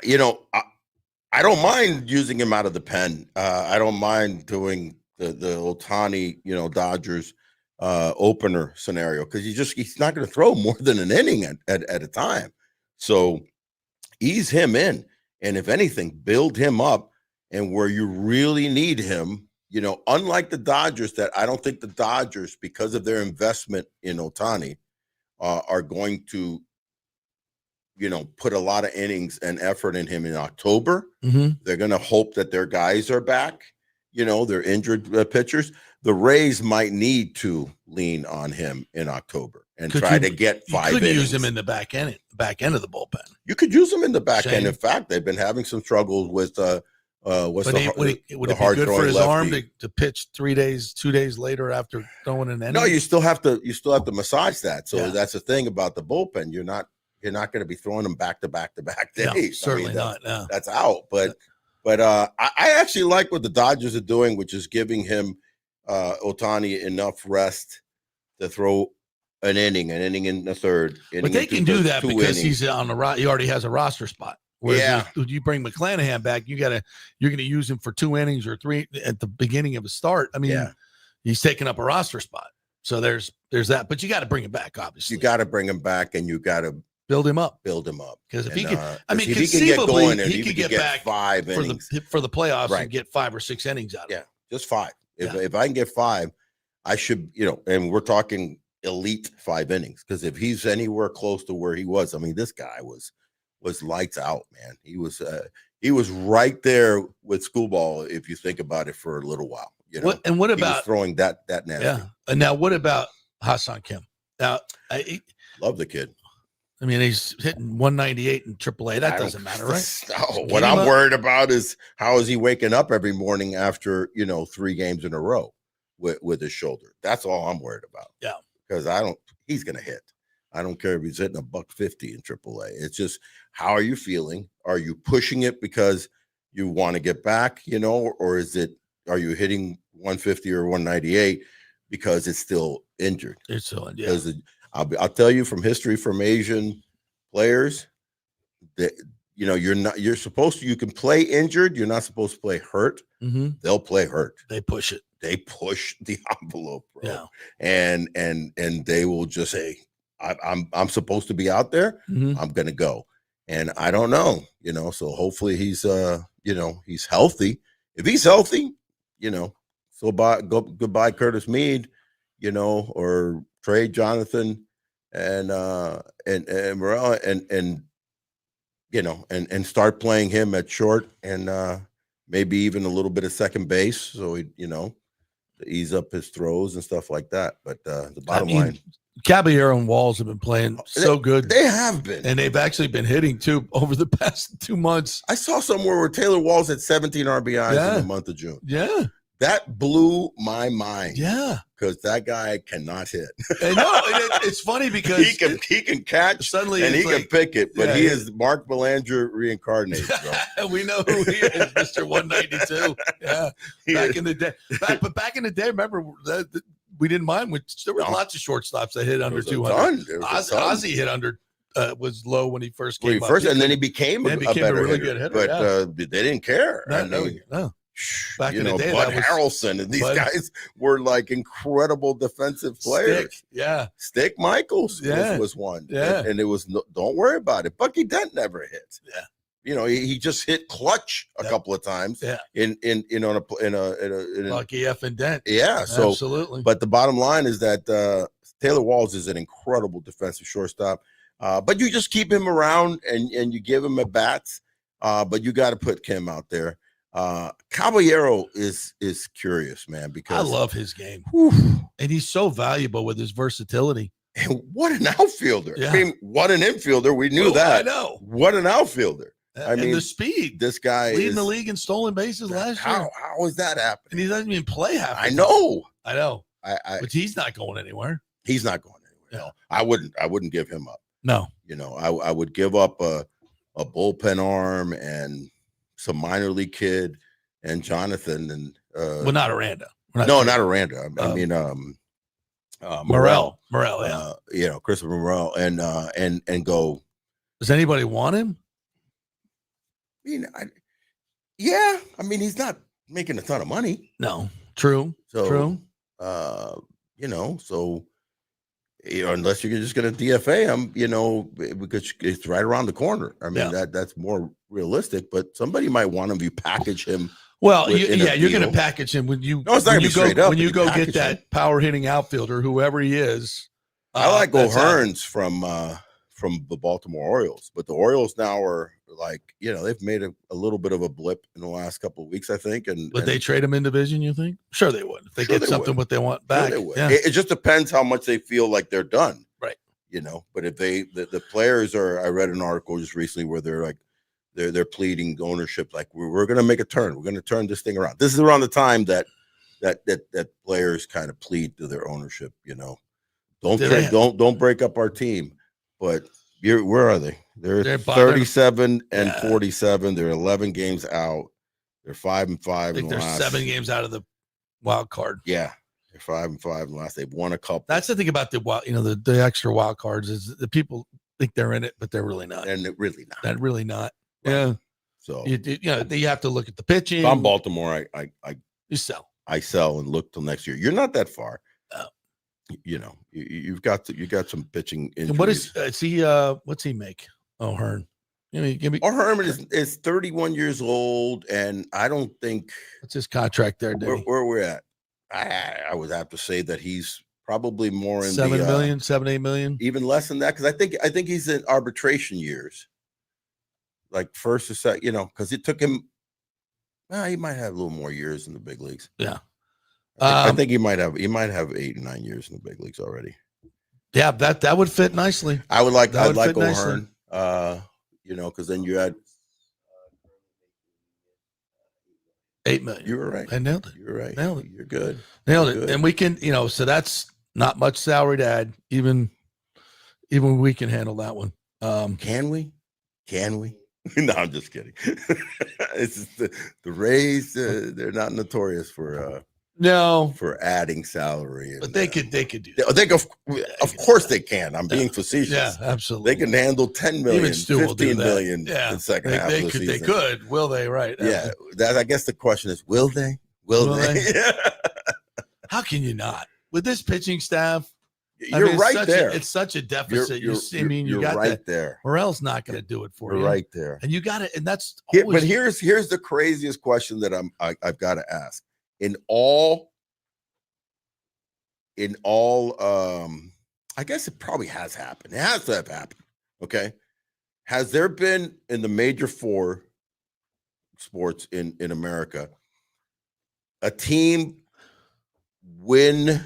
don't mind using him out of the pen. I don't mind doing the Ohtani, Dodgers opener scenario because he's not going to throw more than an inning at a time. So ease him in, and if anything, build him up. And where you really need him, unlike the Dodgers, that I don't think the Dodgers, because of their investment in Ohtani, are going to put a lot of innings and effort in him in October. Mm-hmm. They're going to hope that their guys are back. They're injured pitchers. The Rays might need to lean on him in October and try to get 5 You could innings. use him in the back end of the bullpen. You could use him in the back Shane. end. In fact, they've been having some struggles with would Would it be good for his arm to pitch 2 days later after throwing an inning? No, you still have to massage that. So Yeah. that's the thing about the bullpen. You're not going to be throwing them back to back days. No, certainly not. No. That's out. But I actually like what the Dodgers are doing, which is giving him Ohtani enough rest to throw an inning in the third. But they can do that because he's on the he already has a roster spot. Whereas Yeah. if you bring McClanahan back, you're going to use him for 2 innings or 3 at the beginning of a start. I mean, Yeah. he's taking up a roster spot. So there's that, but you got to bring him back. Obviously, You got to bring him back, and you got to build him up build him up. because if And, he can, I mean, if he can get conceivably going, and he if could get back 5 for innings. the playoffs Right. and get 5 or 6 innings out of Yeah, it. just 5. If Yeah. I can get 5, I should, and we're talking elite 5 innings, because if he's anywhere close to where he was, I mean, this guy was lights out, man. He was right there with Schoolball, if you think about it for a little while. What he was about throwing that nasty. yeah? And now what about Hassan Kim? Now, Love the kid. I mean, he's hitting 198 in AAA. That I don't- doesn't matter, right? No, Get what him I'm up. worried about is how is he waking up every morning after 3 games in a row with his shoulder. That's all I'm worried about. Yeah. Because he's gonna hit. I don't care if he's hitting $150 in AAA. It's just, how are you feeling? Are you pushing it because you want to get back, or are you hitting 150 or 198 because it's still injured? It's so yeah. Because I'll tell you from history from Asian players that you're supposed to, you can play injured, you're not supposed to play hurt. Mm-hmm. They'll play hurt. They push it. They push the envelope, bro. Yeah. And they will just say, I'm supposed to be out there. Mhm. I'm gonna go. And I don't know, so hopefully he's he's healthy. If he's healthy, so goodbye Curtis Mead, or trade Jonathan and Morel and and start playing him at short and maybe even a little bit of second base. So he, to ease up his throws and stuff like that. But the bottom line, Caballero and Walls have been playing so good. They have been. And they've actually been hitting too over the past 2 months. I saw somewhere where Taylor Walls had 17 RBIs in the month of June. Yeah. That blew my mind. Yeah. Because that guy cannot hit. I know. It's funny because he can catch suddenly and he can pick it, but he is Mark Belanger reincarnated. We know who he is, Mr. 192. Yeah. Back in the day. Back in the day, remember we didn't mind when there were lots of shortstops that hit under 200. Ozzy hit under was low when he first came up. And then he became a really good hitter. But they didn't care. No. Back in the day, Bud Harrelson and these guys were like incredible defensive players. Stick Michaels was one. And it was don't worry about it. Bucky Dent never hit. He just hit clutch a couple of times. In a Lucky F and Dent. So absolutely. But the bottom line is that Taylor Walls is an incredible defensive shortstop. But you just keep him around and you give him at bats. But you got to put Kim out there. Caballero is curious, man, because I love his game. And he's so valuable with his versatility. And what an outfielder. I mean, what an infielder. We knew that. I know. What an outfielder. I mean, the speed. This guy leading the league in stolen bases last year. How is that happening? And he doesn't even play half. I know. But he's not going anywhere. He's not going anywhere. No, I wouldn't give him up. No. I would give up a bullpen arm and some minor league kid and Jonathan and not Aranda. Not Aranda. I mean Morel, Christopher Morel and go. Does anybody want him? I mean, I mean, he's not making a ton of money. No, true. So, unless you're just going to DFA him, because it's right around the corner. I mean, that's more realistic. But somebody might want him if you package him. Well, you're going to package him when you go get that power hitting outfielder, whoever he is. I like O'Hearns from the Baltimore Orioles, but the Orioles now are like, they've made a little bit of a blip in the last couple of weeks, I think. Would they trade him in division, you think? Sure they would. If they get something what they want back. Sure they would. It just depends how much they feel like they're done. Right. But if the players I read an article just recently where they're like, they're pleading ownership, like we're going to make a turn. We're going to turn this thing around. This is around the time that players kind of plead to their ownership, don't break up our team. But where are they? They're 37 and 47. They're 11 games out. They're 5-5. I think they're 7 games out of the wild card. Yeah, they're 5-5 in the last. They've won a couple. That's the thing about the extra wild cards is the people think they're in it, but they're really not. And they're really not. They're really not. Right. Yeah. So you have to look at the pitching. If I'm Baltimore, you sell. I sell and look till next year. You're not that far. You've got some pitching injuries. And what is he? What's he make? O'Hearn. O'Hearn is 31 years old, and I don't think what's his contract there. Where we're at, I would have to say that he's probably more in 7 million, 7-8 million, even less than that. Because I think he's in arbitration years, like first or second. Because it took him. He might have a little more years in the big leagues. Yeah. I think he might have 8 or 9 years in the big leagues already. Yeah, that would fit nicely. I'd like O'Hearn, because then you had 8 million. You were right. I nailed it. You were right. Nailed it. You're good. Nailed it. And we can, so that's not much salary to add. Even we can handle that one. Can we? No, I'm just kidding. It's just the Rays. They're not notorious for adding salary. But they could do that. Of course they can. I'm being facetious. Yeah, absolutely. They can handle 10 million, 15 million in the second half of the season. They could. Will they? Right. Yeah. I guess the question is, will they? Will they? How can you not? With this pitching staff, you're right there. It's such a deficit. You're got right that. There. Morel's not going to do it for you. You're right there. And you got it. And that's always... But here's the craziest question that I've got to ask. In all, I guess it probably has happened. It has to have happened. Okay. Has there been in the major four sports in America a team win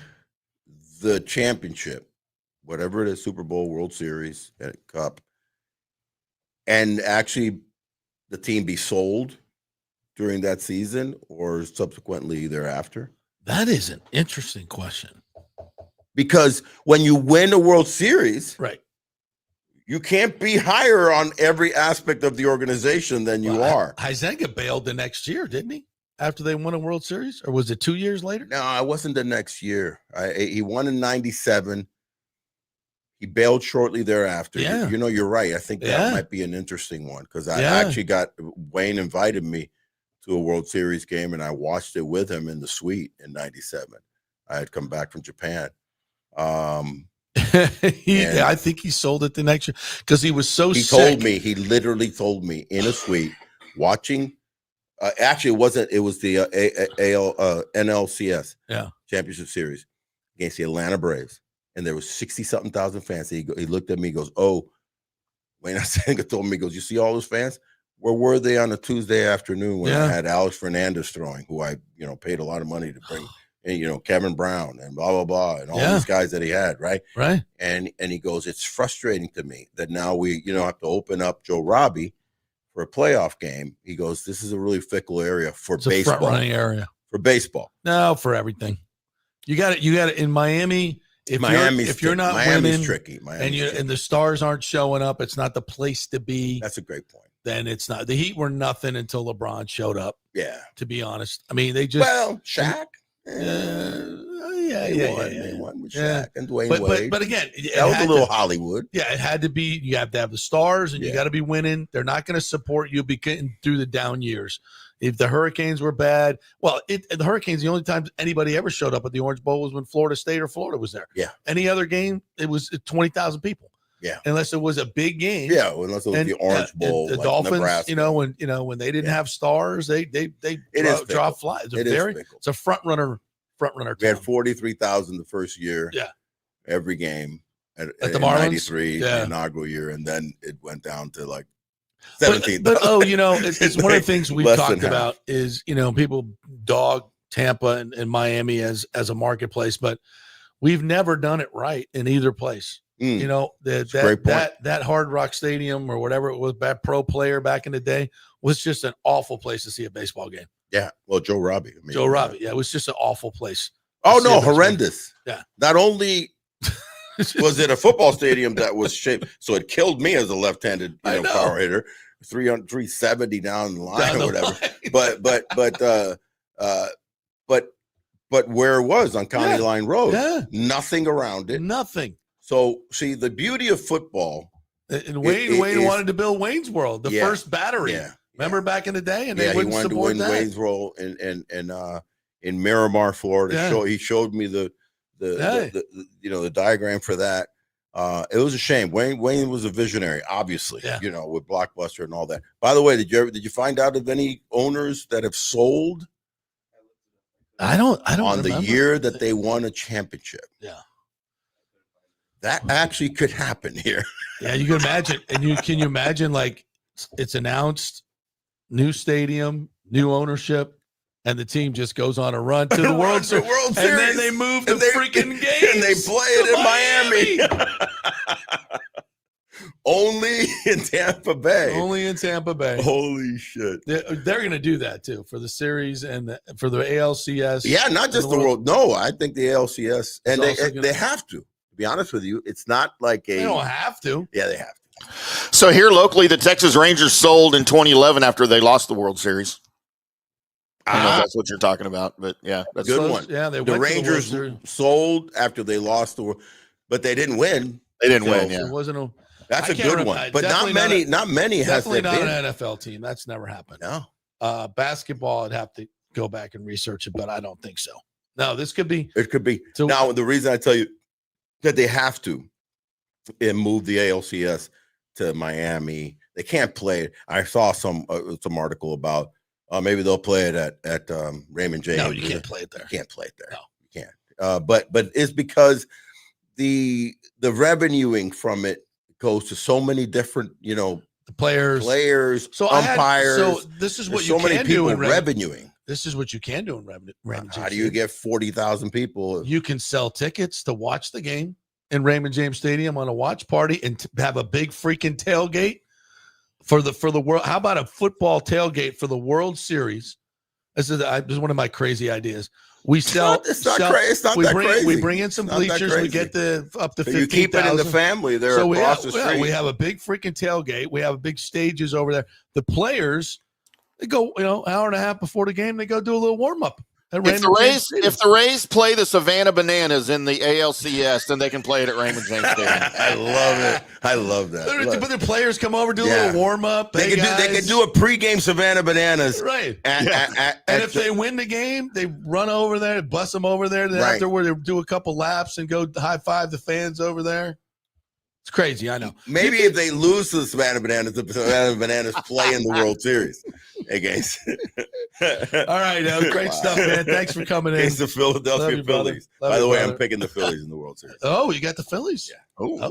the championship, whatever it is, Super Bowl, World Series, Cup, and actually the team be sold during that season or subsequently thereafter? That is an interesting question. Because when you win a World Series, Right. you can't be higher on every aspect of the organization than you are. Heisenga bailed the next year, didn't he? After they won a World Series? Or was it 2 years later? No, I wasn't the next year. He won in 97. He bailed shortly thereafter. Yeah. You're right. I think that might be an interesting one because I actually Wayne invited me to a World Series game and I watched it with him in the suite in 97. I had come back from Japan. I think he sold it the next year because he was so sick. He literally told me in a suite watching. Actually, it was the NLCS Championship Series against the Atlanta Braves. And there was 60-something thousand fans. He looked at me, he goes, "Oh," Wayne Heisenga told me, he goes, "You see all those fans? Where were they on a Tuesday afternoon when I had Alex Fernandez throwing, who I, paid a lot of money to bring, and, Kevin Brown and blah, blah, blah, and all these guys that he had, right? Right. And he goes, "It's frustrating to me that now we, have to open up Joe Robbie for a playoff game." He goes, "This is a really fickle area for baseball. A front-running area. For baseball. No, for everything. You got it in Miami. If you're not winning, tricky. And the stars aren't showing up, it's not the place to be. That's a great point. Then it's not. The Heat were nothing until LeBron showed up. Yeah. To be honest, I mean, they just Shaq. They won with Shaq and Dwayne Wade. But again, that was a little Hollywood. Yeah, it had to be. You have to have the stars, and you got to be winning. They're not going to support you through the down years. If the Hurricanes were bad, the Hurricanes, the only time anybody ever showed up at the Orange Bowl was when Florida State or Florida was there. Yeah. Any other game, it was 20,000 people. Yeah. Unless it was a big game. Yeah, unless it was the Orange Bowl. The like Dolphins, Nebraska. when they didn't have stars, they draw flies. It's a front runner. We had 43,000 the first year. Yeah. Every game at the Marlins, 93 inaugural year, and then it went down to like 17. But it's one of the things we've talked about is people dog Tampa and Miami as a marketplace, but we've never done it right in either place. That Hard Rock Stadium or whatever it was, that Pro Player back in the day was just an awful place to see a baseball game. Yeah, well, Joe Robbie. It was just an awful place. Oh no, horrendous. Yeah. Not only was it a football stadium that was shaped, so it killed me as a left-handed power hitter, 370 down the line or whatever. But where it was on County Line Road, nothing around it, nothing. So see, the beauty of football. And Wayne wanted to build Wayne's World, the first battery. Yeah. Remember back in the day, and they wouldn't support that. He wanted to win Wayne's World in Miramar, Florida. Yeah. He showed me the diagram for that. It was a shame. Wayne was a visionary, obviously. Yeah. With Blockbuster and all that. By the way, did you find out of any owners that have sold? I don't on remember. The year that they won a championship. Yeah. That actually could happen here. Yeah, you can imagine. And can you imagine, like, it's announced, new stadium, new ownership, and the team just goes on a run to the World Series. And then they move the freaking games. And they play it in Miami. Only in Tampa Bay. Holy shit. They're going to do that, too, for the series and for the ALCS. Yeah, not just the World. No, I think the ALCS. And they have to. To be honest with you, it's not like They don't have to. Yeah, they have to. So here locally, the Texas Rangers sold in 2011 after they lost the World Series. I don't know if that's what you're talking about, but yeah, that's good one. Yeah, the Rangers sold after they lost the World, but they didn't win. They didn't win. Yeah, it wasn't that's a good one. But not many has definitely not been. an NFL team. That's never happened. No. Basketball, I'd have to go back and research it, but I don't think so. No, this could be. It could be. Now, the reason I tell you that they have to move the ALCS to Miami, they can't play it. I saw some article about maybe they'll play it at Raymond James. No, you can't play it there. You can't play it there. No, you can't. But it's because the revenuing from it goes to so many different, the players, so umpires. This is what There's you so many can people do in revenuing. This is what you can do in Raymond James. How do you get 40,000 people? You can sell tickets to watch the game in Raymond James Stadium on a watch party and have a big freaking tailgate for the world. How about a football tailgate for the World Series? This is one of my crazy ideas. We sell. It's not crazy. We bring in some bleachers. We get up to 15,000. You keep it in the family there across the street. We have a big freaking tailgate. We have big stages over there. The players, they go, hour and a half before the game, they go do a little warm up. If the Rays play the Savannah Bananas in the ALCS, then they can play it at Raymond James Stadium. I love it. I love that. But the players come over, do a little warm up. They can do a pregame Savannah Bananas, right? And if they win the game, they run over there, bust them over there. Then afterward, they do a couple laps and go high five the fans over there. It's crazy, I know. Maybe if they lose to the Savannah Bananas play in the World Series against. All right, great stuff, man. Thanks for coming in. Against the Philadelphia Phillies. By the way, I'm picking the Phillies in the World Series. Oh, you got the Phillies? Yeah.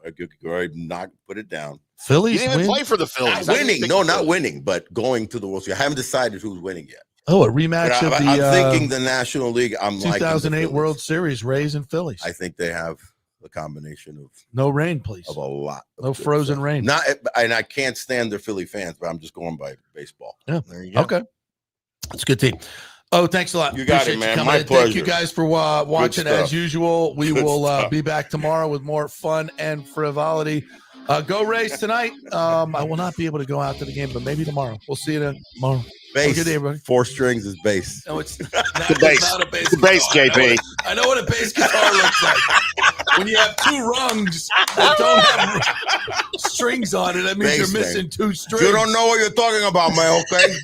I could go ahead and put it down. Phillies you didn't even play for the Phillies. Not winning, but going to the World Series. I haven't decided who's winning yet. Oh, a rematch of I'm thinking the National League. I'm 2008 World Series, Rays and Phillies. I think they have a combination of no rain, please. Of a lot. No frozen rain. And I can't stand the Philly fans, but I'm just going by baseball. Yeah. There you go. Okay. That's a good team. Oh, thanks a lot. You got it, man. My pleasure. Thank you guys for watching as usual. We will be back tomorrow with more fun and frivolity. Go Rays tonight. I will not be able to go out to the game, but maybe tomorrow. We'll see you tomorrow. Bass. Good day, everybody. 4 strings is bass. No, it's not, the bass. Not a bass. It's the bass, JP. I know what a bass guitar looks like. When you have 2 rungs that don't have strings on it, that means bass you're missing 2 strings. You don't know what you're talking about, man, okay?